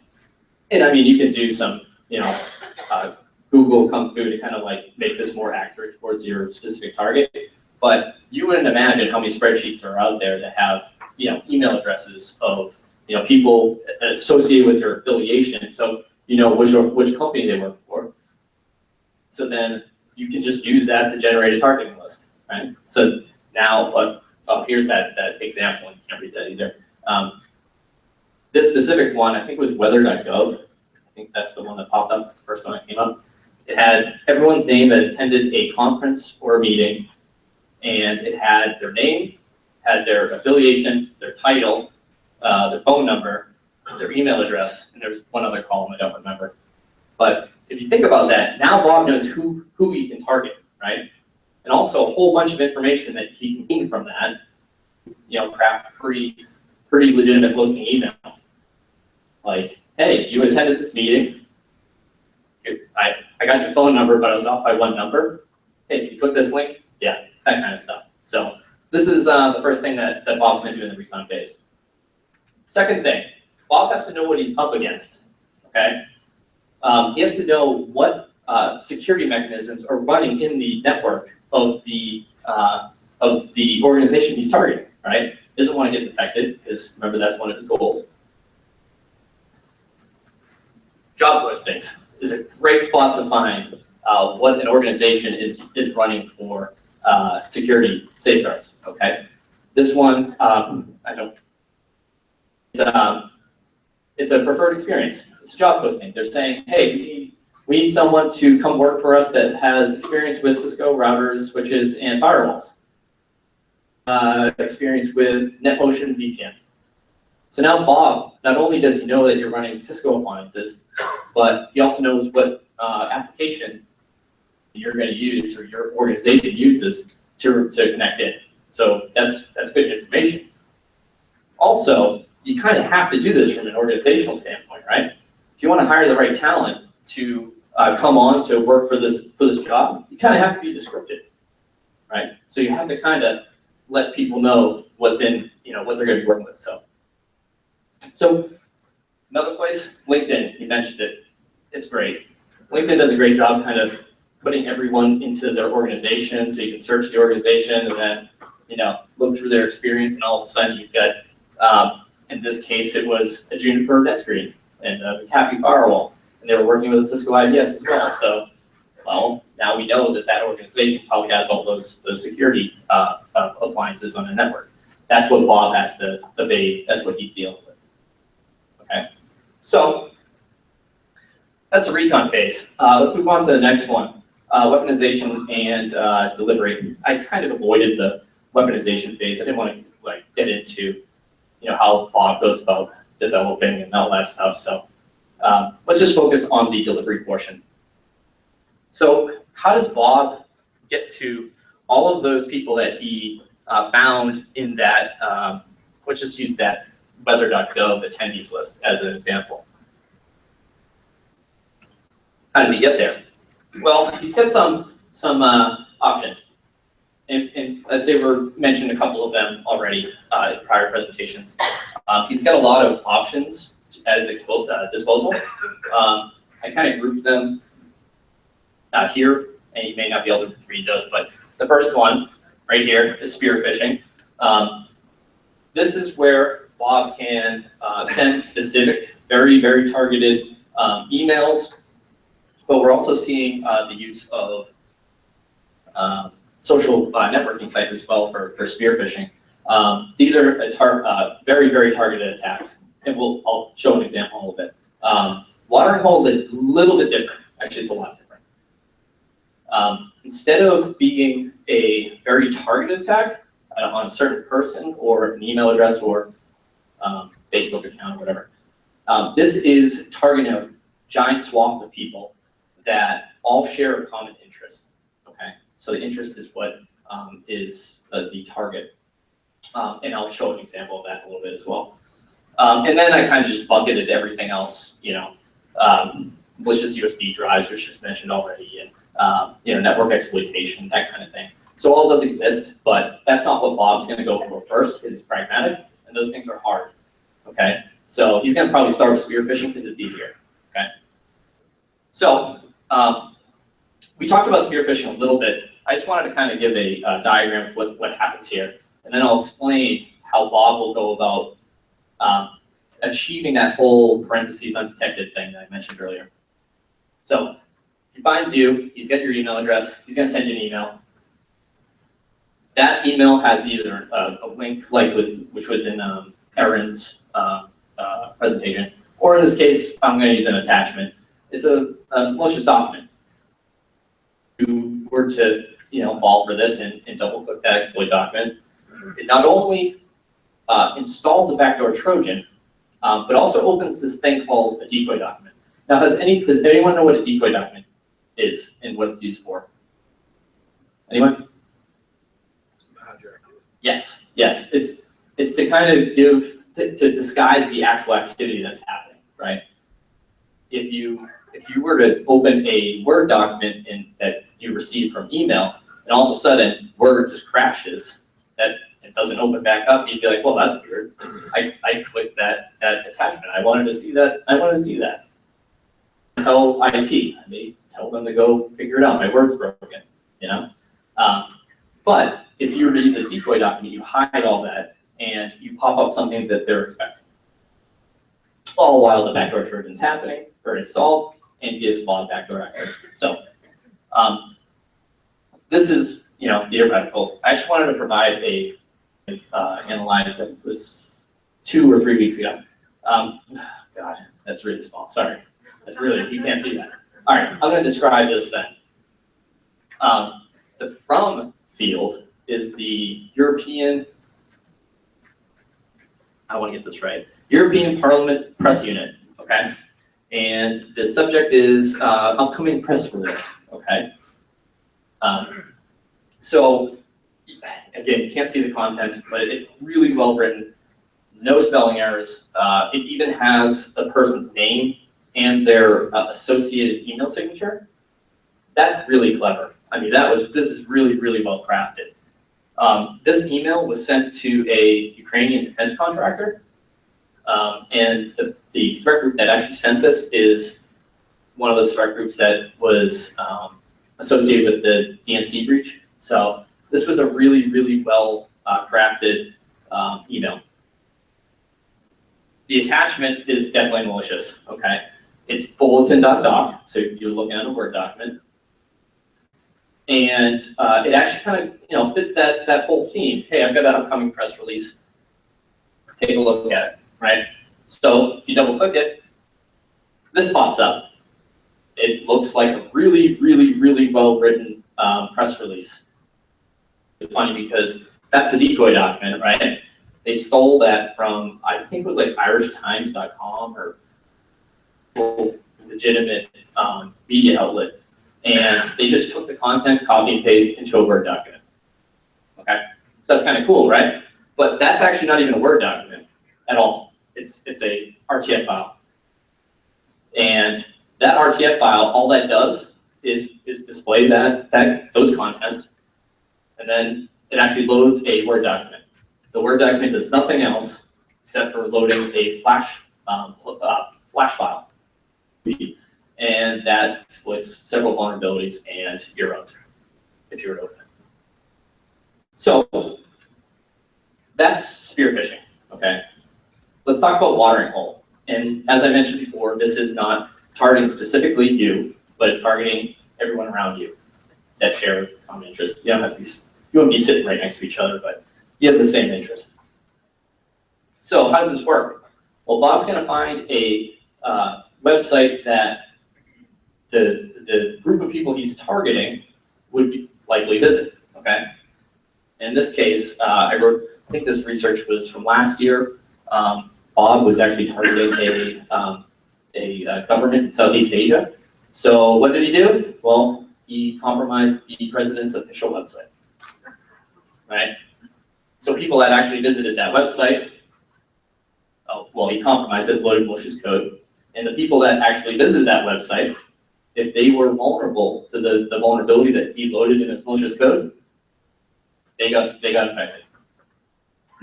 and I mean, you can do some, Google Kung Fu to kind of like make this more accurate towards your specific target. But you wouldn't imagine how many spreadsheets are out there that have, email addresses of, people associated with your affiliation. So, which company they work for. So then you can just use that to generate a targeting list, right? So now, here's that example, and you can't read that either. This specific one, I think, was weather.gov. I think that's the one that popped up. It's the first one that came up. It had everyone's name that attended a conference or a meeting, and it had their name, had their affiliation, their title, their phone number, their email address, and there's one other column I don't remember. But if you think about that, now Bob knows who he can target, right? And also a whole bunch of information that he can glean from that, craft pretty legitimate looking email. Like, hey, you attended this meeting. I got your phone number, but I was off by one number. Hey, can you click this link? Yeah, that kind of stuff. So this is the first thing that Bob's going to do in the recon phase. Second thing, Bob has to know what he's up against, okay? He has to know what security mechanisms are running in the network of the organization he's targeting, right? He doesn't want to get detected, because remember, that's one of his goals. Job postings is a great spot to find what an organization is running for security safeguards, okay? This one, it's a preferred experience. It's a job posting. They're saying, hey, we need someone to come work for us that has experience with Cisco routers, switches, and firewalls. Experience with NetMotion VPNs. So now Bob, not only does he know that you're running Cisco appliances, but he also knows what application you're going to use or your organization uses to connect in. So that's good information. Also, you kind of have to do this from an organizational standpoint, right? If you want to hire the right talent to come on to work for this job, you kind of have to be descriptive, right? So you have to kind of let people know what's in, what they're going to be working with. So another place, LinkedIn, you mentioned it. It's great. LinkedIn does a great job kind of putting everyone into their organization, so you can search the organization and then, look through their experience, and all of a sudden you've got, in this case, it was a Juniper NetScreen and a McAfee firewall, and they were working with a Cisco IDS as well. So, well, now we know that that organization probably has all those security appliances on the network. That's what Bob has to evade. That's what he's dealing with. Okay, so that's the recon phase. Let's move on to the next one, weaponization and delivery. I kind of avoided the weaponization phase. I didn't want to get into how Bob goes about developing and all that stuff. So let's just focus on the delivery portion. So how does Bob get to all of those people that he found in that, let's just use that weather.gov attendees list as an example. How does he get there? Well, he's got some options. And they were mentioned, a couple of them already in prior presentations. He's got a lot of options at his disposal. I kind of grouped them here, and you may not be able to read those, but the first one right here is spear phishing. This is where Bob can send specific, very, very targeted emails, but we're also seeing the use of social networking sites as well for spear phishing. These are very, very targeted attacks, and I'll show an example in a little bit. Watering hole is a little bit different. Actually, it's a lot different. Instead of being a very targeted attack on a certain person or an email address or Facebook account or whatever, this is targeting a giant swath of people that all share a common interest. Okay, so the interest is what is the target, and I'll show an example of that in a little bit as well. And then I kind of just bucketed everything else, malicious USB drives, which was mentioned already, and network exploitation, that kind of thing. So all those exist, but that's not what Bob's going to go for first, because he's pragmatic, and those things are hard. Okay, so he's going to probably start with spear phishing because it's easier. Okay, so we talked about spear phishing a little bit. I just wanted to kind of give a diagram of what happens here, and then I'll explain how Bob will go about achieving that whole parentheses undetected thing that I mentioned earlier. So he finds you, he's got your email address, he's going to send you an email. That email has either a link, which was in Aaron's presentation, or in this case, I'm going to use an attachment. It's a malicious document. If you were to fall for this and double click that exploit document, it not only installs a backdoor Trojan, but also opens this thing called a decoy document. Now, does anyone know what a decoy document is and what it's used for? Anyone? Yes, yes. It's to kind of to disguise the actual activity that's happening, right? If you were to open a Word document that you receive from email, and all of a sudden Word just crashes, that it doesn't open back up, you'd be like, well, that's weird. I clicked that attachment. I wanted to see that. I wanted to see that. Tell IT. They tell them to go figure it out. My Word's broken. But if you were to use a decoy document, you hide all that, and you pop up something that they're expecting. All while the backdoor Trojan's happening or installed, and gives Bob backdoor access. So this is theoretical. I just wanted to provide a analyze that was 2 or 3 weeks ago. God, that's really small. Sorry, that's really, you can't see that. All right, I'm going to describe this then. The from field is the European, I want to get this right, European Parliament Press Unit, okay? And the subject is upcoming press release, okay? So, again, you can't see the content, but it's really well written, no spelling errors. It even has a person's name and their associated email signature. That's really clever. I mean, this is really, really well crafted. This email was sent to a Ukrainian defense contractor, and the threat group that actually sent this is one of those threat groups that was associated with the DNC breach. So this was a really, really well crafted email. The attachment is definitely malicious, okay? It's bulletin.doc, so you're looking at a Word document. And it actually kind of, fits that whole theme. Hey, I've got an upcoming press release. Take a look at it, right? So if you double click it, this pops up. It looks like a really, really, really well written press release. It's funny because that's the decoy document, right? They stole that from, I think it was like irishtimes.com or legitimate media outlet. And they just took the content, copy and paste into a Word document. Okay, so that's kind of cool, right? But that's actually not even a Word document at all. It's a RTF file. And that RTF file, all that does is display those contents, and then it actually loads a Word document. The Word document does nothing else except for loading a flash file. And that exploits several vulnerabilities and you're owned if you were to open it. So that's spear phishing, okay? Let's talk about watering hole. And as I mentioned before, this is not targeting specifically you, but it's targeting everyone around you that share common interest. You don't have to you won't be sitting right next to each other, but you have the same interest. So how does this work? Well, Bob's going to find a website that the group of people he's targeting would likely visit, okay? In this case, I think this research was from last year. Bob was actually targeting a government in Southeast Asia. So what did he do? Well, he compromised the president's official website, right? So people that actually visited that website, he compromised it, loaded malicious code. And the people that actually visited that website, if they were vulnerable to the vulnerability that he loaded in his malicious code, they got infected.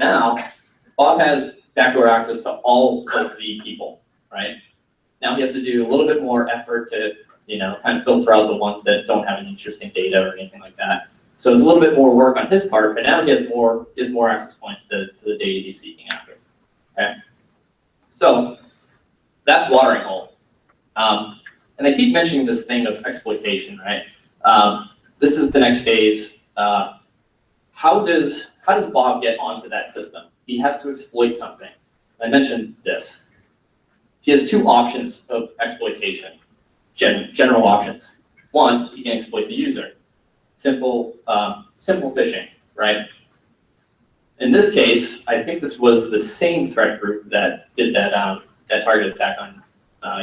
Now, Bob has backdoor access to all of the people, right? Now he has to do a little bit more effort to, kind of filter out the ones that don't have any interesting data or anything like that. So it's a little bit more work on his part, but now he has more access points to the data he's seeking after, okay? So that's watering hole. And I keep mentioning this thing of exploitation, right? This is the next phase. How does Bob get onto that system? He has to exploit something. I mentioned this. He has 2 options of exploitation, general options. One, he can exploit the user. Simple phishing, right? In this case, I think this was the same threat group that did that targeted attack on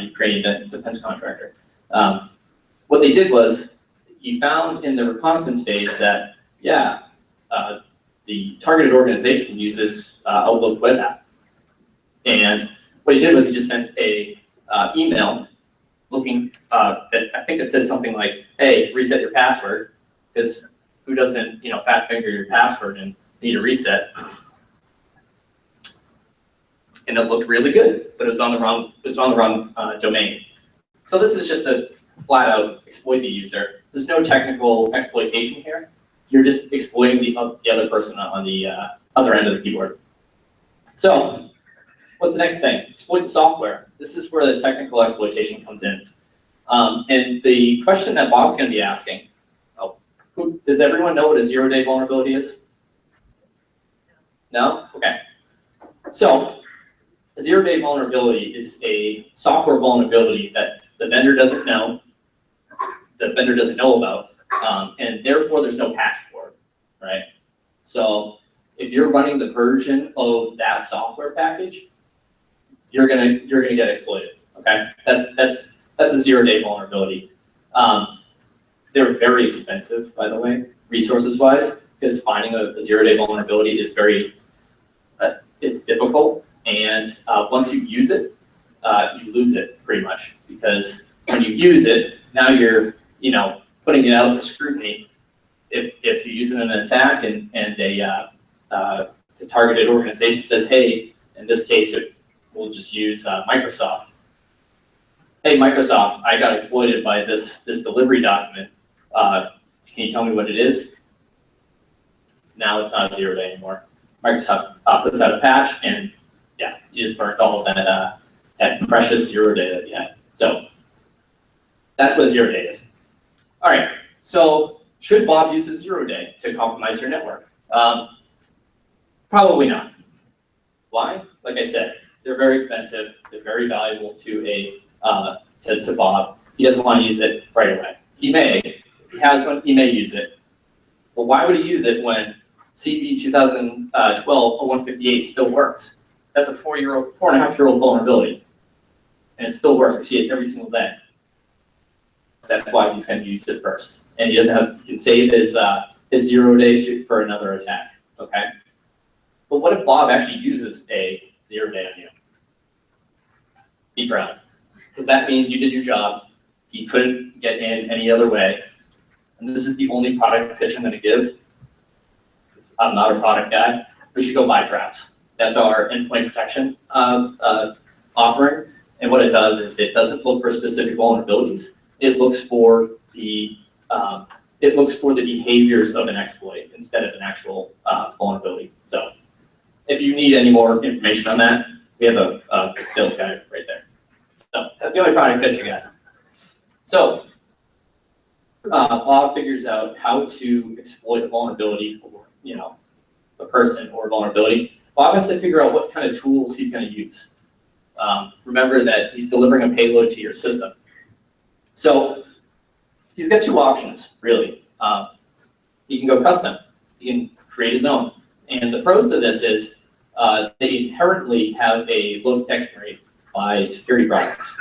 Ukrainian defense contractor. What they did was he found in the reconnaissance phase that, the targeted organization uses Outlook web app. And what he did was he just sent a email looking, that I think it said something like, hey, reset your password, because who doesn't, fat finger your password and need a reset? And it looked really good, but it was on the wrong domain. So this is just a flat out exploit the user. There's no technical exploitation here. You're just exploiting the other person on the other end of the keyboard. So what's the next thing? Exploit the software. This is where the technical exploitation comes in. And the question that Bob's going to be asking, Does everyone know what a zero-day vulnerability is? No? Okay. So a zero-day vulnerability is a software vulnerability that the vendor doesn't know about, and therefore there's no patch for it, right? So if you're running the version of that software package, you're gonna get exploited. Okay, that's a zero-day vulnerability. They're very expensive, by the way, resources-wise, because finding a zero-day vulnerability is it's difficult. And once you use it, you lose it pretty much, because when you use it, now you're putting it out for scrutiny. If you use it in an attack and the targeted organization says, hey, in this case, we'll just use Microsoft. Hey, Microsoft, I got exploited by this delivery document. Can you tell me what it is? Now it's not a zero-day anymore. Microsoft puts out a patch, and yeah, you just burnt all of that precious zero-day that you had. So that's what zero-day is. All right, so should Bob use a zero-day to compromise your network? Probably not. Why? Like I said, they're very expensive. They're very valuable to to Bob. He doesn't want to use it right away. He may. If he has one, he may use it. But why would he use it when CP 2012-0158 still works? That's a 4.5-year-old vulnerability, and it still works. I see it every single day. That's why he's going to use it first, and he can save his zero-day for another attack. Okay. But what if Bob actually uses a zero-day on you? Be proud, because that means you did your job. He couldn't get in any other way. And this is the only product pitch I'm going to give. I'm not a product guy. We should go buy Traps. That's our endpoint protection offering. And what it does is it doesn't look for specific vulnerabilities. It looks for the behaviors of an exploit instead of an actual vulnerability. So if you need any more information on that, we have a sales guy right there. So that's the only product pitch you got. So Bob figures out how to exploit a vulnerability, or a person or a vulnerability. Bob has to figure out what kind of tools he's going to use. Remember that he's delivering a payload to your system. So he's got two options, really. He can go custom. He can create his own. And the pros to this is they inherently have a low detection rate by security products.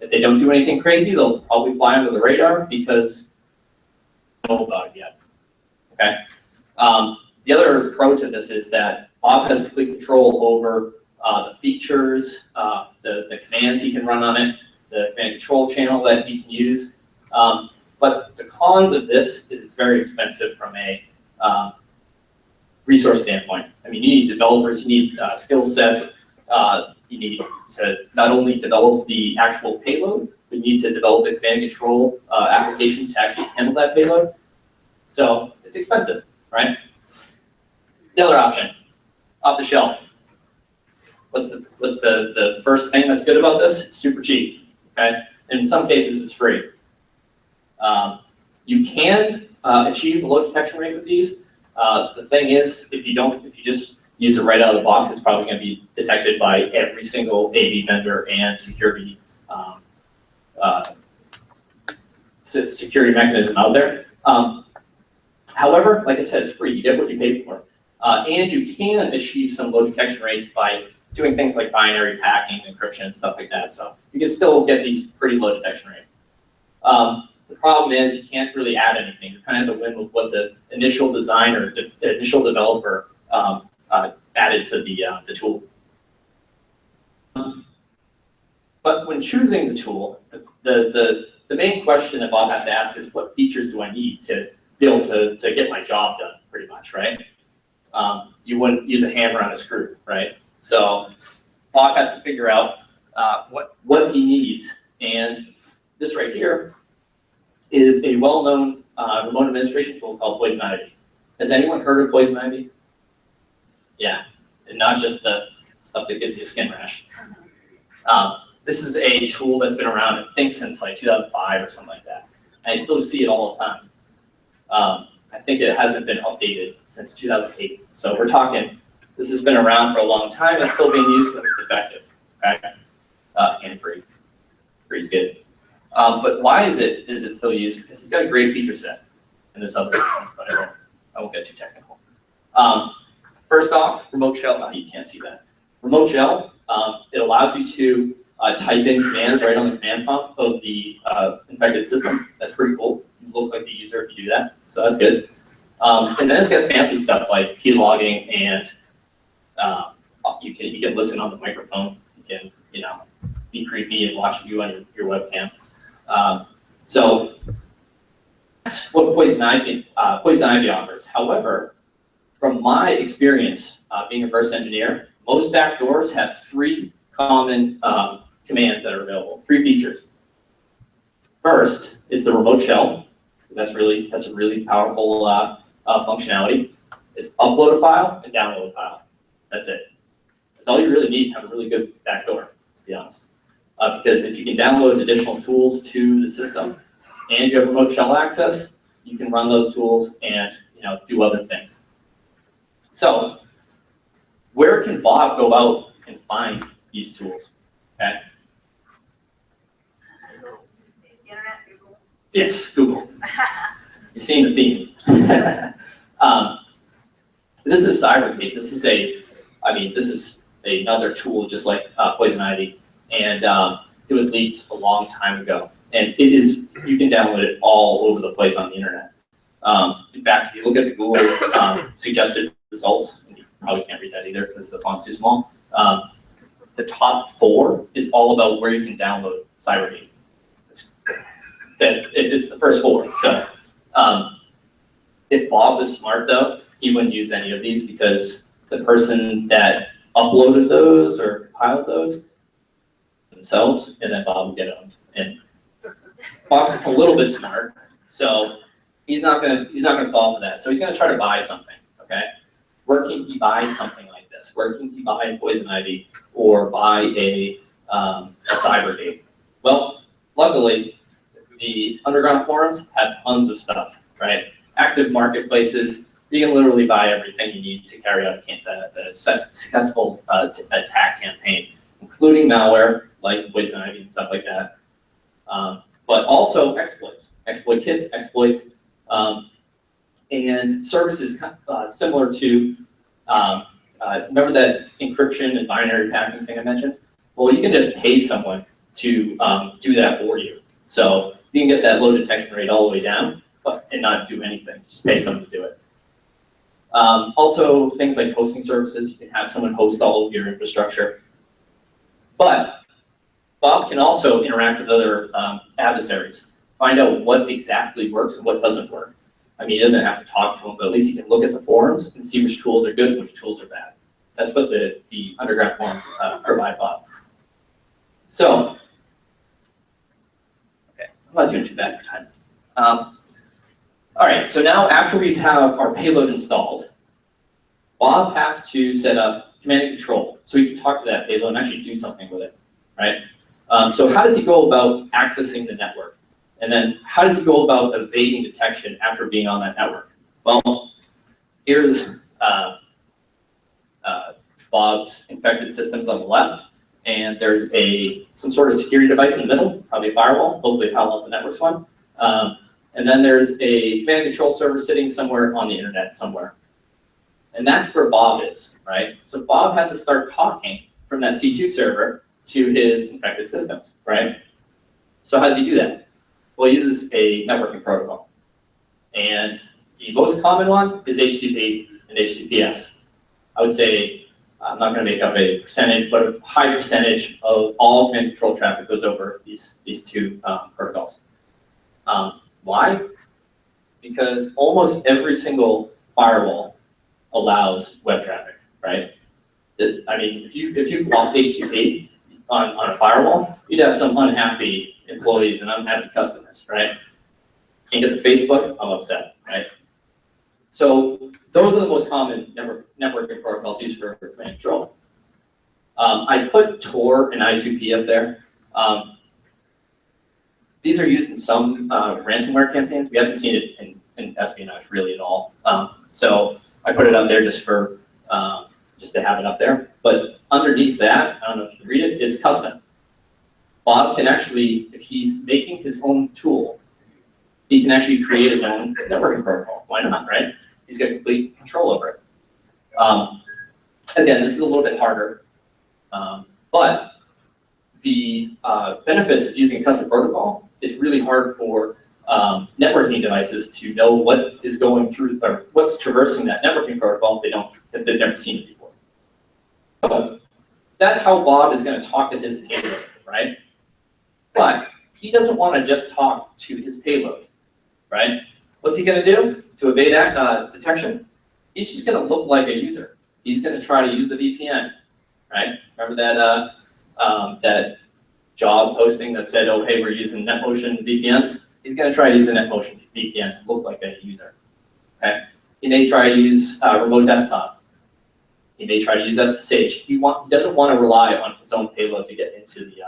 If they don't do anything crazy, they'll probably fly under the radar because they don't know about it yet. Okay. The other pro to this is that Bob has complete control over the features, the commands he can run on it, the command control channel that he can use. But the cons of this is it's very expensive from a resource standpoint. I mean, you need developers, you need skill sets, you need to not only develop the actual payload, but you need to develop the command control application to actually handle that payload. So it's expensive, right? The other option, off the shelf. What's the first thing that's good about this? It's super cheap, okay? In some cases, it's free. You can achieve a low detection rate with these. The thing is, if you just use it right out of the box, it's probably going to be detected by every single AV vendor and security security mechanism out there. However, like I said, it's free. You get what you pay for. And you can achieve some low detection rates by doing things like binary packing, encryption, and stuff like that. So you can still get these pretty low detection rate. The problem is you can't really add anything. You kind of have to win with what the initial designer, the initial developer added to the tool. But when choosing the tool, the main question that Bob has to ask is, what features do I need to be able to get my job done, pretty much, right? You wouldn't use a hammer on a screw, right? So Bob has to figure out what he needs. And this right here is a well-known remote administration tool called Poison Ivy. Has anyone heard of Poison Ivy? Yeah, and not just the stuff that gives you a skin rash. This is a tool that's been around, I think, since like 2005 or something like that. And I still see it all the time. I think it hasn't been updated since 2008. So we're talking, this has been around for a long time. It's still being used because it's effective, okay? And free. Free is good. But why is it still used? Because it's got a great feature set in this other business, but I won't get too technical. First off, remote shell. Oh, you can't see that. Remote shell, it allows you to type in commands right on the command prompt of the infected system. That's pretty cool. You look like the user if you do that, so that's good. And then it's got fancy stuff like key logging, and you can listen on the microphone. You can be creepy and watch you on your webcam. So that's what Poison Ivy offers. However, from my experience being a burst engineer, most backdoors have 3 common commands that are available, 3 features. First is the remote shell, because that's a really powerful functionality. It's upload a file and download a file. That's it. That's all you really need to have a really good backdoor, to be honest. Because if you can download additional tools to the system and you have remote shell access, you can run those tools and do other things. So where can Bob go out and find these tools? Okay. Internet, Google. Yes, Google. You've seen the theme. This is CyberGate. This is another tool just like Poison Ivy, and it was leaked a long time ago. And you can download it all over the place on the internet. In fact, if you look at the Google suggested results, and you probably can't read that either because the font's too small. The top 4 is all about where you can download CyberGate. It's the first 4. So if Bob was smart though, he wouldn't use any of these because the person that uploaded those or compiled those themselves, and then Bob would get owned. And Bob's a little bit smart, so he's not gonna fall for that. So he's gonna try to buy something. Okay, where can he buy something like this? Where can he buy Poison Ivy or buy a CyberGate? Well, luckily, the underground forums have tons of stuff, right? Active marketplaces. You can literally buy everything you need to carry out a successful attack campaign, including malware like Poison Ivy and stuff like that. But also exploits, exploit kits, exploits, and services similar to, remember that encryption and binary packing thing I mentioned? Well, you can just pay someone to do that for you. So you can get that low detection rate all the way down and not do anything, just pay someone to do it. Also, things like hosting services, you can have someone host all of your infrastructure. But Bob can also interact with other adversaries, find out what exactly works and what doesn't work. I mean, he doesn't have to talk to them, but at least he can look at the forums and see which tools are good and which tools are bad. That's what the underground forums provide Bob. So, okay, I'm not doing too bad for time. All right, so now after we have our payload installed, Bob has to set up command and control so he can talk to that payload and actually do something with it, right? So how does he go about accessing the network? And then how does he go about evading detection after being on that network? Well, here's Bob's infected systems on the left, and there's some sort of security device in the middle, probably a firewall, hopefully Palo Alto Networks one. And then there's a command and control server sitting somewhere on the internet somewhere. And that's where Bob is, right? So Bob has to start talking from that C2 server to his infected systems, right? So how does he do that? Well, he uses a networking protocol. And the most common one is HTTP and HTTPS. I would say, I'm not going to make up a percentage, but a high percentage of all command and control traffic goes over these 2 protocols. Why? Because almost every single firewall allows web traffic, right? I mean, if you blocked HTTP on a firewall, you'd have some unhappy employees and unhappy customers, right? Can't get to Facebook, I'm upset, right? So those are the most common networking protocols used for command and control. I put Tor and I2P up there. These are used in some ransomware campaigns. We haven't seen it in in espionage really at all. So I put it up there just for, just to have it up there. But underneath that, I don't know if you can read it, it's custom. Bob can actually, if he's making his own tool, he can actually create his own networking protocol. Why not, right? He's got complete control over it. Again, this is a little bit harder, but the benefits of using a custom protocol, it's really hard for networking devices to know what is going through or what's traversing that networking protocol if they've never seen it before. So that's how Bob is going to talk to his payload, right? But he doesn't want to just talk to his payload, right? What's he going to do to evade detection? He's just going to look like a user. He's going to try to use the VPN, right? Remember that that job posting that said, "Oh, hey, we're using NetMotion VPNs." He's going to try to use a NetMotion VPN to look like a user. Okay? He may try to use remote desktop. He may try to use SSH. He doesn't want to rely on his own payload to get into the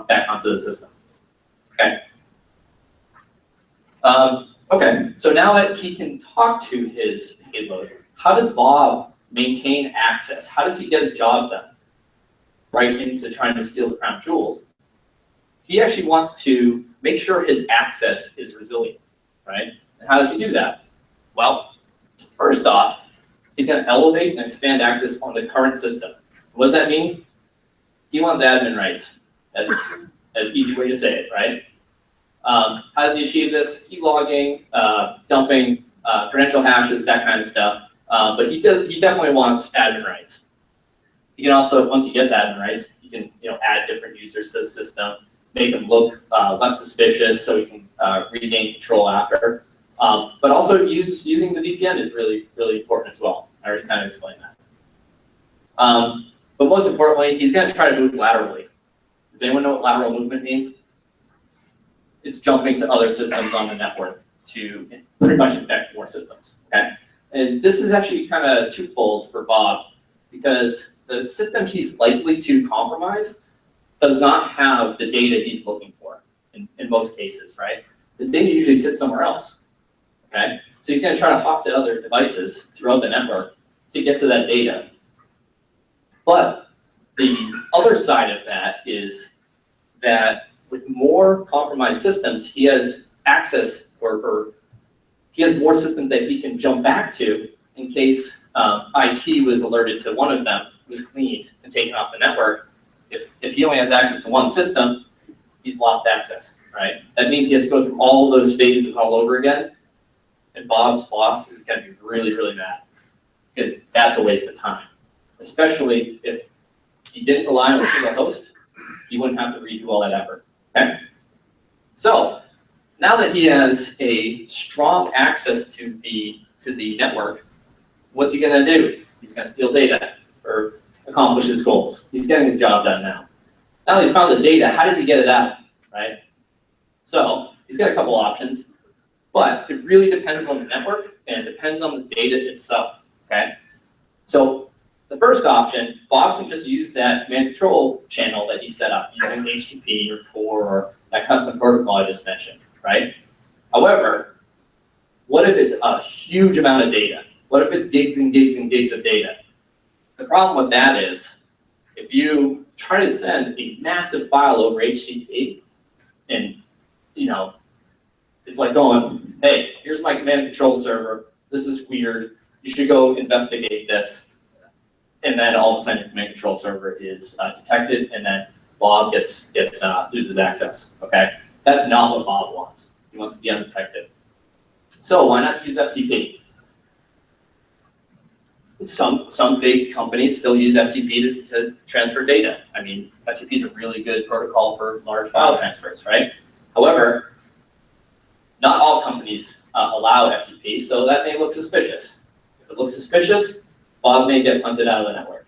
back onto the system. Okay. Okay. So now that he can talk to his payload, how does Bob maintain access? How does he get his job done? Right into trying to steal the crown jewels. He actually wants to make sure his access is resilient, right? And how does he do that? Well, first off, he's going to elevate and expand access on the current system. What does that mean? He wants admin rights. That's an easy way to say it, right? How does he achieve this? Key logging, dumping, credential hashes, that kind of stuff. But he definitely wants admin rights. He can also, once he gets admin rights, he can add different users to the system, make them look less suspicious, so he can regain control after. But also using the VPN is really, really important as well. I already kind of explained that. But most importantly, he's going to try to move laterally. Does anyone know what lateral movement means? It's jumping to other systems on the network to pretty much infect more systems. Okay, and this is actually kind of twofold for Bob, because the system he's likely to compromise does not have the data he's looking for in most cases, right? The data usually sits somewhere else, okay? So he's gonna try to hop to other devices throughout the network to get to that data. But the other side of that is that with more compromised systems, he has access or he has more systems that he can jump back to in case IT was alerted to one of them, was cleaned and taken off the network. If he only has access to one system, he's lost access, right? That means he has to go through all those phases all over again. And Bob's boss is going to be really, really mad, because that's a waste of time. Especially if he didn't rely on a single host, he wouldn't have to redo all that effort, okay? So now that he has a strong access to the network, what's he going to do? He's going to steal data or accomplish his goals. He's getting his job done now. Now that he's found the data, how does he get it out, right? So he's got a couple options, but it really depends on the network and it depends on the data itself, okay? So the first option, Bob can just use that command control channel that he set up using HTTP or Tor or that custom protocol I just mentioned, right? However, what if it's a huge amount of data? What if it's gigs and gigs and gigs of data? The problem with that is, if you try to send a massive file over HTTP, and it's like going, hey, here's my command and control server. This is weird. You should go investigate this. And then all of a sudden, your command and control server is detected, and then Bob loses access. Okay, that's not what Bob wants. He wants to be undetected. So why not use FTP? Some big companies still use FTP to transfer data. I mean, FTP is a really good protocol for large file transfers, right? However, not all companies allow FTP, so that may look suspicious. If it looks suspicious, Bob may get punted out of the network.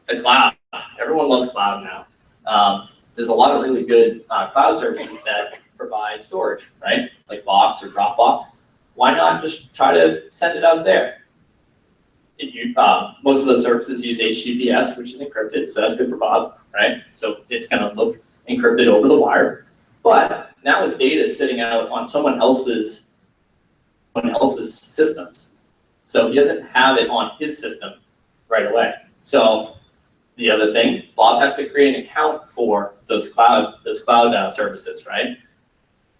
The cloud. Everyone loves cloud now. There's a lot of really good cloud services that provide storage, right? Like Box or Dropbox. Why not just try to send it out there? Most of the services use HTTPS, which is encrypted, so that's good for Bob, right? So it's going to look encrypted over the wire. But now his data is sitting out on someone else's systems. So he doesn't have it on his system right away. So the other thing, Bob has to create an account for those cloud services, right?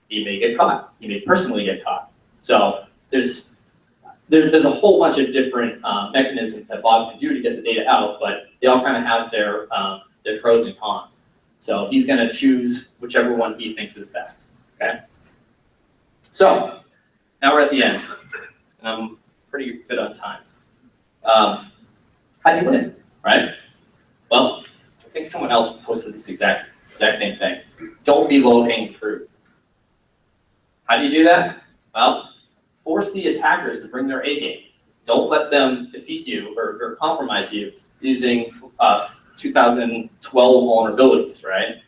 He may get caught. He may personally get caught. So there's a whole bunch of different mechanisms that Bob can do to get the data out, but they all kind of have their pros and cons. So he's going to choose whichever one he thinks is best. Okay. So now we're at the end, and I'm pretty good on time. How do you win, right? Well, I think someone else posted this exact same thing. Don't be low-hanging fruit. How do you do that? Well, force the attackers to bring their A game. Don't let them defeat you or compromise you using 2012 vulnerabilities, right?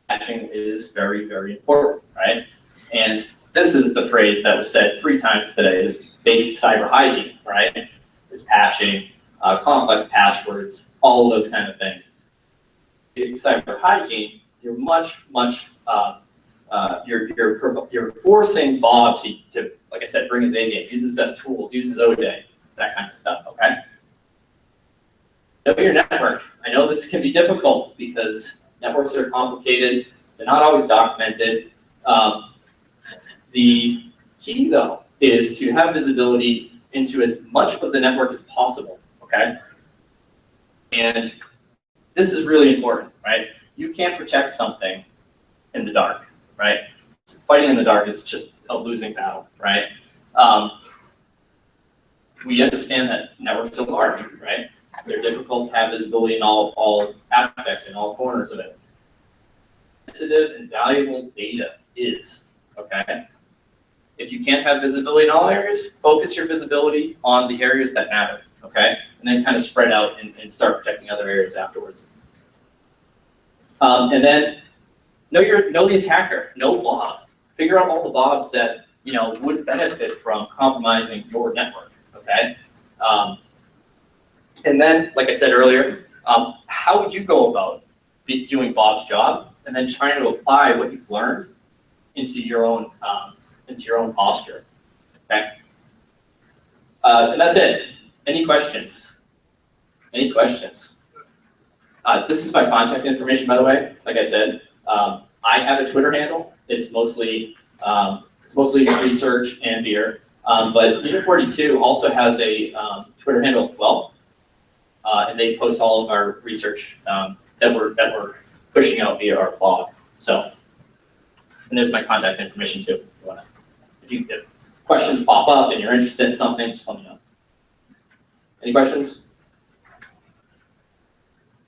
Patching is very, very important, right? And this is the phrase that was said 3 times today, is basic cyber hygiene, right? It's patching, complex passwords, all of those kind of things. Basic cyber hygiene, you're you're forcing Bob to, like I said, bring his A game, use his best tools, use his O-Day, that kind of stuff, okay? Know your network. I know this can be difficult because networks are complicated. They're not always documented. The key, though, is to have visibility into as much of the network as possible, okay? And this is really important, right? You can't protect something in the dark, right? Fighting in the dark is just a losing battle, right? We understand that networks are large, right? They're difficult to have visibility in all aspects, in all corners of it. Sensitive and valuable data is, okay? If you can't have visibility in all areas, focus your visibility on the areas that matter, okay? And then kind of spread out and start protecting other areas afterwards. And then know the attacker, know Bob. Figure out all the Bobs that would benefit from compromising your network, okay? And then, like I said earlier, how would you go about doing Bob's job and then trying to apply what you've learned into your own posture, okay? And that's it. Any questions? Any questions? This is my contact information, by the way. Like I said, I have a Twitter handle. It's mostly research and beer. But Unit 42 also has a Twitter handle as well, and they post all of our research that we're pushing out via our blog. So, and there's my contact information too. If questions pop up and you're interested in something, just let me know. Any questions?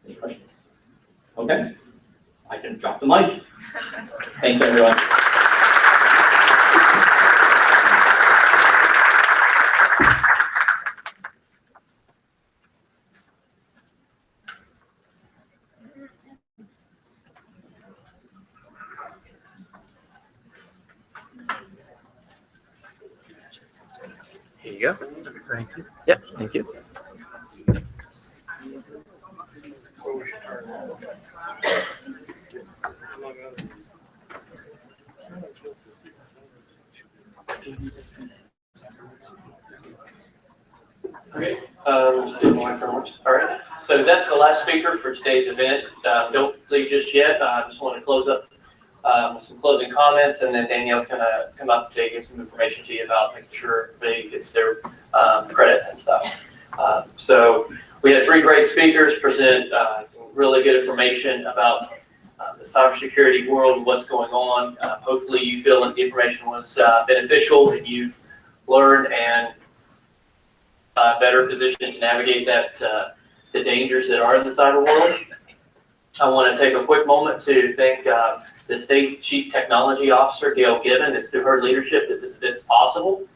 Any questions? Okay, I can drop the mic. Thanks, everyone. Here you go. Thank you. Yep, thank you. Okay, let's see if the microphone works. All right, so that's the last speaker for today's event. Don't leave just yet. I just want to close up with some closing comments, and then Danielle's going to come up to give some information to you about making sure everybody gets their credit and stuff. So we had 3 great speakers present some really good information about the cybersecurity world and what's going on. Hopefully you feel that the information was beneficial and you've learned and better positioned to navigate the dangers that are in the cyber world. I want to take a quick moment to thank the State Chief Technology Officer, Gail Gibbon. It's through her leadership that this event's possible.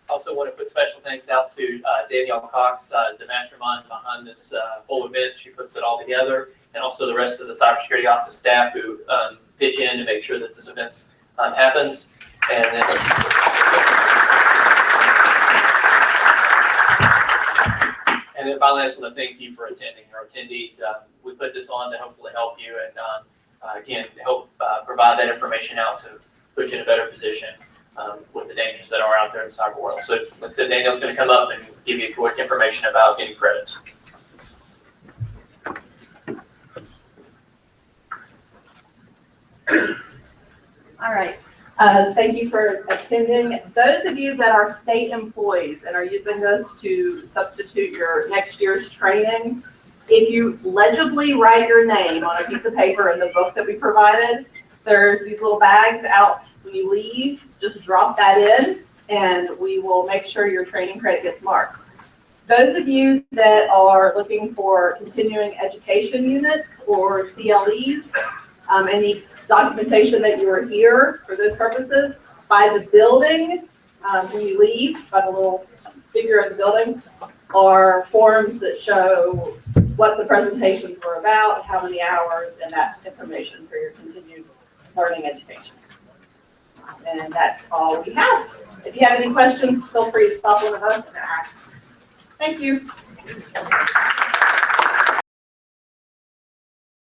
Also want to put special thanks out to Danielle Cox, the mastermind behind this whole event. She puts it all together, and also the rest of the cybersecurity office staff who pitch in to make sure that this event happens. And then And then finally, I just want to thank you for attending, our attendees. We put this on to hopefully help you and again, help provide that information out to put you in a better position with the dangers that are out there in the cyber world. So like I said, Daniel's going to come up and give you quick information about getting credits. All right. Thank you for attending. Those of you that are state employees and are using this to substitute your next year's training, if you legibly write your name on a piece of paper in the book that we provided, there's these little bags out when you leave. Just drop that in and we will make sure your training credit gets marked. Those of you that are looking for continuing education units or CLEs, any documentation that you are here for those purposes, by the building, when you leave, by the little figure in the building, are forms that show what the presentations were about, how many hours, and that information for your continued learning education. And that's all we have. If you have any questions, feel free to stop one of us and ask. Thank you.